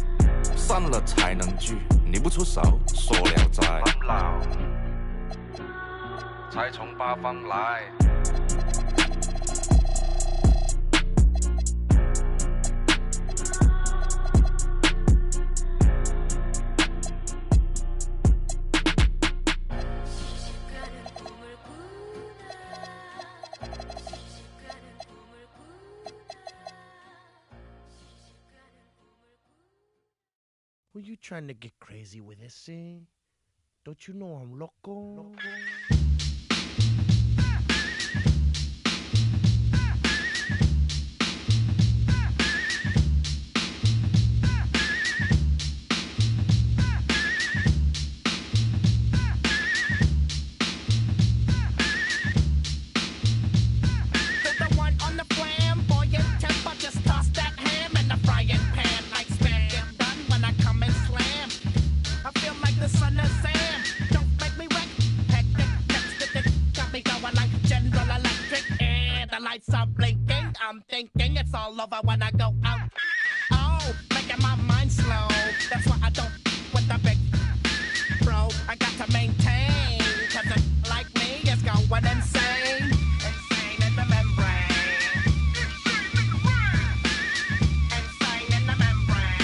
散了才能聚，你不出手说聊斋。才从八方来。Were you trying to get crazy with this, eh? Don't you know I'm loco? lights are blinking. I'm thinking it's all over when I go out. Oh, making my mind slow. That's why I don't with the big bro. I got to maintain, cause a like me is going insane. Insane in the membrane. Insane in the membrane.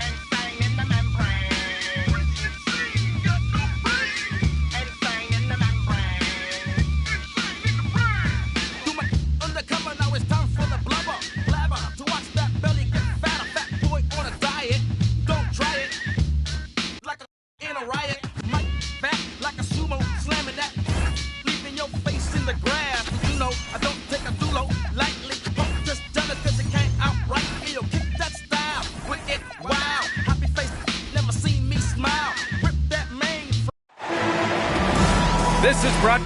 Insane in the membrane. Insane in the membrane. Do my undercover, now it's time for the blubber. Blabber, to watch that belly get fat. A fat boy on a diet. Don't try it. Like a in a riot. Might fat like a sumo, slamming that. Leaving your face in the grass. You know, I don't take a dulo lightly. Don't just tell it cause it can't outright. You'll kick that style. Wicked, wow. Happy face, never seen me smile. Rip that mane. This is brought.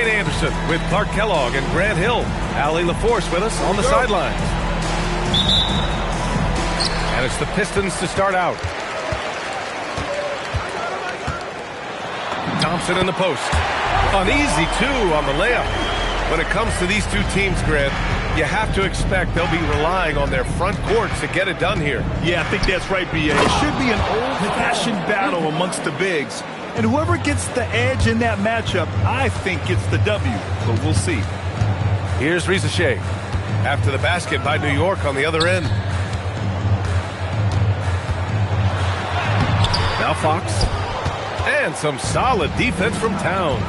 Anderson with Clark Kellogg and Grant Hill. Allie LaForce with us on the sidelines. And it's the Pistons to start out. Thompson in the post. An easy two on the layup. When it comes to these two teams, Grant, you have to expect they'll be relying on their front court to get it done here. Yeah, I think that's right, B.A. It should be an old-fashioned battle amongst the bigs. And whoever gets the edge in that matchup, I think gets the W. But we'll see. Here's Risacher. After the basket by New York on the other end. Now Fox. And some solid defense from Towns.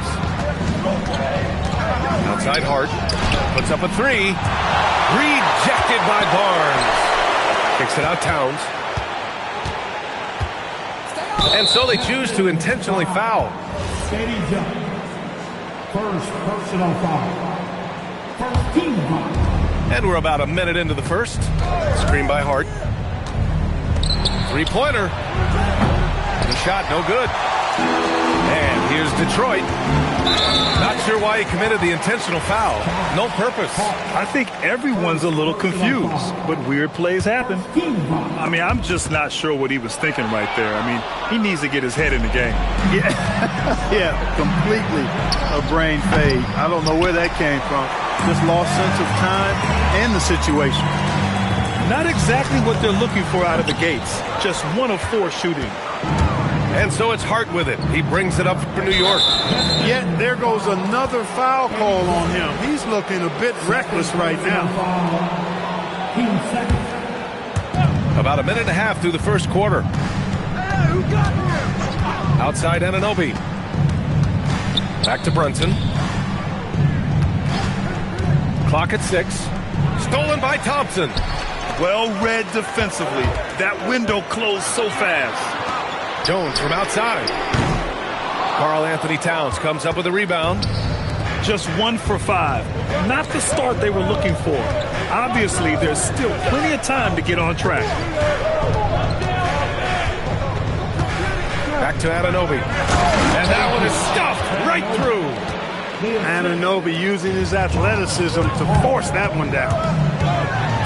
Outside Hart. Puts up a three. Rejected by Barnes. Kicks it out Towns. And so they choose to intentionally foul. Steady jump. First personal foul. First team foul. And we're about a minute into the first. Screen by Hart. Three-pointer. The shot, no good. And here's Detroit. Not sure why he committed the intentional foul. No purpose. I think everyone's a little confused, but weird plays happen. I mean, I'm just not sure what he was thinking right there. I mean, he needs to get his head in the game. Yeah, completely a brain fade. I don't know where that came from. Just lost sense of time and the situation. Not exactly what they're looking for out of the gates. Just 1 of 4 shooting. And so it's Hart with it. He brings it up for New York. Yet there goes another foul call on him. He's looking a bit reckless right now. About a minute and a half through the first quarter. Outside Anunoby. Back to Brunson. Clock at 6. Stolen by Thompson. Well read defensively. That window closed so fast. Jones from outside. Karl Anthony Towns comes up with a rebound. Just 1 for 5. Not the start they were looking for. Obviously, there's still plenty of time to get on track. Back to Anunoby. And that one is stuffed right through. Anunoby using his athleticism to force that one down.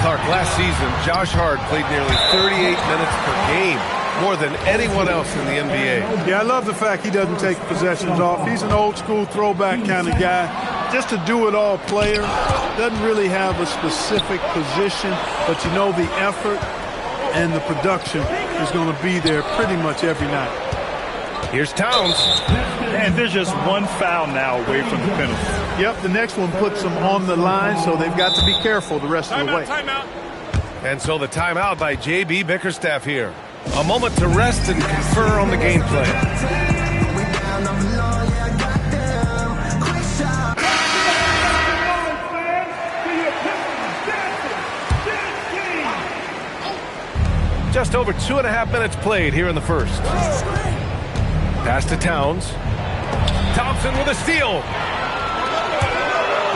Clark, last season, Josh Hart played nearly 38 minutes per game. More than anyone else in the NBA. Yeah, I love the fact he doesn't take possessions off. He's an old-school throwback kind of guy. Just a do-it-all player. Doesn't really have a specific position, but you know the effort and the production is going to be there pretty much every night. Here's Towns. And there's just 1 foul now away from the penalty. Yep, the next one puts them on the line, so they've got to be careful the rest of the way. Timeout. And so the timeout by J.B. Bickerstaff here. A moment to rest and confer on the game plan. Just over 2.5 minutes played here in the first. Pass to Towns. Thompson with a steal.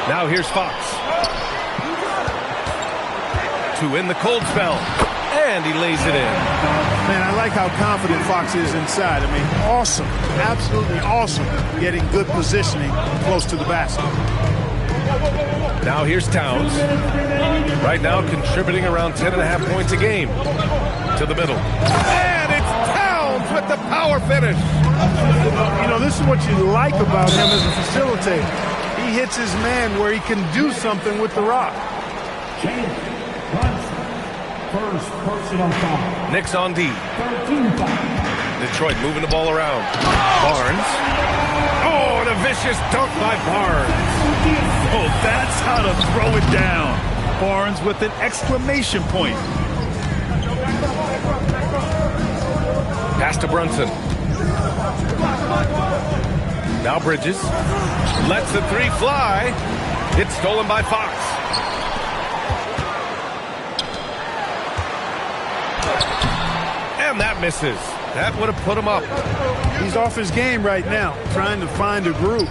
Now here's Fox. To end the cold spell. And he lays it in. Man, I like how confident Fox is inside. I mean, awesome. Absolutely awesome. Getting good positioning close to the basket. Now here's Towns. Right now contributing around 10.5 points a game. To the middle. And it's Towns with the power finish. You know, this is what you like about him as a facilitator. He hits his man where he can do something with the rock. First personal foul. Knicks on D. Detroit moving the ball around. Barnes. Oh, and a vicious dunk by Barnes. Oh, that's how to throw it down. Barnes with an exclamation point. Pass to Brunson. Now Bridges. Lets the three fly. It's stolen by Fox. And that misses. That would have put him up. He's off his game right now, trying to find a groove.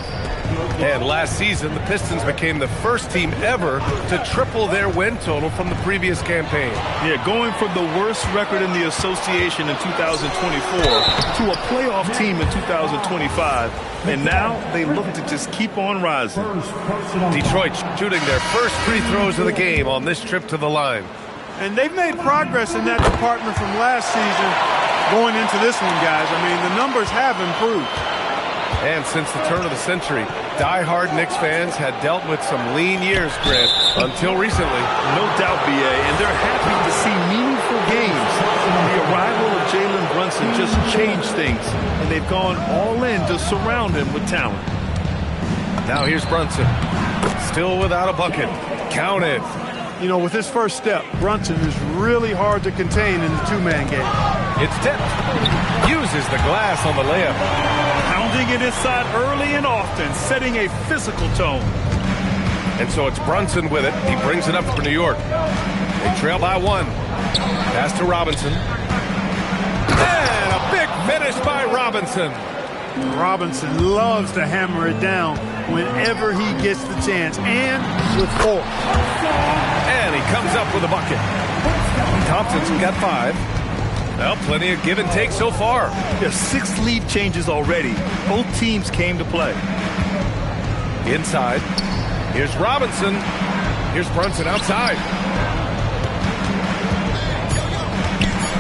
And last season, the Pistons became the first team ever to triple their win total from the previous campaign. Yeah, going from the worst record in the association in 2024 to a playoff team in 2025. And now they look to just keep on rising. Detroit shooting their first free throws of the game on this trip to the line. And they've made progress in that department from last season going into this one, guys. I mean, the numbers have improved. And since the turn of the century, die-hard Knicks fans had dealt with some lean years, Grant, until recently. No doubt, B.A., and they're happy to see meaningful games. The arrival of Jalen Brunson just changed things, and they've gone all in to surround him with talent. Now here's Brunson. Still without a bucket. Count it. You know, with his first step, Brunson is really hard to contain in the two-man game. It's tipped. Uses the glass on the layup. Pounding it inside early and often, setting a physical tone. And so it's Brunson with it. He brings it up for New York. They trail by one. Pass to Robinson. And a big finish by Robinson. Robinson loves to hammer it down whenever he gets the chance, and with force. And he comes up with a bucket. Thompson's got 5. Well, plenty of give and take so far. There's 6 lead changes already. Both teams came to play. Inside. Here's Robinson. Here's Brunson outside.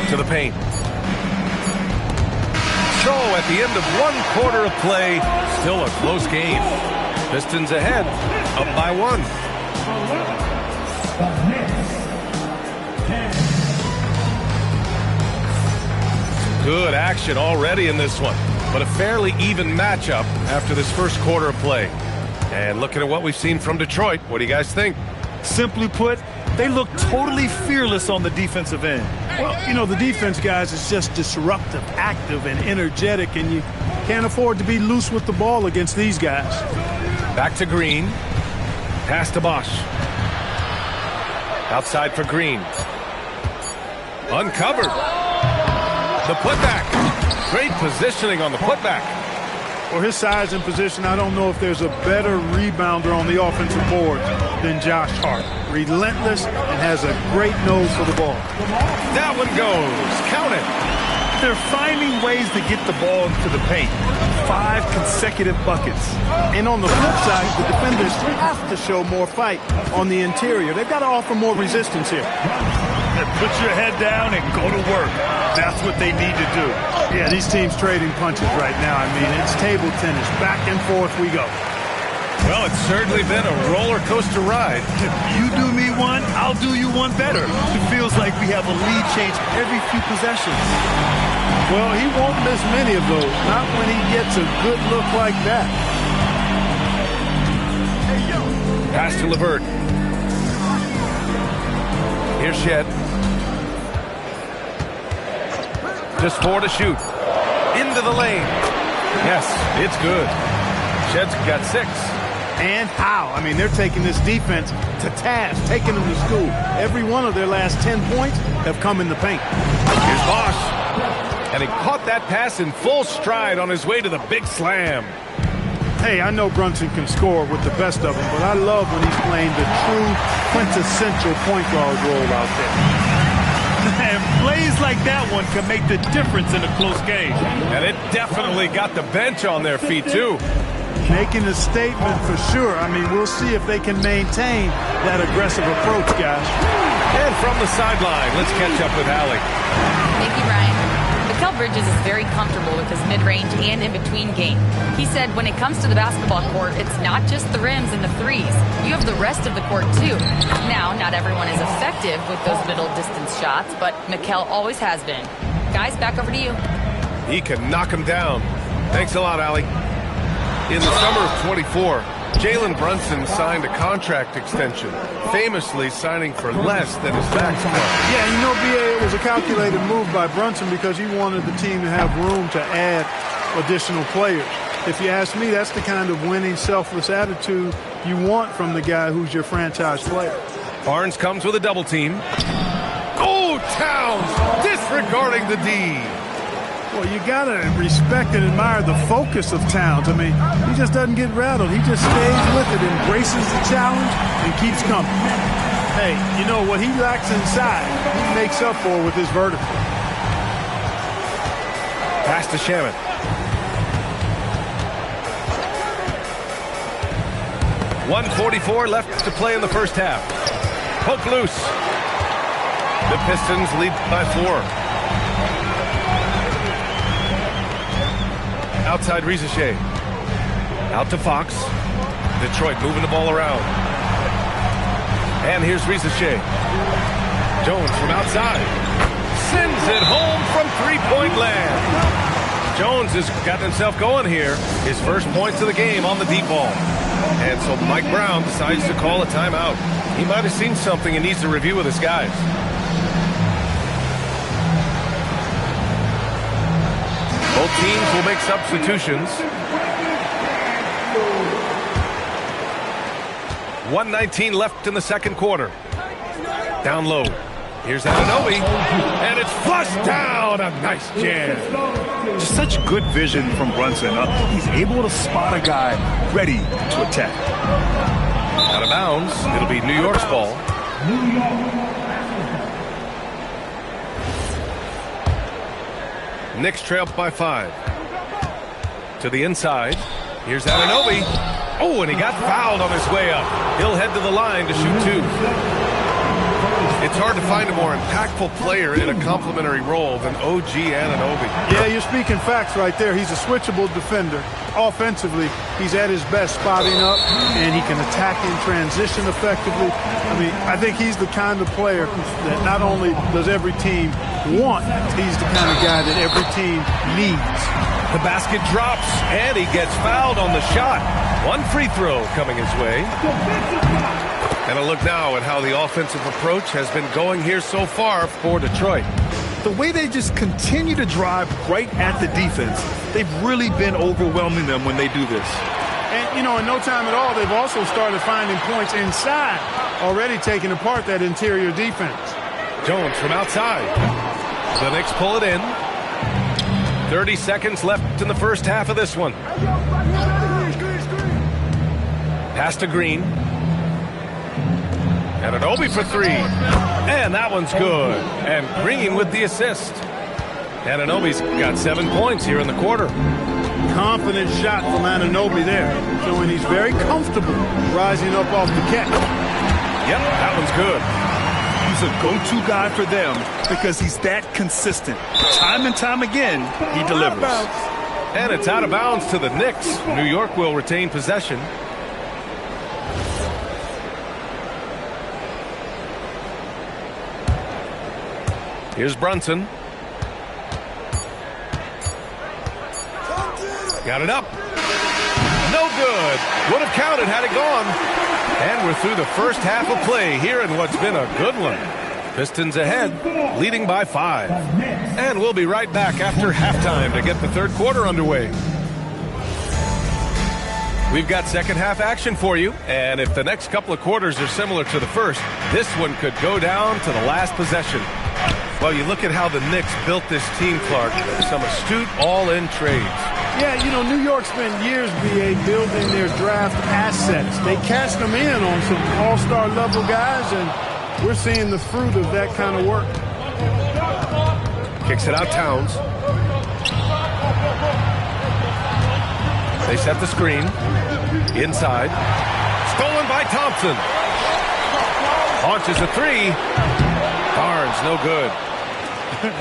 To the paint. So at the end of 1 quarter of play, still a close game. Pistons ahead, up by 1. Good action already in this one, but a fairly even matchup after this first quarter of play. And looking at what we've seen from Detroit, what do you guys think? Simply put, they look totally fearless on the defensive end. Well, you know, the defense, guys, is just disruptive, active, and energetic, and you can't afford to be loose with the ball against these guys. Back to Green. Pass to Bosch. Outside for Green. Uncovered. The putback. Great positioning on the putback. For his size and position, I don't know if there's a better rebounder on the offensive board than Josh Hart. Relentless and has a great nose for the ball. That one goes. Count it. They're finding ways to get the ball into the paint. 5 consecutive buckets. And on the flip side, the defenders have to show more fight on the interior. They've got to offer more resistance here. Put your head down and go to work. That's what they need to do. Yeah, these teams trading punches right now. I mean, it's table tennis. Back and forth we go. Well, it's certainly been a roller coaster ride. If you do me one, I'll do you one better. It feels like we have a lead change every few possessions. Well, he won't miss many of those. Not when he gets a good look like that. Pass to LeVert. Here's Shed. Just 4 to shoot. Into the lane. Yes, it's good. Shed's got 6. And how? I mean, they're taking this defense to task, taking them to school. Every one of their last 10 points have come in the paint. Here's Bosch. And he caught that pass in full stride on his way to the big slam. Hey, I know Brunson can score with the best of them, but I love when he's playing the true quintessential point guard role out there. And plays like that one can make the difference in a close game. And it definitely got the bench on their feet, too. Making a statement for sure. I mean, we'll see if they can maintain that aggressive approach, guys. And from the sideline, let's catch up with Allie. Thank you, Ryan. Mikal Bridges is very comfortable with his mid-range and in-between game. He said when it comes to the basketball court, it's not just the rims and the threes. You have the rest of the court, too. Now, not everyone is effective with those middle-distance shots, but Mikal always has been. Guys, back over to you. He can knock him down. Thanks a lot, Allie. In the summer of 24, Jalen Brunson signed a contract extension, famously signing for less than his max contract. Yeah, you know, BA, it was a calculated move by Brunson because he wanted the team to have room to add additional players. If you ask me, that's the kind of winning, selfless attitude you want from the guy who's your franchise player. Barnes comes with a double team. Oh, Towns disregarding the D. Well, you got to respect and admire the focus of Towns. I mean, he just doesn't get rattled. He just stays with it, embraces the challenge, and keeps coming. Hey, you know, what he lacks inside, he makes up for with his vertical. Pass to Shaman. .144 left to play in the first half. Poke loose. The Pistons lead by 4. Outside Rizachet. Out to Fox. Detroit moving the ball around. And here's Rizachet. Jones from outside. Sends it home from three-point land. Jones has got himself going here. His first points of the game on the deep ball. And so Mike Brown decides to call a timeout. He might have seen something and needs to review with his guys. Both teams will make substitutions. 1:19 left in the second quarter. Down low. Here's Anunoby. And it's flushed down. A nice jam. Just such good vision from Brunson. He's able to spot a guy ready to attack. Out of bounds. It'll be New York's ball. Knicks trail by 5. To the inside. Here's Anunoby. Oh, and he got fouled on his way up. He'll head to the line to shoot 2. It's hard to find a more impactful player in a complementary role than OG Anunoby. Yeah, you're speaking facts right there. He's a switchable defender. Offensively, he's at his best spotting up, and he can attack in transition effectively. I mean, I think he's the kind of player that not only does every team want, he's the kind of guy that every team needs. The basket drops, and he gets fouled on the shot. One free throw coming his way. And a look now at how the offensive approach has been going here so far for Detroit. The way they just continue to drive right at the defense, they've really been overwhelming them when they do this. And, you know, in no time at all, they've also started finding points inside, already taking apart that interior defense. Jones from outside. The Knicks pull it in. 30 seconds left in the first half of this one. Pass to Green. Anunoby for 3. And that one's good. And Green with the assist. Anunoby's got 7 points here in the quarter. Confident shot from Anunoby there, showing he's very comfortable rising up off the catch. Yep, that one's good. He's a go-to guy for them because he's that consistent. Time and time again, he delivers. And it's out of bounds to the Knicks. New York will retain possession. Here's Brunson. Got it up. No good. Would have counted had it gone. And we're through the first half of play here in what's been a good one. Pistons ahead, leading by 5. And we'll be right back after halftime to get the third quarter underway. We've got second half action for you, and if the next couple of quarters are similar to the first, this one could go down to the last possession. Well, you look at how the Knicks built this team, Clark. Some astute all-in trades. Yeah, you know, New York spent years, BA, building their draft assets. They cashed them in on some all-star level guys, and we're seeing the fruit of that kind of work. Kicks it out, Towns. They set the screen. Inside. Stolen by Thompson. Launches a three. Barnes, no good.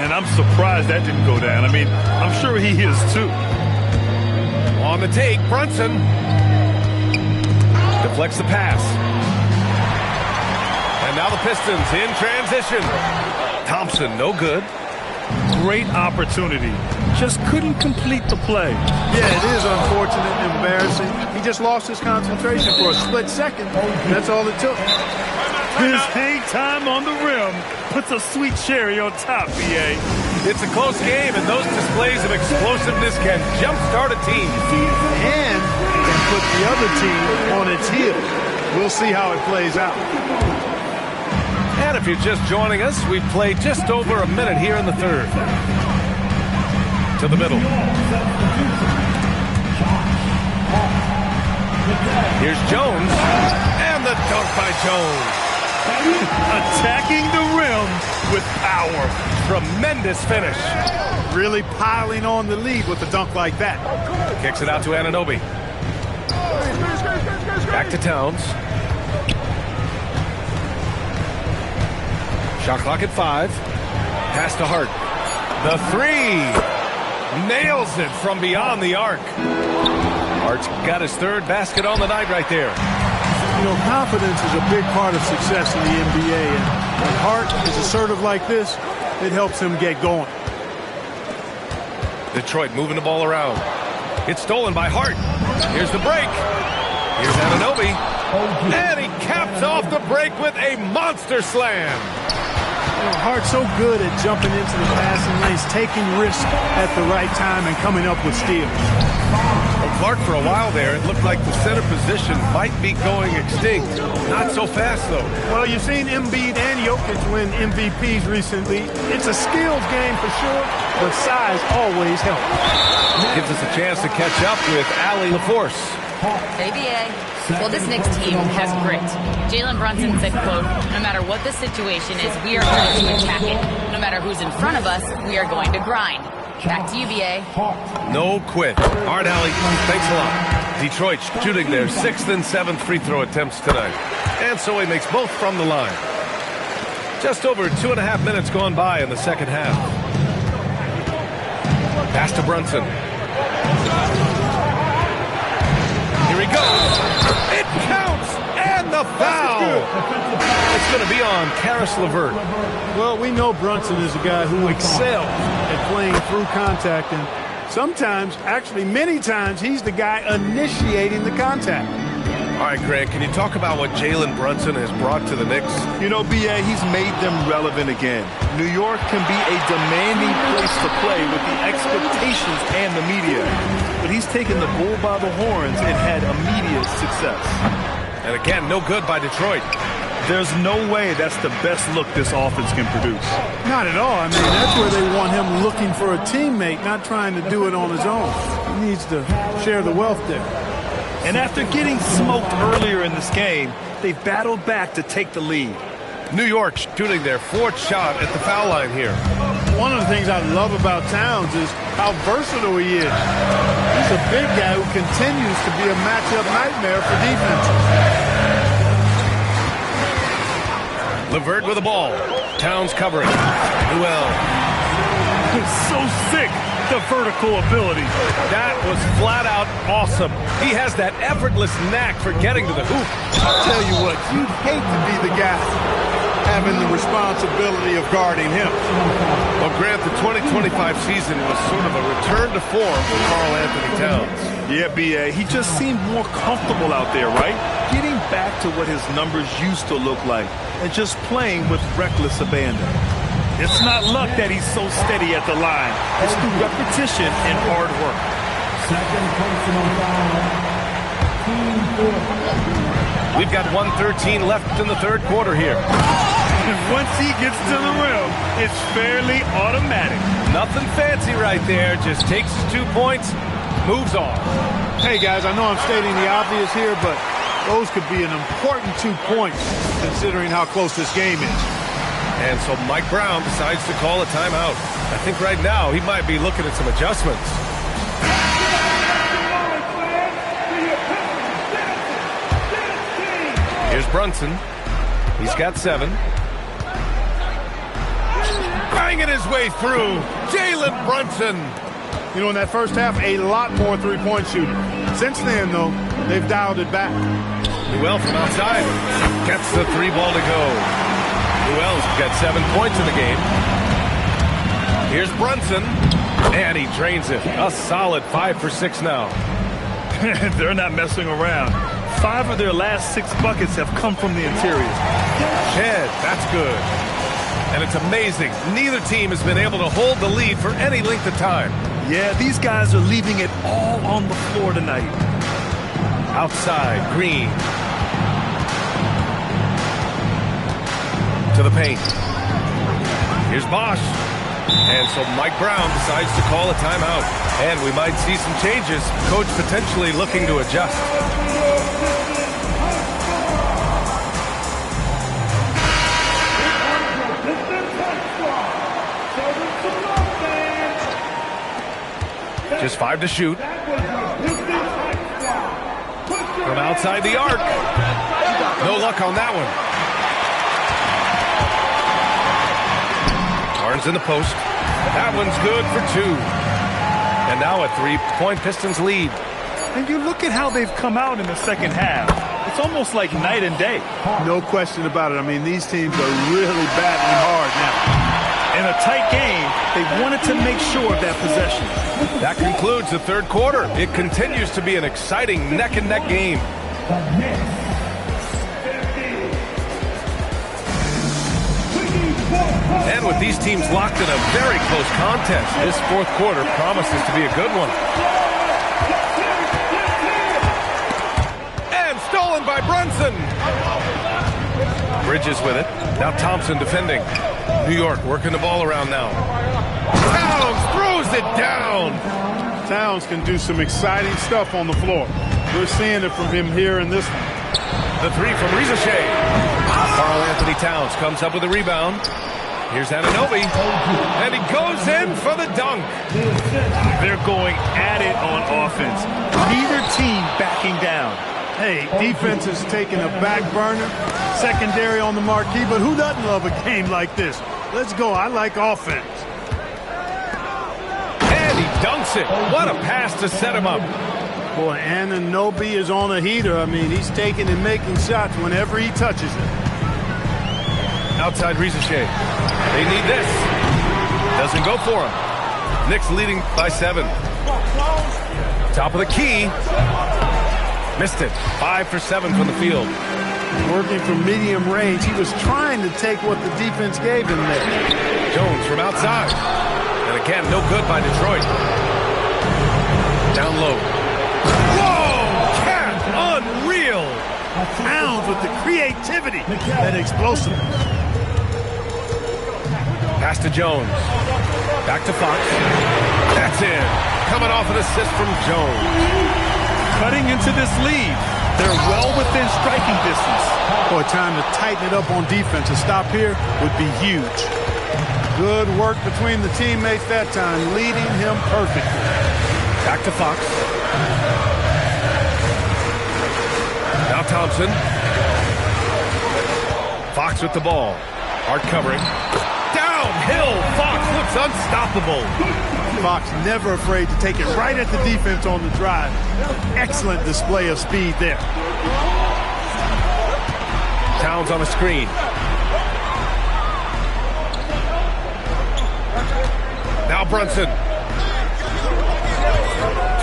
And I'm surprised that didn't go down. I mean, I'm sure he is too. On the take, Brunson. Deflects the pass. And now the Pistons in transition. Thompson, no good. Great opportunity. Just couldn't complete the play. Yeah, it is unfortunate and embarrassing. He just lost his concentration for a split second. That's all it took. His hang time on the rim puts a sweet cherry on top, BA. It's a close game, and those displays of explosiveness can jumpstart a team. And can put the other team on its heels. We'll see how it plays out. And if you're just joining us, we've played just over a minute here in the third. To the middle. Here's Jones. And the dunk by Jones. Attacking the rim with power. Tremendous finish. Really piling on the lead with a dunk like that. Kicks it out to Anunoby. Back to Towns. Shot clock at 5. Pass to Hart. The three. Nails it from beyond the arc. Hart's got his third basket on the night right there. You know, confidence is a big part of success in the NBA. And when Hart is assertive like this, it helps him get going. Detroit moving the ball around. It's stolen by Hart. Here's the break. Here's Anunoby. And he caps off the break with a monster slam. You know, Hart's so good at jumping into the passing lanes, taking risks at the right time, and coming up with steals. Well, Clark, for a while there, it looked like the center position might be going extinct. Not so fast, though. Well, you've seen Embiid and Jokic win MVPs recently. It's a skills game for sure, but size always helps. Gives us a chance to catch up with Allie LaForce. ABA. Well, this Knicks team has grit. Jalen Brunson said, quote, no matter what the situation is, we are going to attack it. No matter who's in front of us, we are going to grind. Back to you, BA. No quit. All right, Allie, thanks a lot. Detroit shooting their 6th and 7th free throw attempts tonight. And so he makes both from the line. Just over 2.5 minutes gone by in the second half. Pass to Brunson. Here he goes. It counts. And the foul. It's going to be on Karis LeVert. Well, we know Brunson is a guy who excels at playing through contact. And sometimes, actually many times, he's the guy initiating the contact. All right, Grant, can you talk about what Jalen Brunson has brought to the Knicks? You know, BA, he's made them relevant again. New York can be a demanding place to play with the expectations and the media. But he's taken the bull by the horns and had immediate success. And again, no good by Detroit. There's no way that's the best look this offense can produce. Not at all. I mean, that's where they want him looking for a teammate, not trying to do it on his own. He needs to share the wealth there. And after getting smoked earlier in this game, they've battled back to take the lead. New York shooting their 4th shot at the foul line here. One of the things I love about Towns is how versatile he is. He's a big guy who continues to be a matchup nightmare for defenses. LeVert with the ball. Towns covering. Newell. It's so sick, the vertical ability. That was flat out awesome. He has that effortless knack for getting to the hoop. I'll tell you what, you'd hate to be the guy having the responsibility of guarding him. Well, Grant, the 2025 season was sort of a return to form for Karl Anthony Towns. Yeah, BA, he just seemed more comfortable out there, right? Getting back to what his numbers used to look like and just playing with reckless abandon. It's not luck that he's so steady at the line. It's through repetition and hard work. Second personal foul. We've got 1:13 left in the third quarter here. Once he gets to the rim, it's fairly automatic. Nothing fancy right there. Just takes his 2 points, moves on. Hey, guys, I know I'm stating the obvious here, but those could be an important 2 points considering how close this game is. And so Mike Brown decides to call a timeout. I think right now he might be looking at some adjustments. Here's Brunson. He's got 7. Banging his way through. Jalen Brunson. You know, in that first half, a lot more three-point shooting. Since then, though, they've dialed it back. Newell from outside gets the 3 ball to go. Newell's got 7 points in the game. Here's Brunson, and he drains it. A solid 5 for 6 now. They're not messing around. 5 of their last 6 buckets have come from the interior. Shed, that's good. And it's amazing. Neither team has been able to hold the lead for any length of time. Yeah, these guys are leaving it all on the floor tonight. Outside, Green. To the paint. Here's Bosch. And so Mike Brown decides to call a timeout. And we might see some changes. Coach potentially looking to adjust. Just 5 to shoot. From outside the arc. No luck on that one. Barnes in the post. That one's good for 2. And now a 3-point Pistons lead. And you look at how they've come out in the second half. It's almost like night and day. No question about it. I mean, these teams are really battling hard now. In a tight game, they wanted to make sure of that possession. That concludes the third quarter. It continues to be an exciting neck-and-neck game. And with these teams locked in a very close contest, this fourth quarter promises to be a good one. And stolen by Brunson. Bridges with it. Now Thompson defending. New York working the ball around now. Towns throws it down. Towns can do some exciting stuff on the floor. We're seeing it from him here in this one. The 3 from Rizichet. Karl Anthony Towns comes up with a rebound. Here's Anunoby. And he goes in for the dunk. They're going at it on offense. Neither team backing down. Hey, defense is taking a back burner. Secondary on the marquee, but who doesn't love a game like this? Let's go. I like offense. And he dunks it. What a pass to set him up. Boy, Anunoby is on a heater. I mean, he's taking and making shots whenever he touches it. Outside Rizichet. They need this. Doesn't go for him. Knicks leading by 7. Top of the key. Missed it. 5 for 7 from the field. Working from medium range. He was trying to take what the defense gave him there. Jones from outside. And again, no good by Detroit. Down low. Whoa! Cat! Unreal! Towns with the creativity and explosiveness. Pass to Jones. Back to Fox. That's in. Coming off an assist from Jones. Cutting into this lead. They're well within striking distance. Boy, time to tighten it up on defense. A stop here would be huge. Good work between the teammates that time, leading him perfectly. Back to Fox. Now Thompson. Fox with the ball. Hard covering. Downhill. Fox looks unstoppable. Fox never afraid to take it right at the defense on the drive. Excellent display of speed there. Towns on a screen. Now Brunson.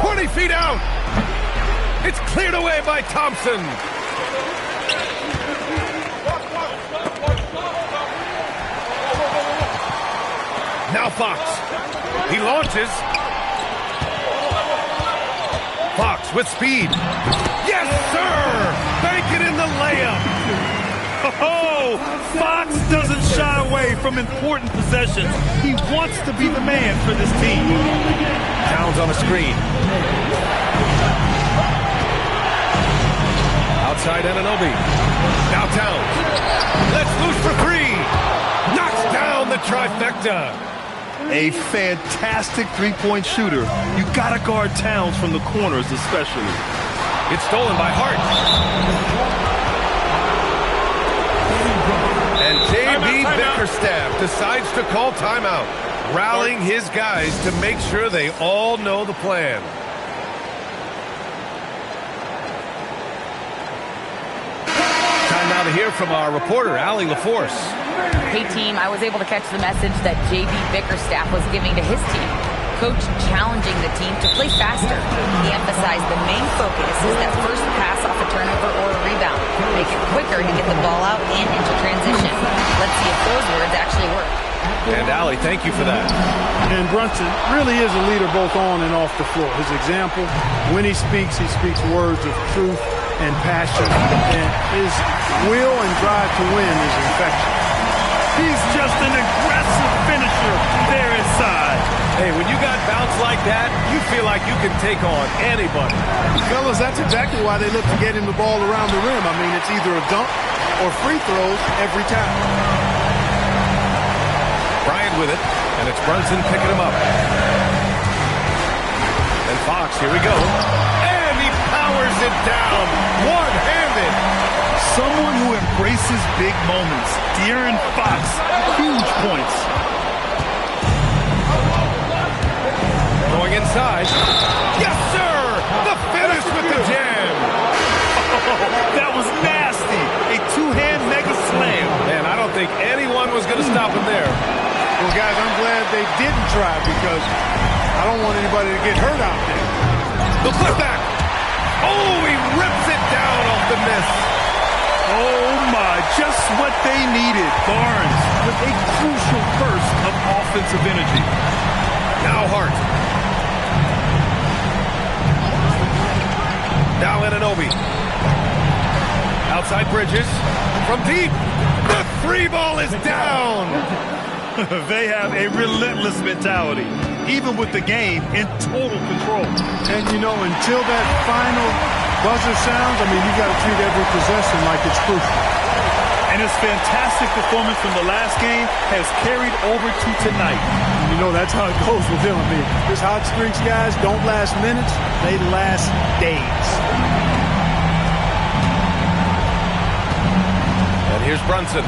20 feet out. It's cleared away by Thompson. Now Fox. He launches. Fox with speed. Yes, sir! Bank it in the layup. Oh, Fox doesn't shy away from important possessions. He wants to be the man for this team. Towns on the screen. Outside Anunoby. Now Towns. Let's loose for three. Knocks down the trifecta. A fantastic three-point shooter. You gotta guard Towns from the corners especially. It's stolen by Hart. And J.B. Bickerstaff decides to call timeout, rallying his guys to make sure they all know the plan. Time now to hear from our reporter, Allie LaForce. Hey team, I was able to catch the message that J.B. Bickerstaff was giving to his team. Coach challenging the team to play faster. He emphasized the main focus is that first pass off a turnover or a rebound. Make it quicker to get the ball out and into transition. Let's see if those words actually work. And Allie, thank you for that. And Brunson really is a leader both on and off the floor. His example, when he speaks words of truth and passion. And his will and drive to win is infectious. He's just an aggressive finisher there inside. Hey, when you got bounce like that, you feel like you can take on anybody. Fellas, that's exactly why they look to get him the ball around the rim. I mean, it's either a dunk or free throws every time. Bryant with it, and it's Brunson picking him up. And Fox, here we go. And he powers it down, one-handed. Someone who embraces big moments. De'Aaron Fox, huge points. Going inside. Yes, sir! The finish with the jam. Oh, that was nasty. A two-hand mega slam. Man, I don't think anyone was going to stop him there. Well, guys, I'm glad they didn't try because I don't want anybody to get hurt out there. The putback. Oh, he rips it down off the miss. Oh, my. Just what they needed. Barnes with a crucial burst of offensive energy. Now Hart. Now Anunoby. Outside Bridges. From deep. The three ball is down. They have a relentless mentality, even with the game in total control. And, you know, until that final buzzer sounds, I mean, you got to treat every possession like it's crucial. And his fantastic performance from the last game has carried over to tonight. And you know, that's how it goes with him. I mean, his hot streaks, guys, don't last minutes. They last days. And here's Brunson.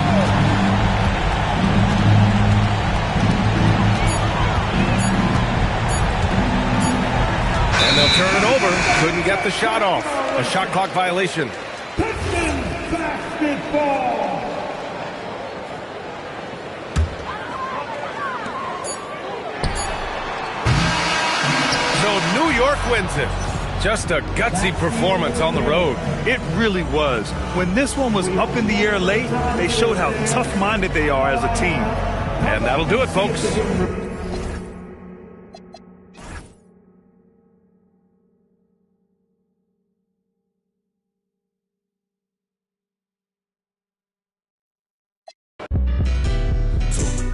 And they'll turn it over. Couldn't get the shot off. A shot clock violation. Pistons basketball. So New York wins it. Just a gutsy performance on the road. It really was. When this one was up in the air late, they showed how tough-minded they are as a team. And that'll do it, folks.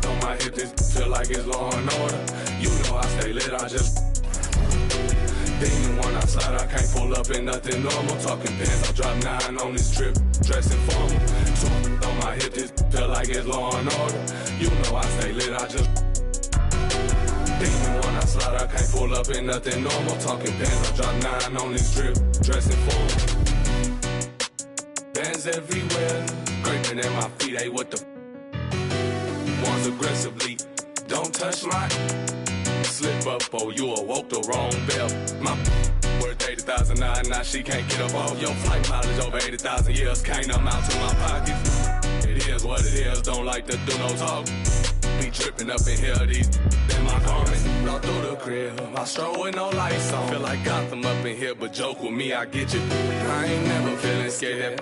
On my hip, this feel like it's Law and Order. You know I stay lit, I just demon when I slide, I can't pull up in nothing normal. Talking pants, I drop 9 on this trip, dressing formal. So on my hip, this feel like it's Law and Order. You know I stay lit, I just demon when I slide, I can't pull up in nothing normal. Talking pants, I drop 9 on this trip, dressing formal. Bands everywhere, scraping at my feet, hey, what the ones aggressively, don't touch my slip up, oh, you awoke the wrong bell. My worth 80,000 now she can't get up off your flight mileage over 80,000 years, can't amount to my pockets. It is what it is, don't like to do no talk. Be tripping up in here, these in my garment. Run through the crib, I stroll with no lights on. Feel like Gotham up in here, but joke with me, I get you. I ain't never feeling scared,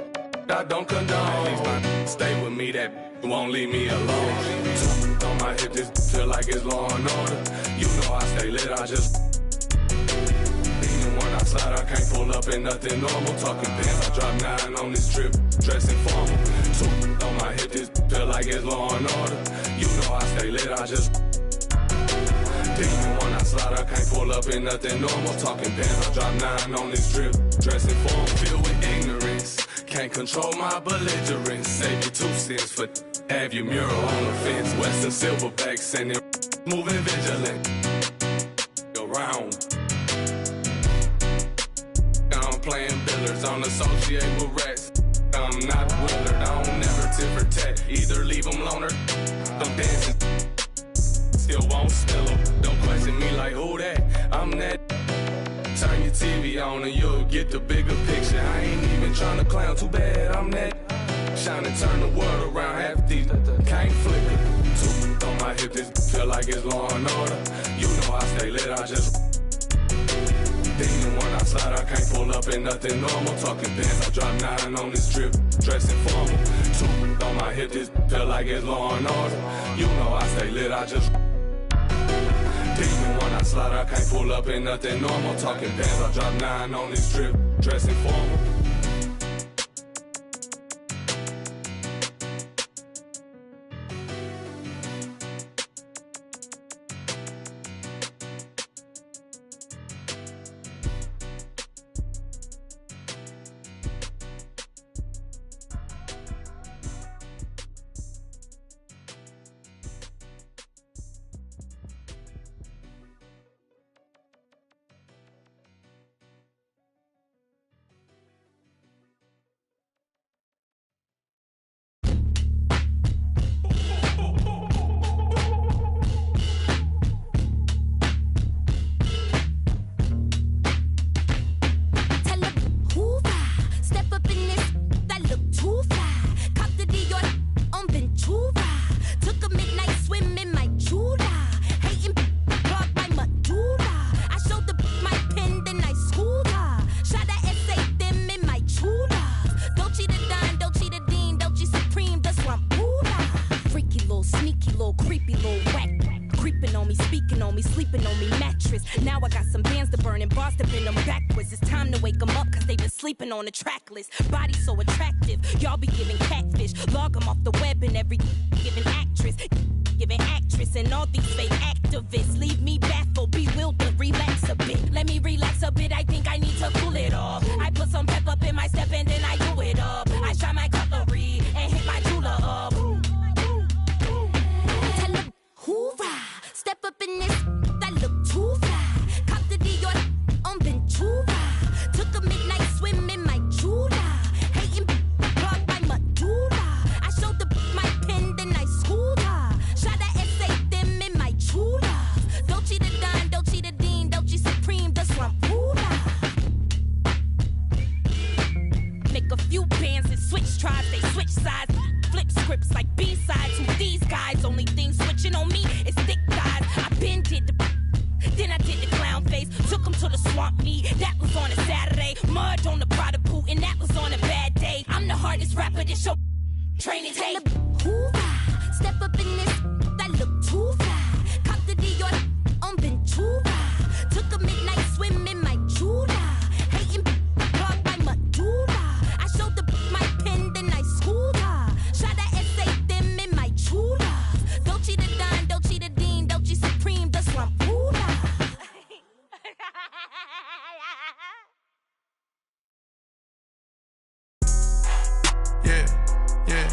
I don't condone. Stay with me, that won't leave me alone. On my hip, this feel like it's Law and Order. You know I stay lit, I just even when I slide, I can't pull up in nothing normal. Talking pins, I drop 9 on this trip, dressing formal. 2 on my hip, this feel like it's Law and Order. You know I stay lit, I just demon when I slide, I can't pull up in nothing normal. Talking pins, I drop 9 on this trip, dressing formal. Filled with ignorance, can't control my belligerence. Save you 2 cents for have your mural on the fence. Western silverback sending moving vigilant around. I'm playing billiards, don't associate with rats. I'm not Willard, I don't never tit for tat. Either leave them loner, I'm dancing. Still won't smell them. Don't question me like who that, I'm that. Turn your TV on and you'll get the bigger picture. I ain't even trying to clown, too bad I'm that. Shine and turn the world around, half these can't flicker. 2 on my hip, this feel like it's Law and Order. You know I stay lit, I just demon when I slide, I can't pull up in nothing normal. Talking pins, I drop 9 on this trip, dressing formal. 2 on my hip, this feel like it's Law and Order. You know I stay lit, I just demon when I slide, I can't pull up in nothing normal. Talking pins, I drop 9 on this trip, dressing formal. On the track list, body so attractive. Y'all be giving catfish, log them off the web and every giving actress, and all these fake activists leave me baffled, bewildered. Relax a bit, let me relax a bit. I think I need to cool it off. I put some pep up in my step and then I do it up. I shine my cutlery and hit my jeweler up. Tell them hoorah, step up in this. That look too fly. Cop the Dior on Ventura. Took a midnight swim in my Jula. Hating clogged by Madura. I showed the my pen, then I schooled her. Shot a essay them in my Chula. Dolce the Don, Dolce the Dean, Dolce Supreme, the Swampula. Make a few bands and switch tribes, they switch sides. Flip scripts like B-sides. Who these guys? Only thing switching on me is thick thighs. I been did the then I did the clown face, took him to the swamp meet. That was on a Saturday. Mud on the Prada boot, and that was on a bad day. I'm the hardest rapper this show training tape. Hoorah, step up in this. That look too fly. Cop the Dior on Ventura. Took a midnight swim in my Jula. Hating clogged by Madura. I showed the my pen, then I schooled her. Shot a essay them in my Chula. Dolce the Don, Dolce the Dean, Dolce Supreme, the Swampula. Yeah,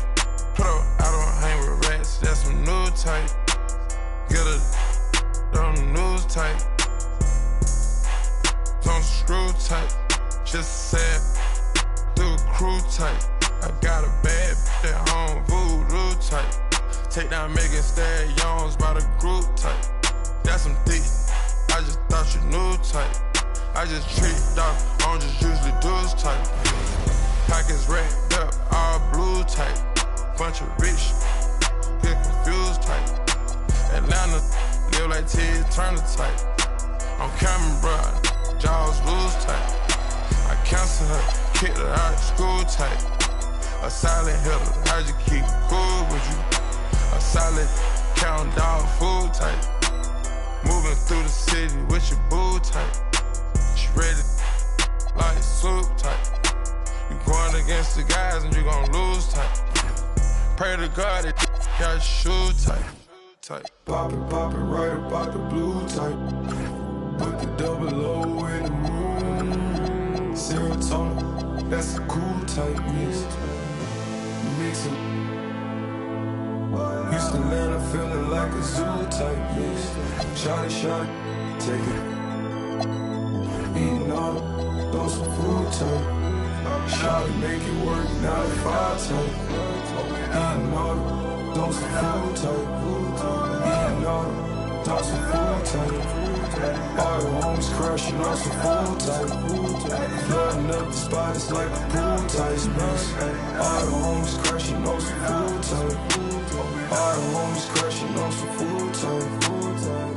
put up, I don't hang with rats, that's some new type. Get a on the news type. Don't screw type, just sad, through crew type. I got a bad bitch at home, voodoo type. Take down Megan Stallions by the group type. That's some thick, I just thought you knew type. I just treat dog, I don't just usually do this type. Pockets wrapped up, all blue type. Bunch of rich, get confused type. Atlanta, live like Ted Turner type. I'm coming, bruh, jaws loose type. I cancel her, kicked her out of school type. A silent hitter, I just keep cool with you. A solid count dog food type. Moving through the city with your boo type. She ready, bust the guys and you gon' lose tight. Pray to God that got shoe tight. Pop it right about the blue type. With the double O in the moon. Serotonin, that's a cool type mix. Mixing. Houston, Atlanta, feeling like a zoo type mix. Shot, take it. Eating all, throw some food type. Shot it, make it work, 9 to 5 type. Eating all, throw some food type. Eating all, throw some food type. All the homies crashing on some food type. Flooding up the spot, it's like a pool type mix. All the homies crashing on some food type. All the homies crashing on some food type.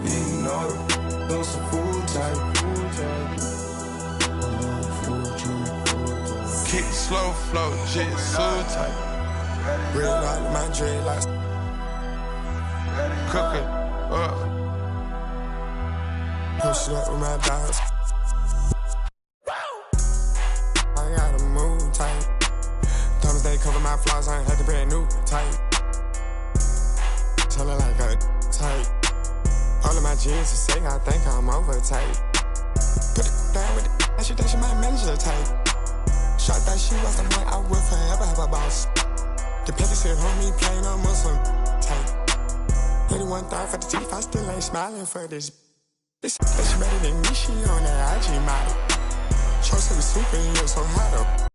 Eating all those some food type. Kick slow flow, jitsu type. Real out of my dreadlocks. Cook it up. Push it up with my dogs. I gotta move tight. Thomas they cover my flaws, I ain't had to brand new tight. Tell her like a tight. All of my jeans to say I think I'm over tight. Put it down with it, she think she my manager tight. Shot that she was the one I would forever have a boss. The paper said homie plain on Muslim tight. 81 for the teeth, I still ain't smiling for this. This bitch better than me, she on that IG model. Show said we super in here, so hot up.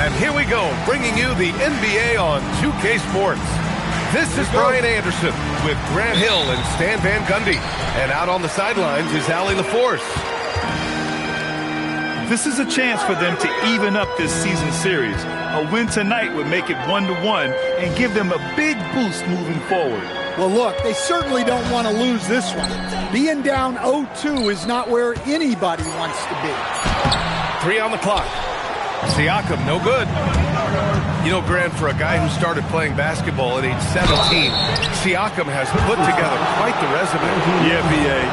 And here we go, bringing you the NBA on 2K Sports. This is Brian Anderson with Grant Hill and Stan Van Gundy. And out on the sidelines is Allie LaForce. This is a chance for them to even up this season series. A win tonight would make it 1-1 and give them a big boost moving forward. Well, look, they certainly don't want to lose this one. Being down 0-2 is not where anybody wants to be. 3 on the clock. Siakam, no good. You know, Grant, for a guy who started playing basketball at age 17, Siakam has put together quite the resume. Yeah, B.A.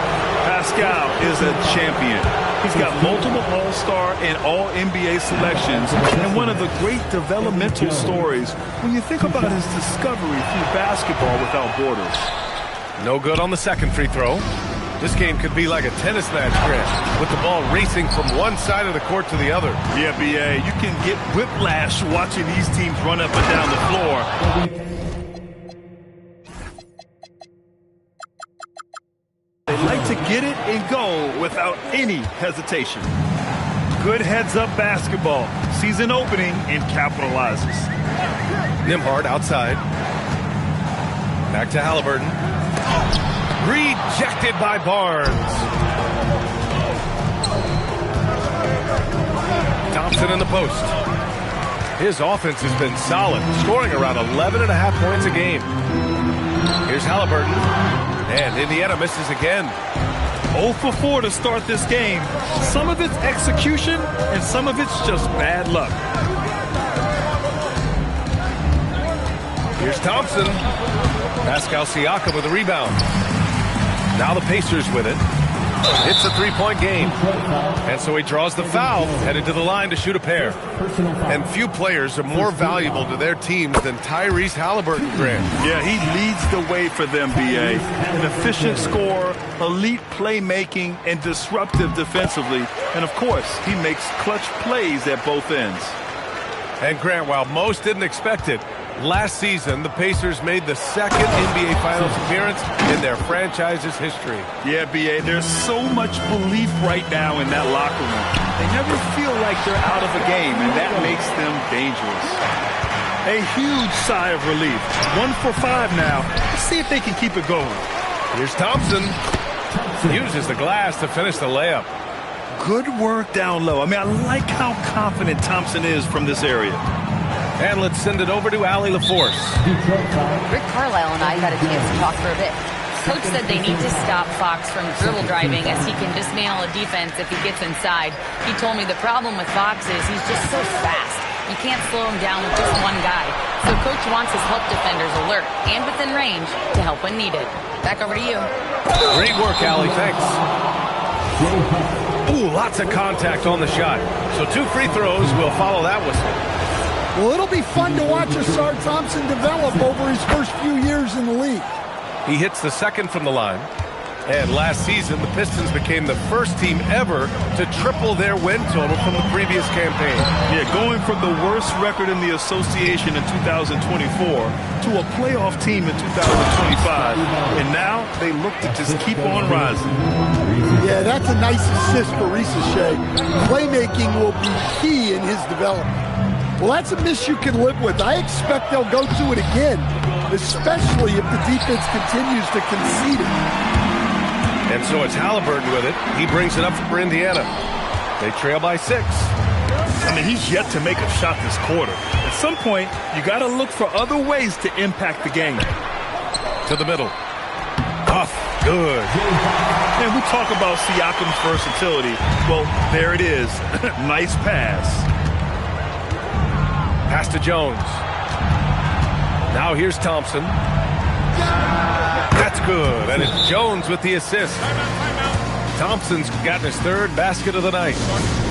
Pascal is a champion. He's got multiple All-Star and All-NBA selections, and one of the great developmental stories when you think about his discovery through basketball without borders. No good on the second free throw. This game could be like a tennis match, Grant, with the ball racing from one side of the court to the other. Yeah, B.A., you can get whiplash watching these teams run up and down the floor. They like to get it and go without any hesitation. Good heads-up basketball. Season opening and capitalizes. Nembhard outside. Back to Halliburton. Rejected by Barnes. Thompson in the post. His offense has been solid, scoring around 11.5 points a game. Here's Halliburton. And Indiana misses again. 0 for 4 to start this game. Some of it's execution, and some of it's just bad luck. Here's Thompson. Pascal Siakam with a rebound. Now the Pacers with it. It's a three-point game. And so he draws the foul, headed to the line to shoot a pair. And few players are more valuable to their teams than Tyrese Halliburton, Grant. Yeah, he leads the way for them, B.A. An efficient scorer, elite playmaking, and disruptive defensively. And, of course, he makes clutch plays at both ends. And, Grant, while most didn't expect it, last season, the Pacers made the second NBA Finals appearance in their franchise's history. Yeah, B.A., there's so much belief right now in that locker room. They never feel like they're out of a game, and that makes them dangerous. A huge sigh of relief. 1 for 5 now. Let's see if they can keep it going. Here's Thompson. Uses the glass to finish the layup. Good work down low. I mean, I like how confident Thompson is from this area. And let's send it over to Allie LaForce. Rick Carlisle and I got a chance to talk for a bit. Coach said they need to stop Fox from dribble driving as he can dismantle a defense if he gets inside. He told me the problem with Fox is he's just so fast. You can't slow him down with just one guy. So Coach wants his help defenders alert and within range to help when needed. Back over to you. Great work, Allie. Thanks. Ooh, lots of contact on the shot. So 2 free throws will follow that whistle. Well, it'll be fun to watch Ausar Thompson develop over his first few years in the league. He hits the second from the line. And last season, the Pistons became the first team ever to triple their win total from the previous campaign. Yeah, going from the worst record in the association in 2024 to a playoff team in 2025. And now they look to just keep on rising. Yeah, that's a nice assist for Risacher. Playmaking will be key in his development. Well, that's a miss you can live with. I expect they'll go to it again, especially if the defense continues to concede it. And so it's Halliburton with it. He brings it up for Indiana. They trail by 6. I mean, he's yet to make a shot this quarter. At some point, you got to look for other ways to impact the game. To the middle. Off. Good. And we talk about Siakam's versatility. Well, there it is. Nice pass. Pass to Jones. Now here's Thompson. That's good. And it's Jones with the assist. Thompson's gotten his 3rd basket of the night.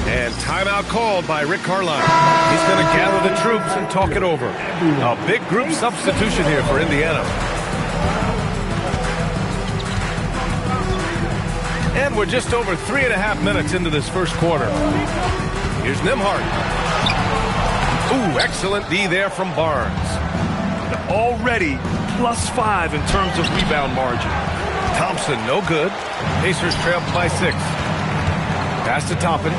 And timeout called by Rick Carlisle. He's going to gather the troops and talk it over. A big group substitution here for Indiana. And we're just over 3.5 minutes into this first quarter. Here's Nembhard. Ooh, excellent D there from Barnes. Already +5 in terms of rebound margin. Thompson, no good. Pacers trail by 6. Pass to Toppin.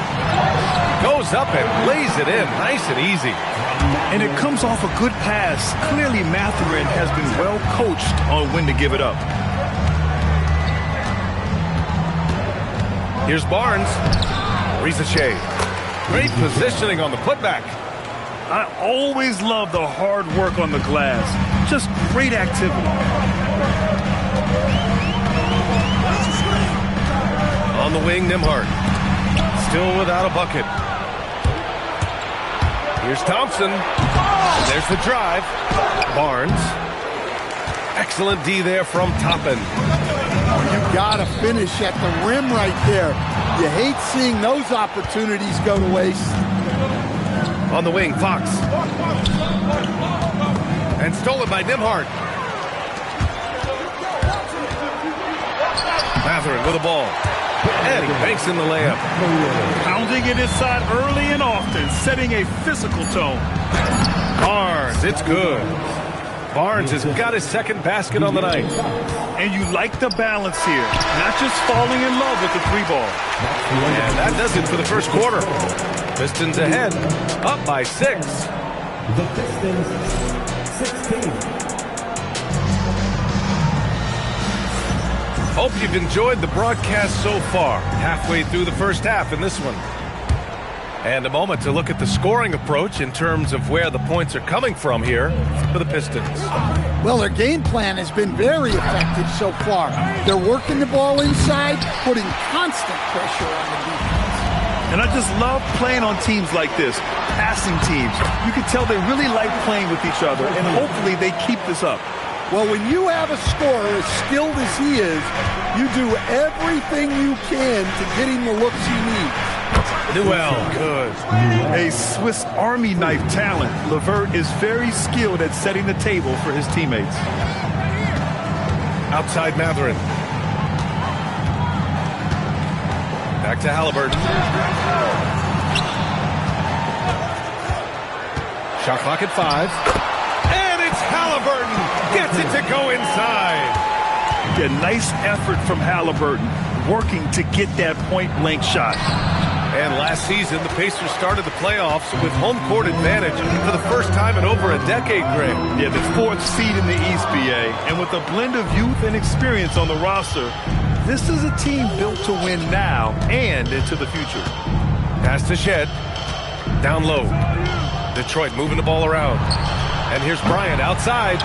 Goes up and lays it in. Nice and easy. And it comes off a good pass. Clearly, Mathurin has been well coached on when to give it up. Here's Barnes. Risacher. Great positioning on the putback. I always love the hard work on the glass. Just great activity. On the wing, Nembhard. Still without a bucket. Here's Thompson. There's the drive. Barnes. Excellent D there from Toppin. You gotta finish at the rim right there. You hate seeing those opportunities go to waste. On the wing, Fox. And stolen by Nembhard. Mathurin with the ball. And he banks in the layup. Pounding it inside early and often, setting a physical tone. Barnes, it's good. Barnes has got his 2nd basket on the night. And you like the balance here. Not just falling in love with the 3-ball. And that does it for the first quarter. Pistons ahead, up by 6. The Pistons, 16. Hope you've enjoyed the broadcast so far. Halfway through the first half in this one. And a moment to look at the scoring approach in terms of where the points are coming from here for the Pistons. Well, their game plan has been very effective so far. They're working the ball inside, putting constant pressure on the defense. And I just love playing on teams like this, passing teams. You can tell they really like playing with each other, and hopefully they keep this up. Well, when you have a scorer as skilled as he is, you do everything you can to get him the looks he needs. Newell, good. A Swiss Army knife talent. LeVert is very skilled at setting the table for his teammates. Outside Mathurin. Back to Halliburton. Shot clock at 5. And it's Halliburton. Gets it to go inside. A nice effort from Halliburton, working to get that point-blank shot. And last season, the Pacers started the playoffs with home court advantage for the first time in over a decade, Greg. Yeah, the 4th seed in the East, BA. And with a blend of youth and experience on the roster, this is a team built to win now and into the future. Pass to Shed. Down low. Detroit moving the ball around. And here's Bryant outside.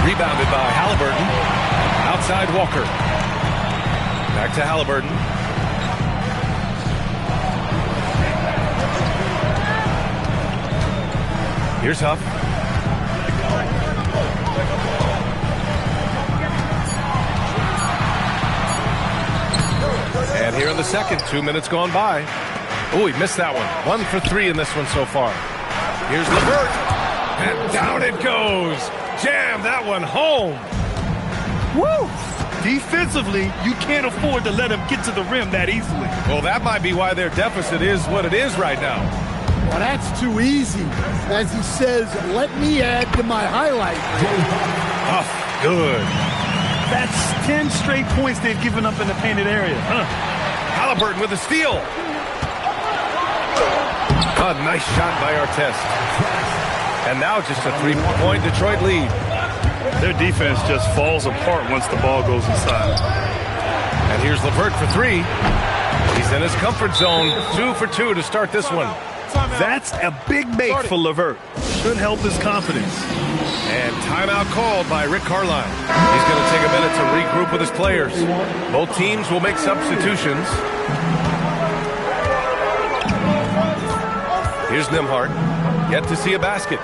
Rebounded by Halliburton. Outside Walker. Back to Halliburton. Here's Huff. And here in the second, 2 minutes gone by. Oh, he missed that one. 1 for 3 in this one so far. Here's LeVert. And down it goes. Jam that one home. Woo! Defensively, you can't afford to let him get to the rim that easily. Well, that might be why their deficit is what it is right now. Well, that's too easy. As he says, let me add to my highlight. Huff, good. That's 10 straight points they've given up in the painted area. Halliburton with a steal. A nice shot by Artest. And now just a 3-point Detroit lead. Their defense just falls apart once the ball goes inside. And here's LeVert for 3. He's in his comfort zone. 2 for 2 to start this one. That's a big make for LeVert. Should help his confidence. And timeout called by Rick Carlisle. He's going to take a minute to regroup with his players. Both teams will make substitutions. Here's Nembhard. Yet to see a basket.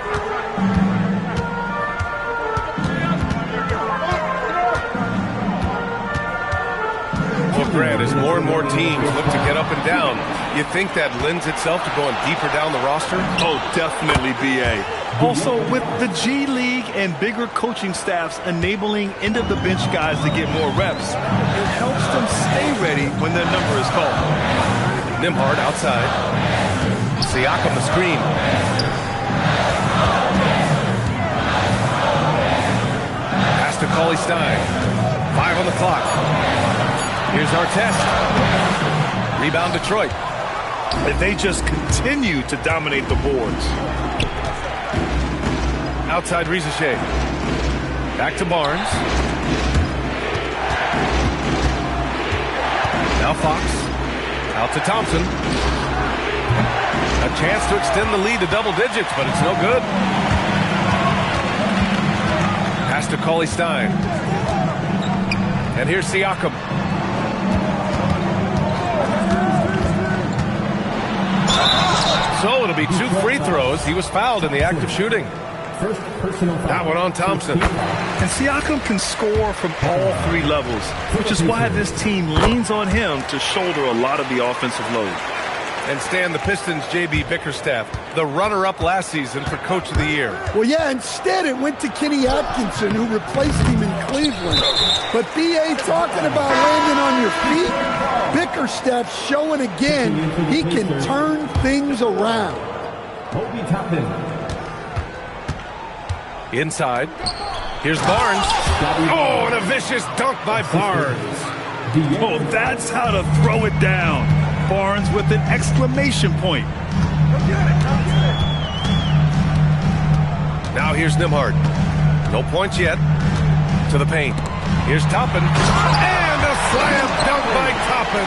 Well, Grant, as more and more teams look to get up and down, you think that lends itself to going deeper down the roster? Oh, definitely, BA. Also, with the G League and bigger coaching staffs enabling end-of-the-bench guys to get more reps, it helps them stay ready when their number is called. Nembhard outside. Siakam the screen. Pass to Cauley-Stein. 5 on the clock. Here's Artest. Rebound Detroit. And they just continue to dominate the boards. Outside Rizachet. Back to Barnes. Now Fox. Out to Thompson. A chance to extend the lead to double digits, but it's no good. Pass to Cauley-Stein. And here's Siakam. So it'll be 2 free throws. He was fouled in the act of shooting. That one on Thompson. And Siakam can score from all 3 levels, which is why this team leans on him to shoulder a lot of the offensive load. And Stan, the Pistons' J.B. Bickerstaff, the runner-up last season for Coach of the Year. Well, yeah, instead it went to Kenny Atkinson, who replaced him in Cleveland. But B.A. talking about landing on your feet, Bickerstaff showing again he can turn things around. Inside. Here's Barnes. Oh, and a vicious dunk by Barnes. Oh, that's how to throw it down. Barnes with an exclamation point. Now here's Nembhard. No points yet. To the paint. Here's Toppin. And a slam dunk by Toppin.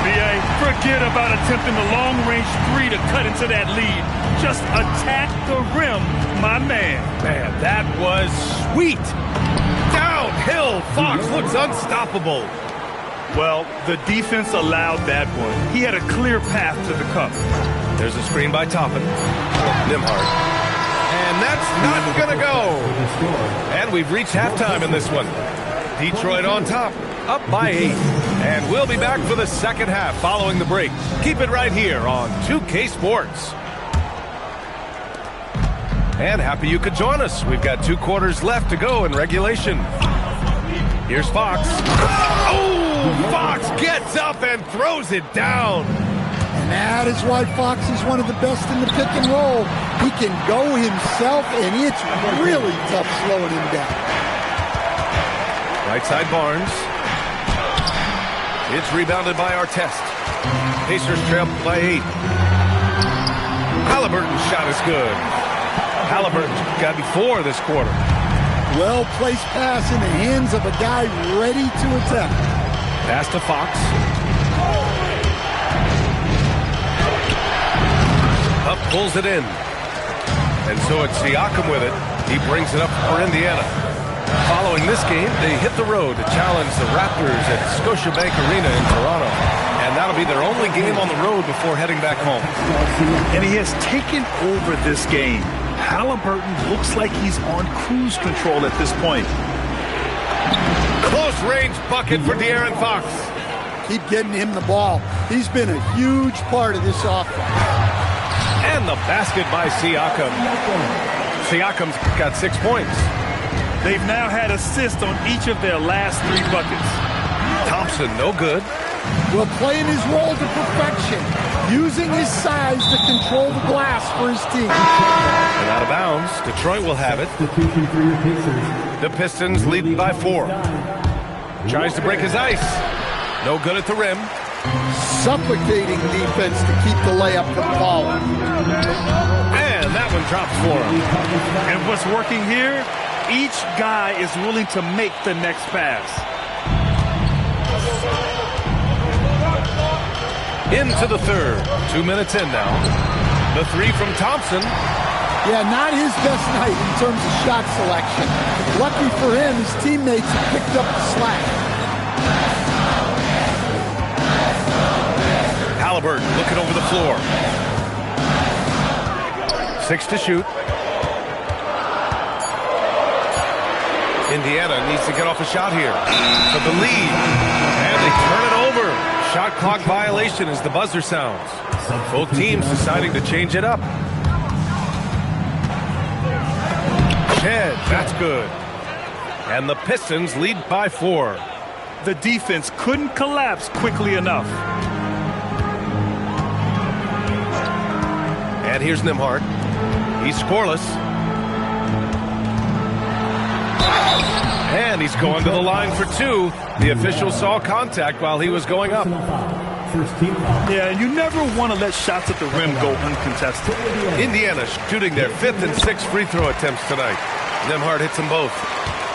BA, forget about attempting the long-range 3 to cut into that lead. Just attack the rim, my man. Man, that was sweet. Downhill, Fox looks unstoppable. Well, the defense allowed that one. He had a clear path to the cup. There's a screen by Toppin. Nembhard. And that's not going to go. And we've reached halftime in this one. Detroit on top, up by 8. And we'll be back for the second half following the break. Keep it right here on 2K Sports. And happy you could join us. We've got 2 quarters left to go in regulation. Here's Fox. Oh, Fox gets up and throws it down. And that is why Fox is one of the best in the pick and roll. He can go himself, and it's really tough slowing him down. Right side Barnes. It's rebounded by Artest. Pacers trail by 8. Halliburton's shot is good. Halliburton's got to be 4 this quarter. Well-placed pass in the hands of a guy ready to attack. Pass to Fox. Up, pulls it in. And so it's Siakam with it. He brings it up for Indiana. Following this game, they hit the road to challenge the Raptors at Scotiabank Arena in Toronto. And that'll be their only game on the road before heading back home. And he has taken over this game. Halliburton looks like he's on cruise control at this point. Close range bucket for De'Aaron Fox. Keep getting him the ball. He's been a huge part of this offense. And the basket by Siakam. Siakam's got 6 points. They've now had assists on each of their last 3 buckets. Thompson, no good. Will playing his role to perfection, using his size to control the glass for his team. And out of bounds, Detroit will have it. The Pistons lead by 4. Tries to break his ice. No good at the rim. Suffocating defense to keep the layup from falling. And that one drops for him. And what's working here, each guy is willing to make the next pass. Into the third. 2 minutes in now. The 3 from Thompson. Yeah, not his best night in terms of shot selection. Lucky for him, his teammates have picked up the slack. Halliburton looking over the floor. 6 to shoot. Indiana needs to get off a shot here for the lead. And they turn it over. Shot clock violation as the buzzer sounds. Both teams deciding to change it up. Shed, that's good. And the Pistons lead by 4. The defense couldn't collapse quickly enough. And here's Nembhard. He's scoreless. And he's going to the line for 2. The official saw contact while he was going up. Yeah, and you never want to let shots at the rim go uncontested. Indiana shooting their 5th and 6th free throw attempts tonight. Nembhard hits them both.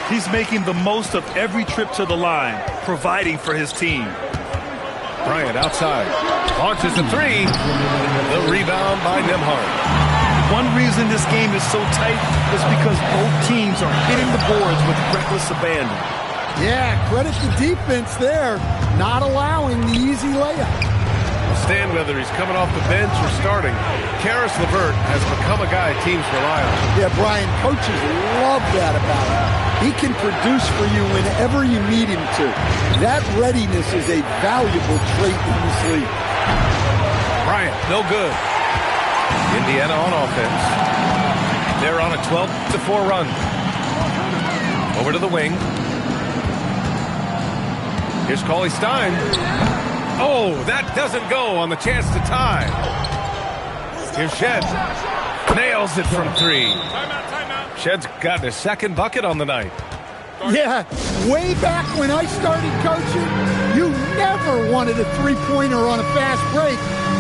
He's making the most of every trip to the line, providing for his team. Bryant outside. Launches a 3. The rebound by Nembhard. One reason this game is so tight is because both teams are hitting the boards with reckless abandon. Yeah, credit the defense there, not allowing the easy layup. Stand whether he's coming off the bench or starting. Karis LeVert has become a guy teams rely on. Yeah, Brian, coaches love that about him. He can produce for you whenever you need him to. That readiness is a valuable trait in this league. Bryant, no good. Indiana on offense. They're on a 12-4 run. Over to the wing. Here's Cauley Stein. Oh, that doesn't go on the chance to tie. Here's Shed. Nails it from 3. Shed's gotten his 2nd bucket on the night. Yeah, way back when I started coaching, you never wanted a 3-pointer on a fast break.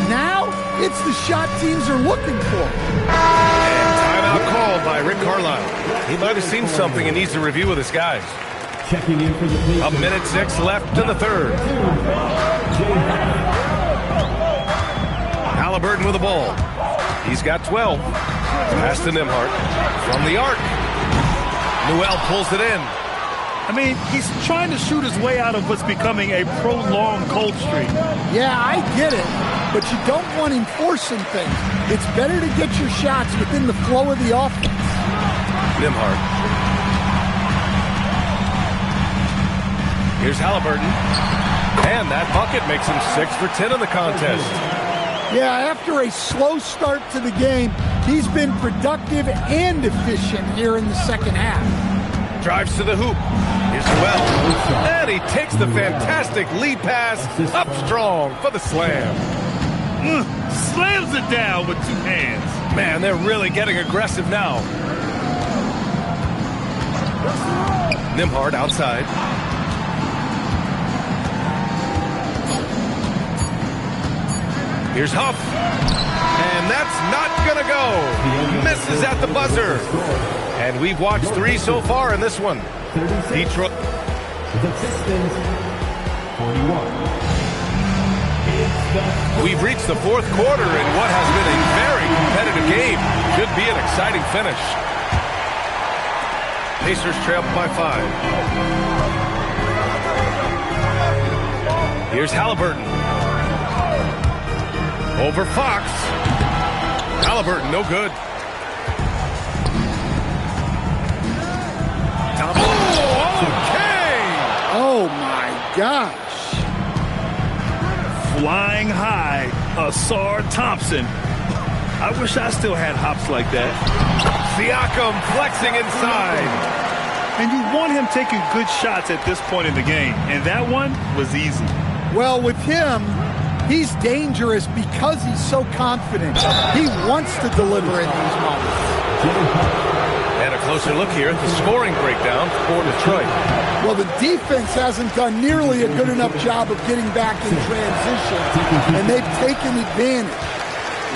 Now, it's the shot teams are looking for. And timeout called by Rick Carlisle. He might have seen something and needs to review with his guys. Checking in for the play. 1:06 left in the third. Halliburton with the ball. He's got 12. Pass to Nembhard. From the arc. Newell pulls it in. I mean, he's trying to shoot his way out of what's becoming a prolonged cold streak. Yeah, I get it, but you don't want him forcing things. It's better to get your shots within the flow of the offense. Nembhard. Here's Halliburton. And that bucket makes him 6 for 10 in the contest. Yeah, after a slow start to the game, he's been productive and efficient here in the second half. Drives to the hoop. Here's Newell. And he takes the fantastic lead pass up strong for the slam. Slams it down with 2 hands. Man, they're really getting aggressive now. Nembhard outside. Here's Huff. And that's not going to go. Misses at the buzzer. And we've watched 3 so far in this one. Detroit. The Pistons, 41. We've reached the 4th quarter in what has been a very competitive game. Should be an exciting finish. Pacers trail by 5. Here's Halliburton. Over Fox. Halliburton, no good. Okay! Oh, my gosh. Flying high, Asar Thompson. I wish I still had hops like that. Siakam flexing inside. And you want him taking good shots at this point in the game. And that one was easy. Well, with him, he's dangerous because he's so confident. He wants to deliver in these moments. And a closer look here at the scoring breakdown for Detroit. Well, the defense hasn't done nearly a good enough job of getting back in transition, and they've taken advantage,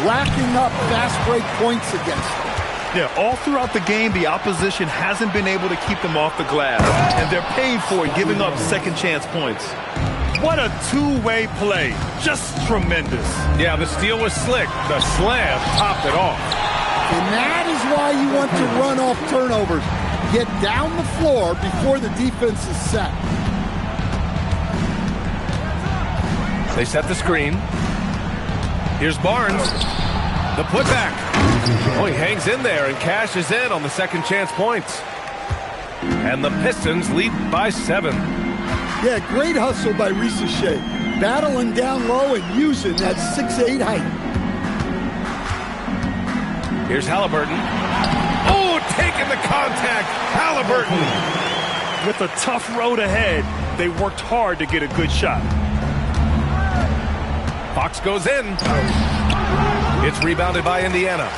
racking up fast break points against them. Yeah, all throughout the game, the opposition hasn't been able to keep them off the glass, and they're paying for it, giving up second chance points. What a two-way play. Just tremendous. Yeah, the steal was slick. The slam topped it off. And that is why you want to run off turnovers. Get down the floor before the defense is set. They set the screen. Here's Barnes. The putback. Oh, he hangs in there and cashes in on the second chance points. And the Pistons lead by 7. Yeah, great hustle by Risacher. Battling down low and using that 6'8" height. Here's Halliburton. Oh, taking the contact. Halliburton. With a tough road ahead, they worked hard to get a good shot. Fox goes in. It's rebounded by Indiana.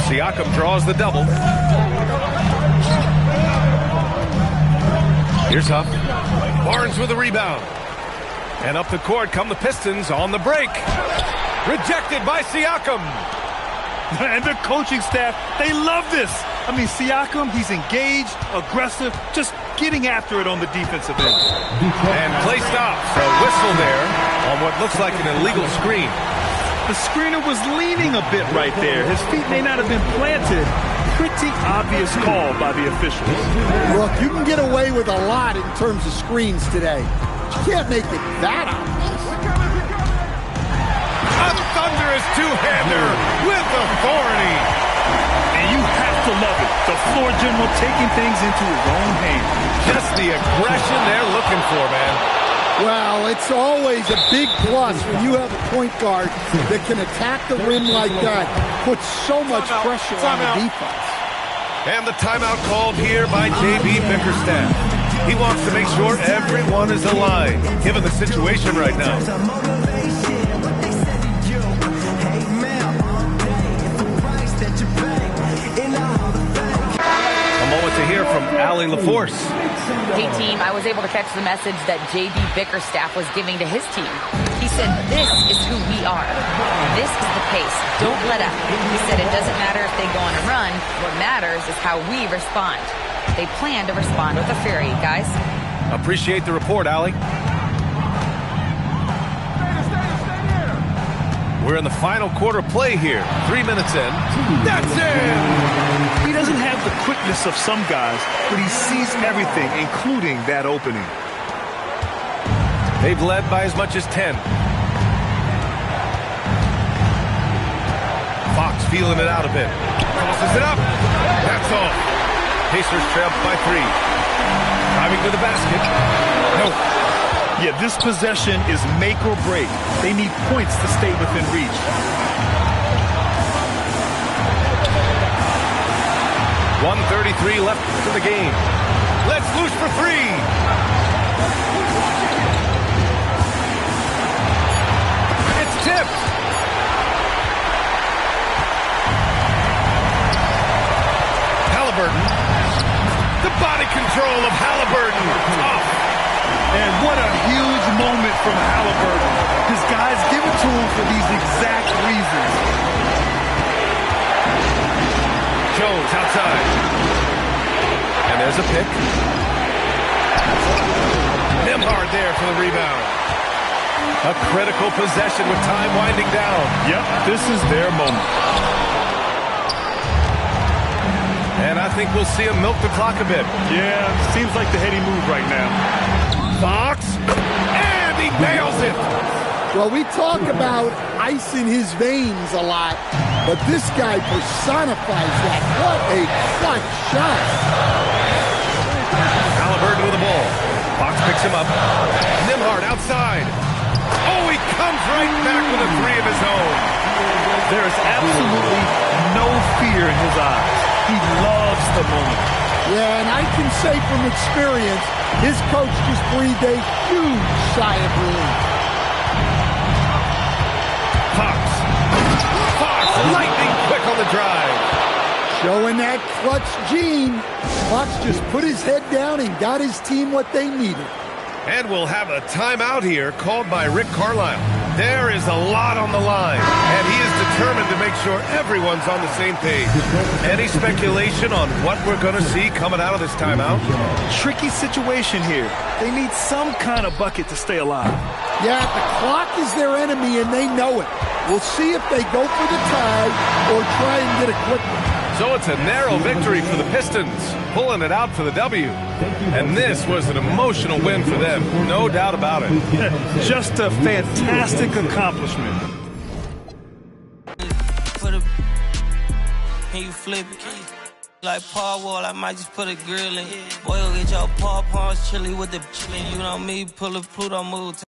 Siakam draws the double. Here's Huff. Barnes with a rebound. And up the court come the Pistons on the break. Rejected by Siakam. And the coaching staff, they love this. I mean, Siakam, he's engaged, aggressive, just getting after it on the defensive end. And play stops. A whistle there on what looks like an illegal screen. The screener was leaning a bit right there. His feet may not have been planted. Pretty obvious call by the officials. Look, you can get away with a lot in terms of screens today. You can't make it that obvious. A thunderous two-hander with authority. And you have to love it. The floor general taking things into his own hands. Just the aggression they're looking for, man. Well, it's always a big plus when you have a point guard that can attack the rim like that, put so much pressure on the defense. And the timeout called here by J.B. Bickerstaff. He wants to make sure everyone is aligned, given the situation right now. A moment to hear from Allie LaForce. Hey, team, I was able to catch the message that J.B. Bickerstaff was giving to his team. He said, this is who we are. This is the pace. Don't let up. He said it doesn't matter if they go on a run. What matters is how we respond. They plan to respond with a fury, guys. Appreciate the report, Allie. We're in the final quarter play here. 3 minutes in. That's it! He doesn't have the quickness of some guys, but he sees everything, including that opening. They've led by as much as 10. Fox feeling it out a bit. Tosses it up. That's all. Pacers trail by 3. Driving to the basket. No. Yeah, this possession is make or break. They need points to stay within reach. .133 left to the game. Let's loose for 3. It's tipped. Halliburton. The body control of Halliburton. Tough. And what a huge moment from Halliburton. His guys give it to him for these exact reasons. Jones outside. And there's a pick. Nembhard there for the rebound. A critical possession with time winding down. Yep, this is their moment. And I think we'll see him milk the clock a bit. Yeah, seems like the heady move right now. Fox, and he nails it. Well, we talk about ice in his veins a lot, but this guy personifies that. What a clutch shot. Halliburton with the ball. Fox picks him up. Nembhard outside. Oh, he comes right back with a three of his own. There is absolutely no fear in his eyes. He loves the moment. Yeah, and I can say from experience, his coach just breathed a huge sigh of relief. Fox, lightning quick on the drive. Showing that clutch gene. Fox just put his head down and got his team what they needed. And we'll have a timeout here called by Rick Carlisle. There is a lot on the line, and he is determined to make sure everyone's on the same page. Any speculation on what we're going to see coming out of this timeout? Tricky situation here. They need some kind of bucket to stay alive. Yeah, the clock is their enemy, and they know it. We'll see if they go for the tie or try and get a quick one. So it's a narrow victory for the Pistons, pulling it out for the W. And this was an emotional win for them, no doubt about it. Just a fantastic accomplishment. Can you flip it? Like Paul Wall, I might just put a grill in. Boy, go get your paw palms chili with the chili. You know me, pull a Pluto move.